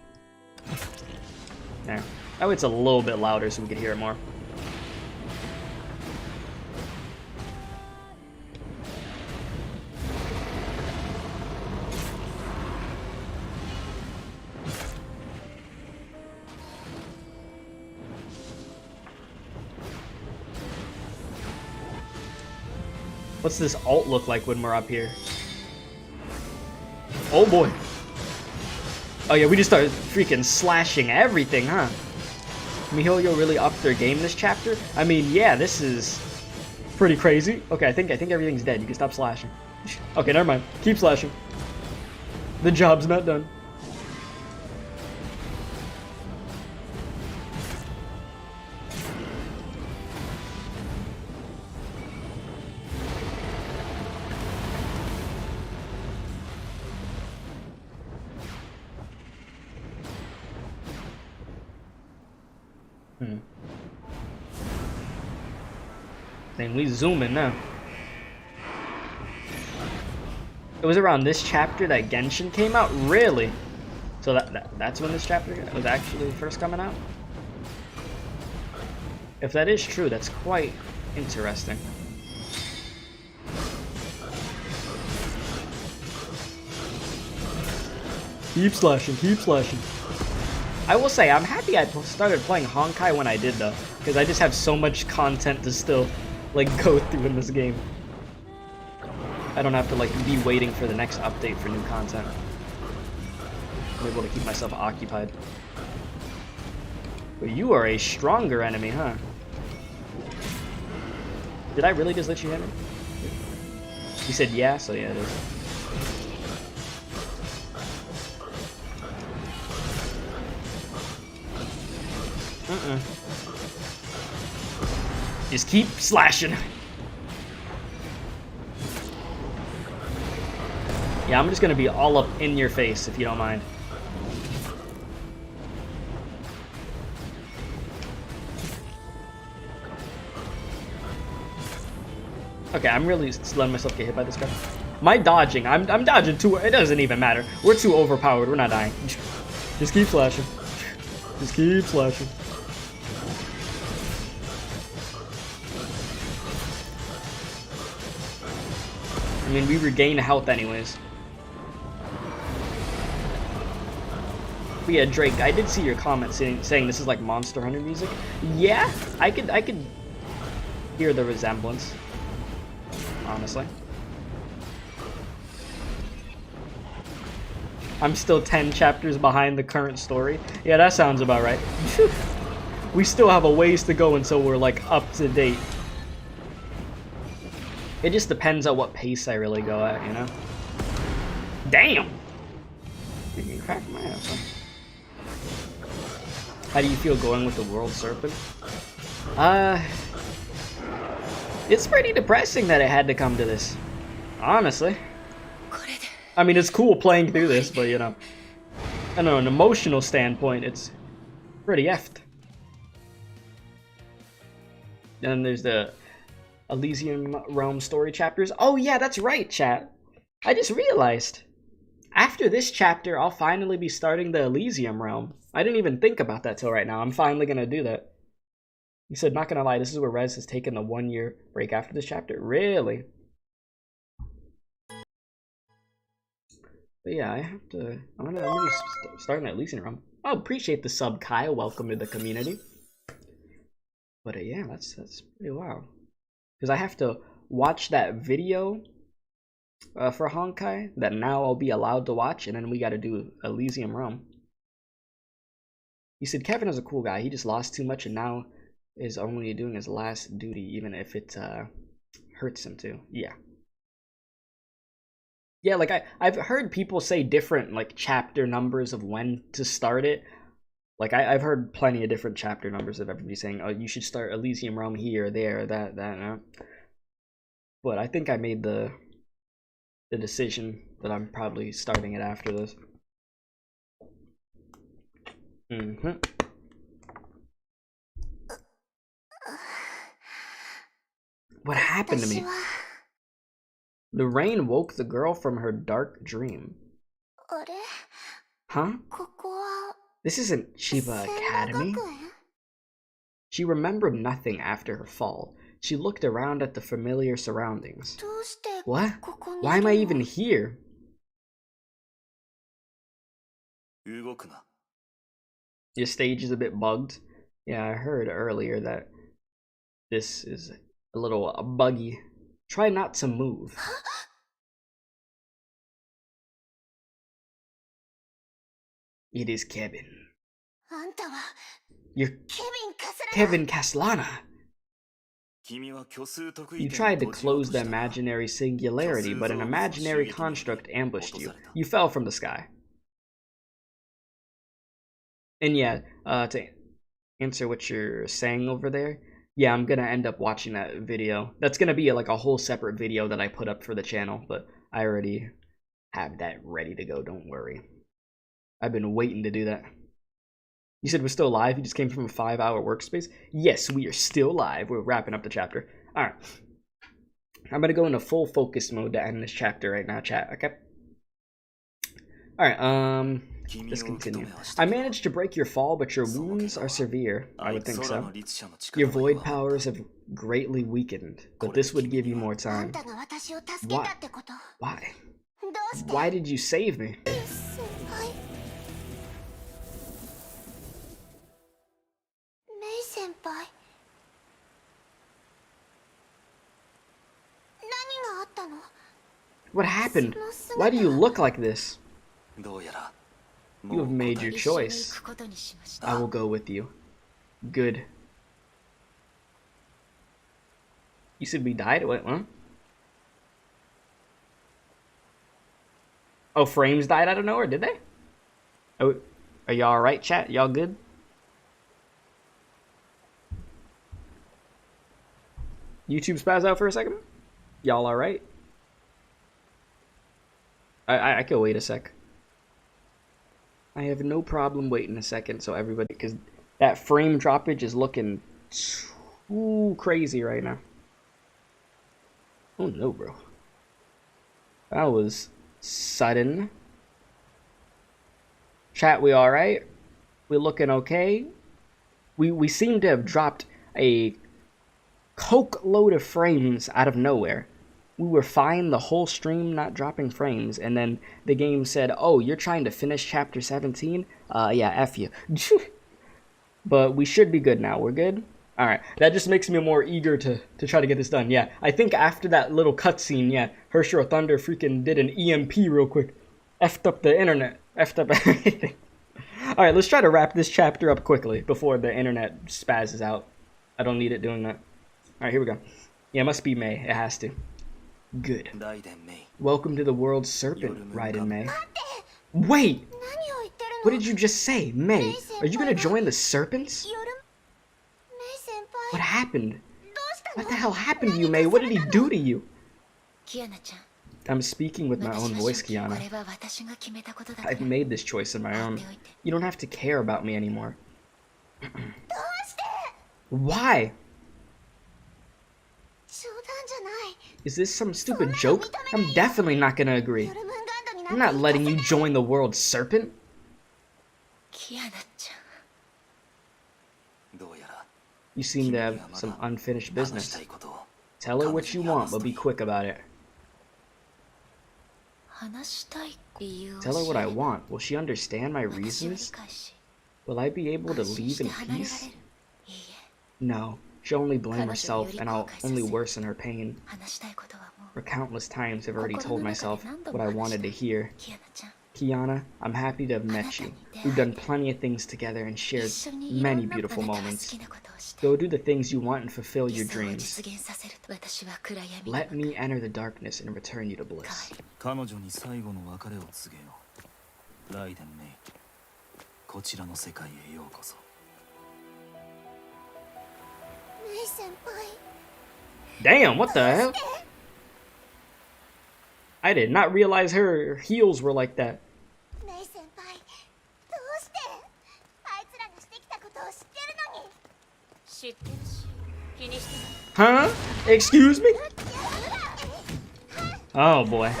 There. Oh, it's a little bit louder so we can hear it more. What's this alt look like when we're up here? Oh boy. Oh yeah, we just started freaking slashing everything, huh? mihoyo really upped their game this chapter? I mean, yeah, this is pretty crazy. Okay, I think everything's dead. You can stop slashing. Okay, never mind. Keep slashing. The job's not done. Then we zooming now. It was around this chapter that Genshin came out? Really? So that's when this chapter was actually first coming out? If that is true, that's quite interesting. Keep slashing, keep slashing. I will say, I'm happy I started playing Honkai when I did, though, because I just have so much content to still, like, go through in this game. I don't have to, like, be waiting for the next update for new content. I'm able to keep myself occupied. But you are a stronger enemy, huh? Did I really just let you hit me? You said yeah, so yeah, it is. Just keep slashing. Yeah, I'm just gonna be all up in your face if you don't mind. Okay, I'm really letting myself get hit by this guy. My dodging, I'm dodging too. It doesn't even matter. We're too overpowered. We're not dying. Just keep slashing. Just keep slashing. I mean, we regain health anyways. But yeah, Drake, I did see your comment saying this is like Monster Hunter music. Yeah, I could hear the resemblance, honestly. I'm still 10 chapters behind the current story. Yeah, that sounds about right. We still have a ways to go until we're like up to date. It just depends on what pace I really go at, you know? Damn! You can crack my ass, huh? How do you feel going with the World Serpent? It's pretty depressing that it had to come to this. Honestly. I mean, it's cool playing through this, but you know, I don't know, an emotional standpoint, it's pretty effed. And there's the Elysium Realm story chapters. Oh yeah, that's right, chat. I just realized. After this chapter, I'll finally be starting the Elysium Realm. I didn't even think about that till right now. I'm finally gonna do that. You said, not gonna lie, this is where Rez has taken a 1-year break after this chapter. Really? But yeah, I have to. I'm gonna be starting that Elysium Realm. I appreciate the sub, Kyle. Welcome to the community. But yeah, that's pretty wild. Because I have to watch that video for Honkai that now I'll be allowed to watch, and then we got to do Elysium Realm. You said Kevin is a cool guy. He just lost too much and now is only doing his last duty, even if it hurts him to. Yeah. Yeah, like I've heard people say different like chapter numbers of when to start it. Like I've heard plenty of different chapter numbers of everybody saying, "Oh, you should start Elysium Realm here, there, that." But I think I made the decision that I'm probably starting it after this. What happened to me? The rain woke the girl from her dark dream. Huh? This isn't Chiba Academy. She remembered nothing after her fall. She looked around at the familiar surroundings. What? Why am I even here? Your stage is a bit bugged. Yeah, I heard earlier that this is a little buggy. Try not to move. It is Kevin. You're Kevin Caslana. You tried to close the imaginary singularity, but an imaginary construct ambushed you. You fell from the sky. And yeah, to answer what you're saying over there, yeah, I'm gonna end up watching that video. That's gonna be like a whole separate video that I put up for the channel, but I already have that ready to go, don't worry. I've been waiting to do that. You said we're still live? You just came from a 5-hour workspace? Yes, we are still live. We're wrapping up the chapter. Alright. I'm gonna go into full focus mode to end this chapter right now, chat, okay? Alright, let's continue. I managed to break your fall, but your wounds are severe. I would think so. Your void powers have greatly weakened, but this would give you more time. Why? Why? Why did you save me? What happened? Why do you look like this? You have made your choice. I will go with you. Good. You said we died? What? Huh? Oh, Frames died out of nowhere, did they? Oh, are y'all alright, chat? Y'all good? YouTube spaz out for a second? Y'all alright? I could wait a sec. I have no problem waiting a second, so everybody, because that frame droppage is looking too crazy right now. Oh no, bro. That was sudden. Chat, we alright? We looking okay? We seem to have dropped a coke load of frames out of nowhere. We were fine the whole stream not dropping frames, and then the game said, oh, you're trying to finish chapter 17? Yeah, F you. But we should be good now. We're good? Alright, that just makes me more eager to try to get this done. Yeah, I think after that little cutscene, yeah, Hershey Thunder freaking did an EMP real quick. F'd up the internet. F'd up everything. Alright, let's try to wrap this chapter up quickly before the internet spazzes out. I don't need it doing that. Alright, here we go. Yeah, it must be MEI. It has to. Good. Welcome to the world's serpent, Raiden MEI. Wait! What did you just say? MEI, are you gonna join the serpents? What happened? What the hell happened to you, MEI? What did he do to you? I'm speaking with my own voice, Kiana. I've made this choice on my own. You don't have to care about me anymore. Why? Is this some stupid joke? I'm definitely not gonna agree. I'm not letting you join the world's serpent. You seem to have some unfinished business. Tell her what you want, but be quick about it. Tell her what I want. Will she understand my reasons? Will I be able to leave in peace? No. She'll only blame herself, and I'll only worsen her pain. For countless times I've already told myself what I wanted to hear. Kiana, I'm happy to have met you. We've done plenty of things together and shared many beautiful moments. Go do the things you want and fulfill your dreams. Let me enter the darkness and return you to bliss. Damn, what the hell? I did not realize her heels were like that. Huh? Excuse me? Oh boy.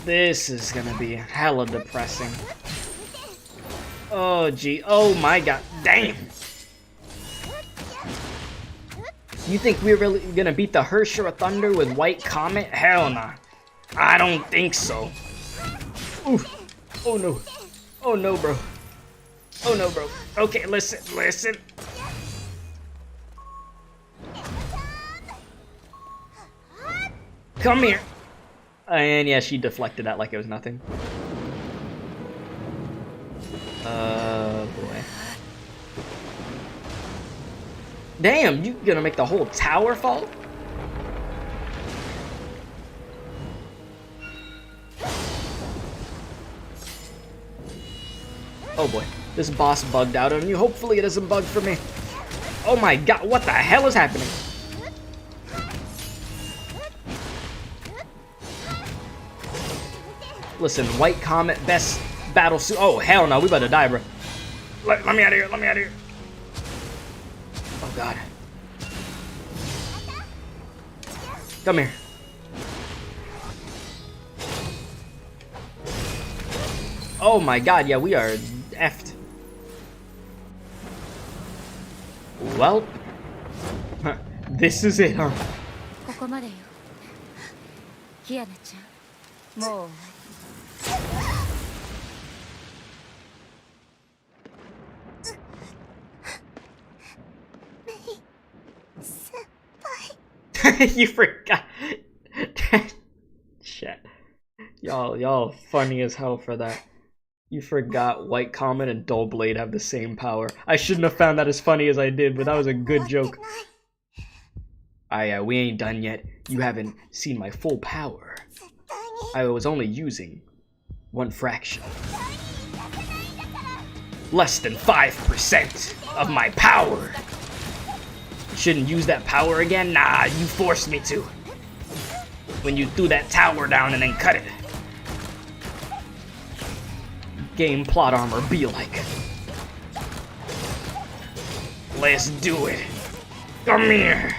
This is gonna be hella depressing. Oh gee, oh my god, damn! You think we're really gonna beat the Hershey Thunder with White Comet? Hell nah. I don't think so. Oof. Oh no. Oh no, bro. Oh no, bro. Okay, listen. Come here. And yeah, she deflected that like it was nothing. Boy. Damn, you gonna make the whole tower fall? Oh boy, this boss bugged out on you. Hopefully it doesn't bug for me. Oh my god, what the hell is happening? Listen, White Comet, best battle suit. Oh hell no, we about to die, bro. Let me out of here, let me out of here. Oh god. Come here. Oh my god, yeah, we are effed. Well, this is it, huh? You forgot. Shit. Y'all funny as hell for that. You forgot White Comet and Dull Blade have the same power. I shouldn't have found that as funny as I did, but that was a good joke. We ain't done yet. You haven't seen my full power. I was only using one fraction. Less than 5% of my power. Shouldn't use that power again? Nah, you forced me to. When you threw that tower down and then cut it. Game plot armor be like. Let's do it. Come here.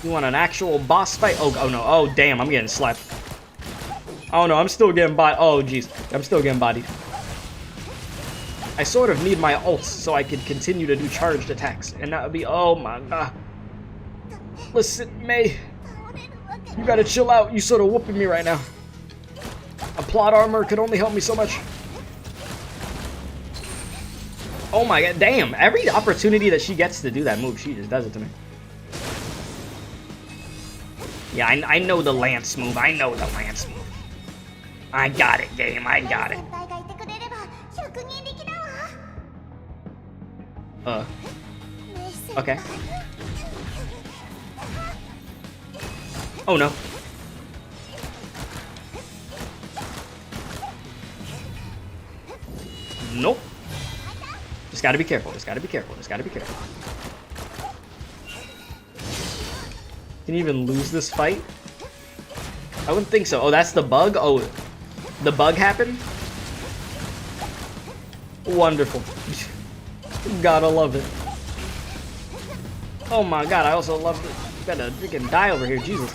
You want an actual boss fight? Oh no, oh damn, I'm getting slapped. Oh no, I'm still getting bodied. Oh jeez, I'm still getting bodied. I sort of need my ults so I can continue to do charged attacks, and that would be, oh my god. Listen, MEI. You gotta chill out. You sort of whooping me right now. A plot armor could only help me so much. Oh my god, damn. Every opportunity that she gets to do that move, she just does it to me. Yeah, I know the lance move. I know the lance move. I got it, game. I got it. Okay. Oh no. Nope. Just gotta be careful. Just gotta be careful. Just gotta be careful. Can you even lose this fight? I wouldn't think so. Oh, that's the bug? Oh, the bug happened? Wonderful. Gotta love it. Oh my god, I also love it. Gotta freaking die over here, Jesus.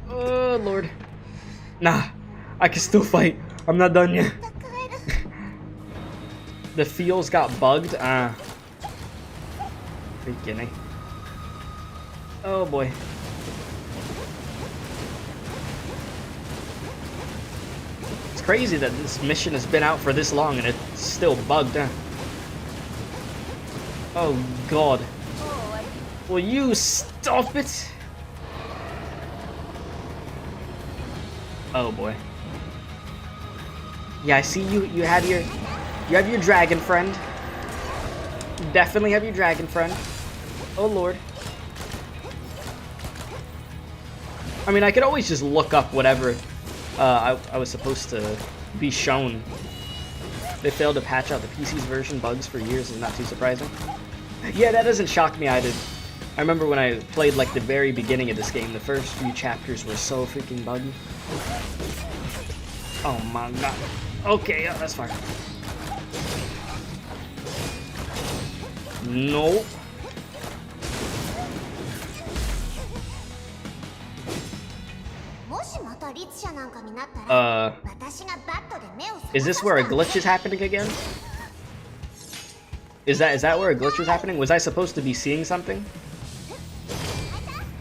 Oh, Lord. Nah, I can still fight. I'm not done yet. The feels got bugged. Freaking A. Oh boy. It's crazy that this mission has been out for this long and it's still bugged. Oh god. Will you stop it? Oh boy. Yeah, I see you. You have your dragon friend. You definitely have your dragon friend. Oh lord. I mean, I could always just look up whatever I was supposed to be shown. They failed to patch out the PC's version bugs for years. Is not too surprising. Yeah, that doesn't shock me either. I remember when I played like the very beginning of this game, the first few chapters were so freaking buggy. Oh my god. Okay, yeah, that's fine. Nope. Is this where a glitch is happening again? Is that where a glitch was happening? Was I supposed to be seeing something?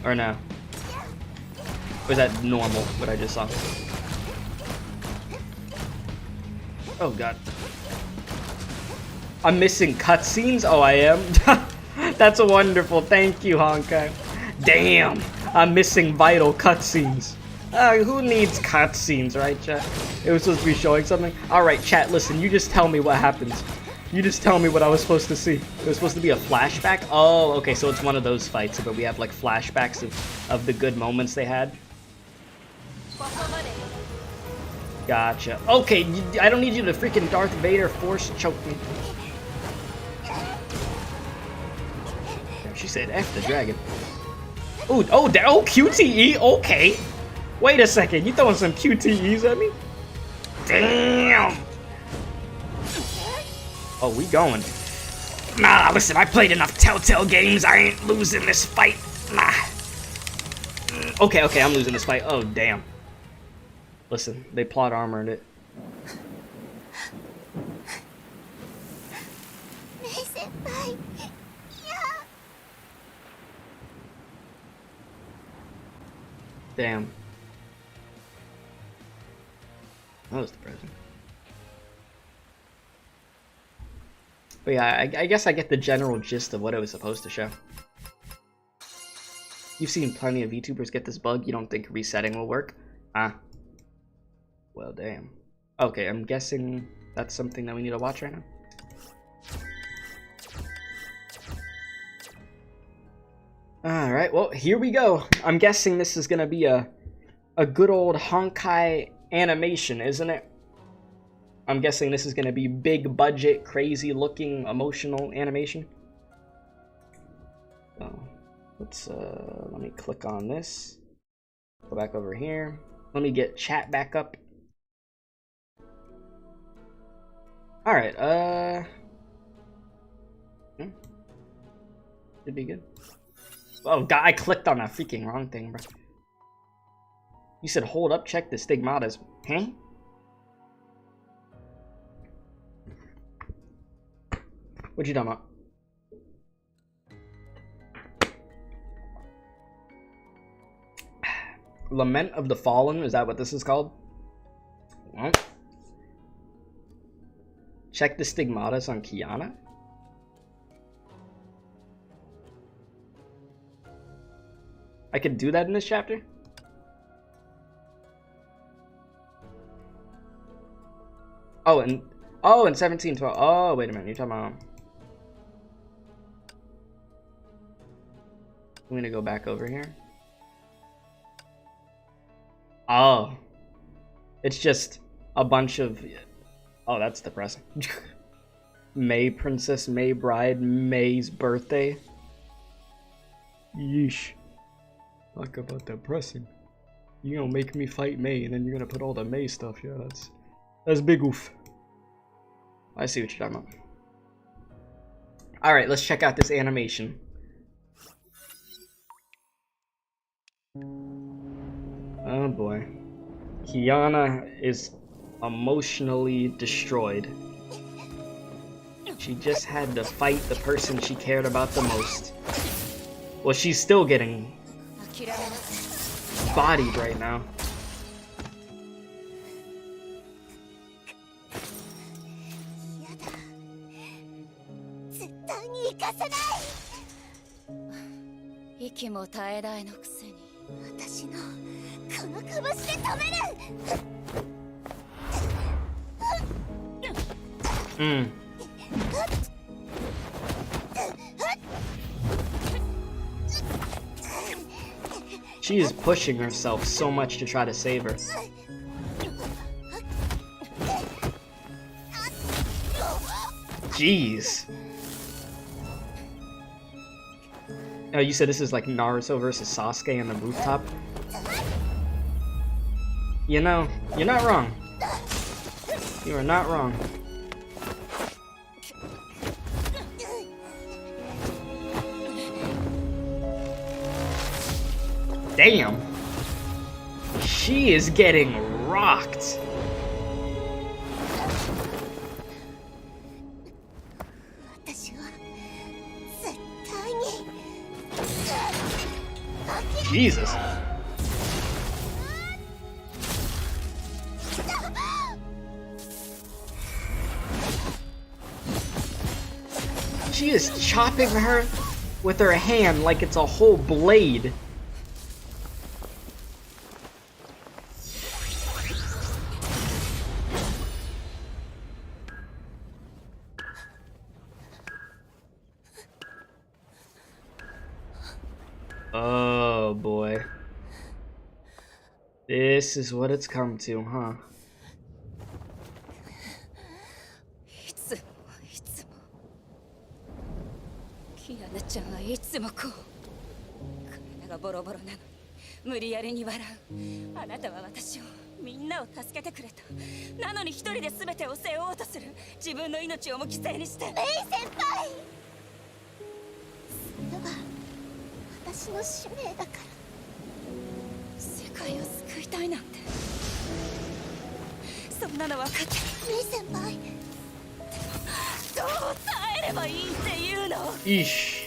Or no? Or is that normal, what I just saw? Oh god. I'm missing cutscenes? Oh, I am? That's wonderful. Thank you, Honkai. Damn! I'm missing vital cutscenes. Who needs cutscenes, right, chat? It was supposed to be showing something? Alright, chat, listen. You just tell me what happens. You just tell me what I was supposed to see. It was supposed to be a flashback? Oh, okay, so it's one of those fights where we have, like, flashbacks of the good moments they had. Gotcha. Okay, I don't need you to freaking Darth Vader force choke me. She said F the dragon. Ooh, oh, QTE? Okay. Wait a second, you throwing some QTEs at me? Damn! Oh, we going. Nah, listen, I played enough Telltale games. I ain't losing this fight. Nah. Okay, I'm losing this fight. Oh, damn. Listen, they plot armored it. Damn. That was depressing. But yeah, I guess I get the general gist of what it was supposed to show. You've seen plenty of YouTubers get this bug. You don't think resetting will work? Well, damn. Okay, I'm guessing that's something that we need to watch right now. Alright, well, here we go. I'm guessing this is gonna be a good old Honkai animation, isn't it? I'm guessing this is gonna be big budget, crazy looking, emotional animation. So, let's, let me click on this. Go back over here. Let me get chat back up. Alright, should be good. Oh god, I clicked on that freaking wrong thing, bro. You said hold up, check the stigmatas. Huh? What you talking about? Lament of the Fallen, is that what this is called? Well, check the stigmatas on Kiana. I could do that in this chapter? Oh, and 1712. Oh, wait a minute. You're talking about... I'm gonna go back over here. Oh. It's just a bunch of... Oh, that's depressing. Mei Princess, Mei Bride, Mei's birthday. Yeesh. Talk about depressing. You gonna make me fight Mei, and then you're gonna put all the Mei stuff. Yeah, that's big oof. I see what you're talking about. Alright, let's check out this animation. Oh boy. Kiana is emotionally destroyed. She just had to fight the person she cared about the most. Well, she's still getting bodied right now. She is pushing herself so much to try to save her. Jeez. Oh, you said this is like Naruto versus Sasuke on the rooftop? You know, you're not wrong. You are not wrong. Damn. She is getting rocked. Jesus. She is chopping her with her hand like it's a whole blade. Oh boy. This is what it's come to, huh? Eesh.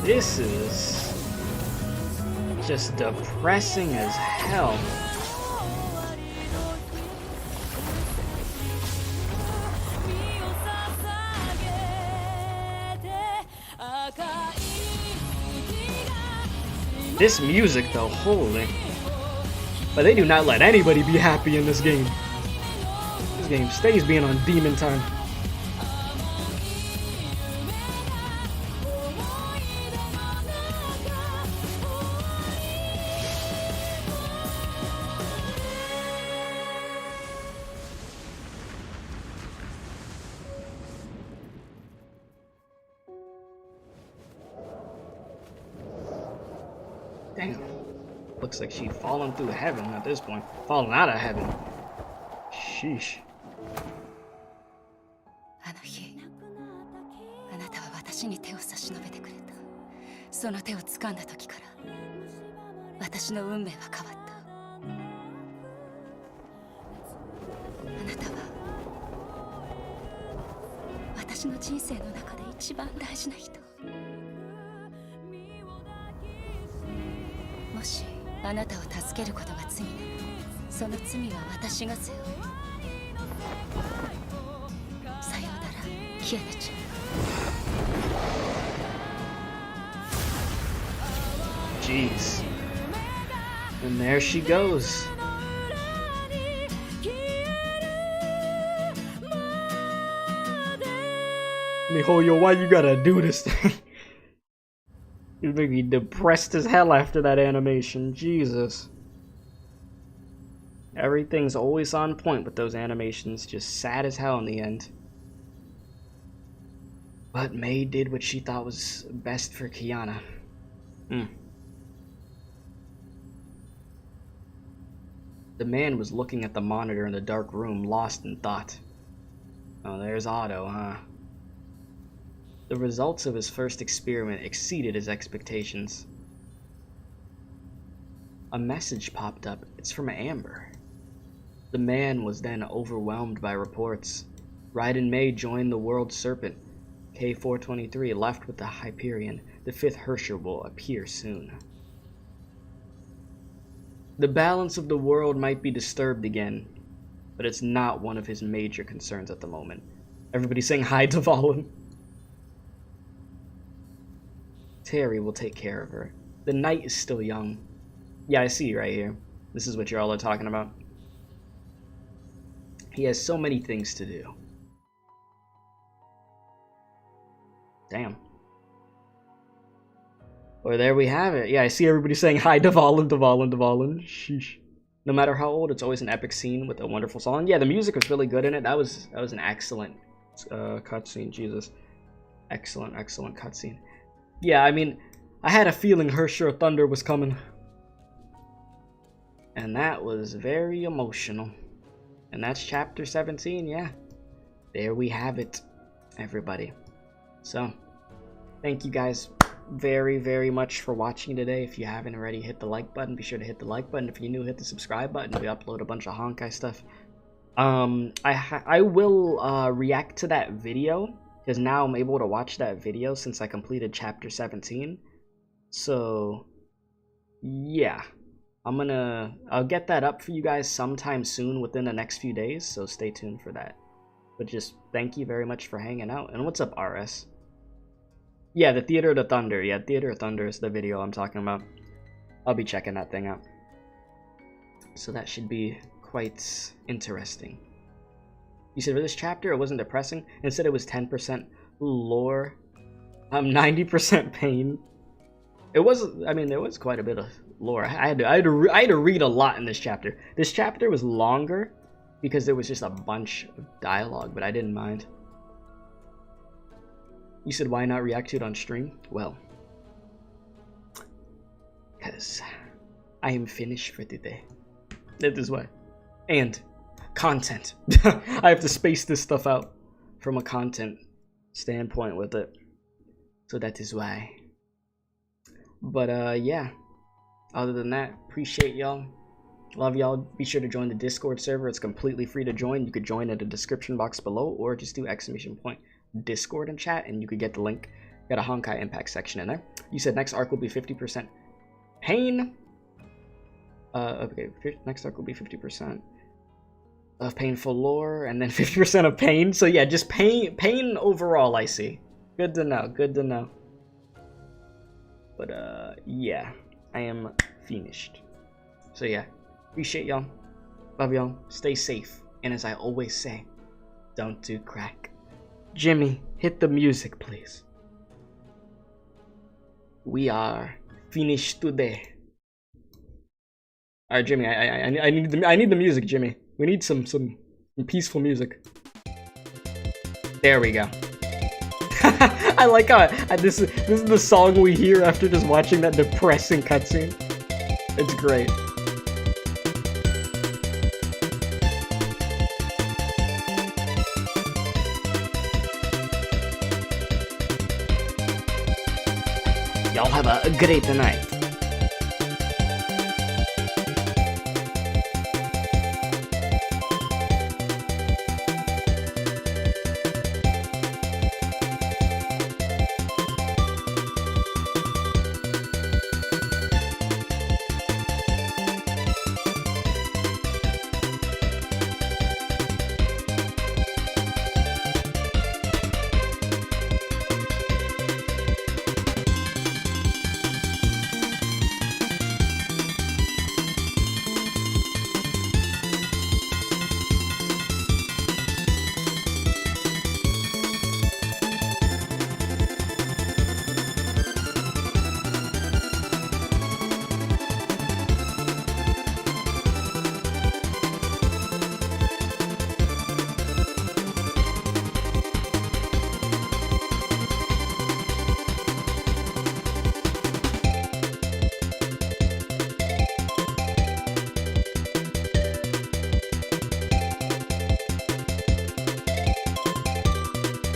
This is just depressing as hell. This music though, holy. But they do not let anybody be happy in this game. This game stays being on demon time. Damn. Looks like she'd fallen through heaven at this point. Fallen out of heaven. Sheesh. その手を掴んだ時から私の運命は変わった。あなたは私の人生の中で一番大事な人。もしあなたを助けることが罪ならその罪は私が背負う。さようならキアナちゃん。Jeez. And there she goes. Mihoyo, why you gotta do this thing? You make me depressed as hell after that animation. Jesus. Everything's always on point with those animations. Just sad as hell in the end. But MEI did what she thought was best for Kiana. The man was looking at the monitor in the dark room, lost in thought. Oh, there's Otto, huh? The results of his first experiment exceeded his expectations. A message popped up. It's from Amber. The man was then overwhelmed by reports. Raiden MEI joined the World Serpent. K423 left with the Hyperion. The fifth Hersher will appear soon. The balance of the world might be disturbed again, but it's not one of his major concerns at the moment. Everybody saying hi to Valen. Terry will take care of her. The knight is still young. Yeah, I see right here. This is what y'all are talking about. He has so many things to do. Damn. Well, there we have it. Yeah, I see everybody saying hi to Valen, to Valen, to Valen. Sheesh. No matter how old, it's always an epic scene with a wonderful song. Yeah, the music was really good in it. That was an excellent cutscene. Jesus, excellent cutscene. Yeah, I mean, I had a feeling Hersher Thunder was coming, and that was very emotional. And that's chapter 17. Yeah, there we have it, everybody. So, thank you guys very much for watching today. If you haven't already, hit the like button. Be sure to hit the like button. If you're new, hit the subscribe button. We upload a bunch of Honkai stuff. I will react to that video, because now I'm able to watch that video since I completed chapter 17. So yeah, I'll get that up for you guys sometime soon within the next few days, so stay tuned for that. But just thank you very much for hanging out. And what's up, RS? Yeah, the Theater of the Thunder. Yeah, Theater of Thunder is the video I'm talking about. I'll be checking that thing out. So that should be quite interesting. You said for this chapter it wasn't depressing. Instead it was 10% lore. 90% pain. It was, I mean, there was quite a bit of lore. I had to read a lot in this chapter. This chapter was longer because there was just a bunch of dialogue, but I didn't mind. You said why not react to it on stream? Well, because I am finished for today. That is why. And content. I have to space this stuff out from a content standpoint with it. So that is why. But yeah. Other than that, appreciate y'all. Love y'all. Be sure to join the Discord server. It's completely free to join. You could join in the description box below, or just do !Discord and chat, and you could get the link. Got a Honkai Impact section in there. You said next arc will be 50% pain. Okay, next arc will be 50% of painful lore, and then 50% of pain. So yeah, just pain overall, I see. Good to know, good to know. But yeah, I am finished. So yeah, appreciate y'all. Love y'all. Stay safe. And as I always say, don't do crack. Jimmy, hit the music, please. We are finished today. Alright, Jimmy, I need the music, Jimmy. We need some peaceful music. There we go. I like how this is the song we hear after just watching that depressing cutscene. It's great. Y'all have a great night.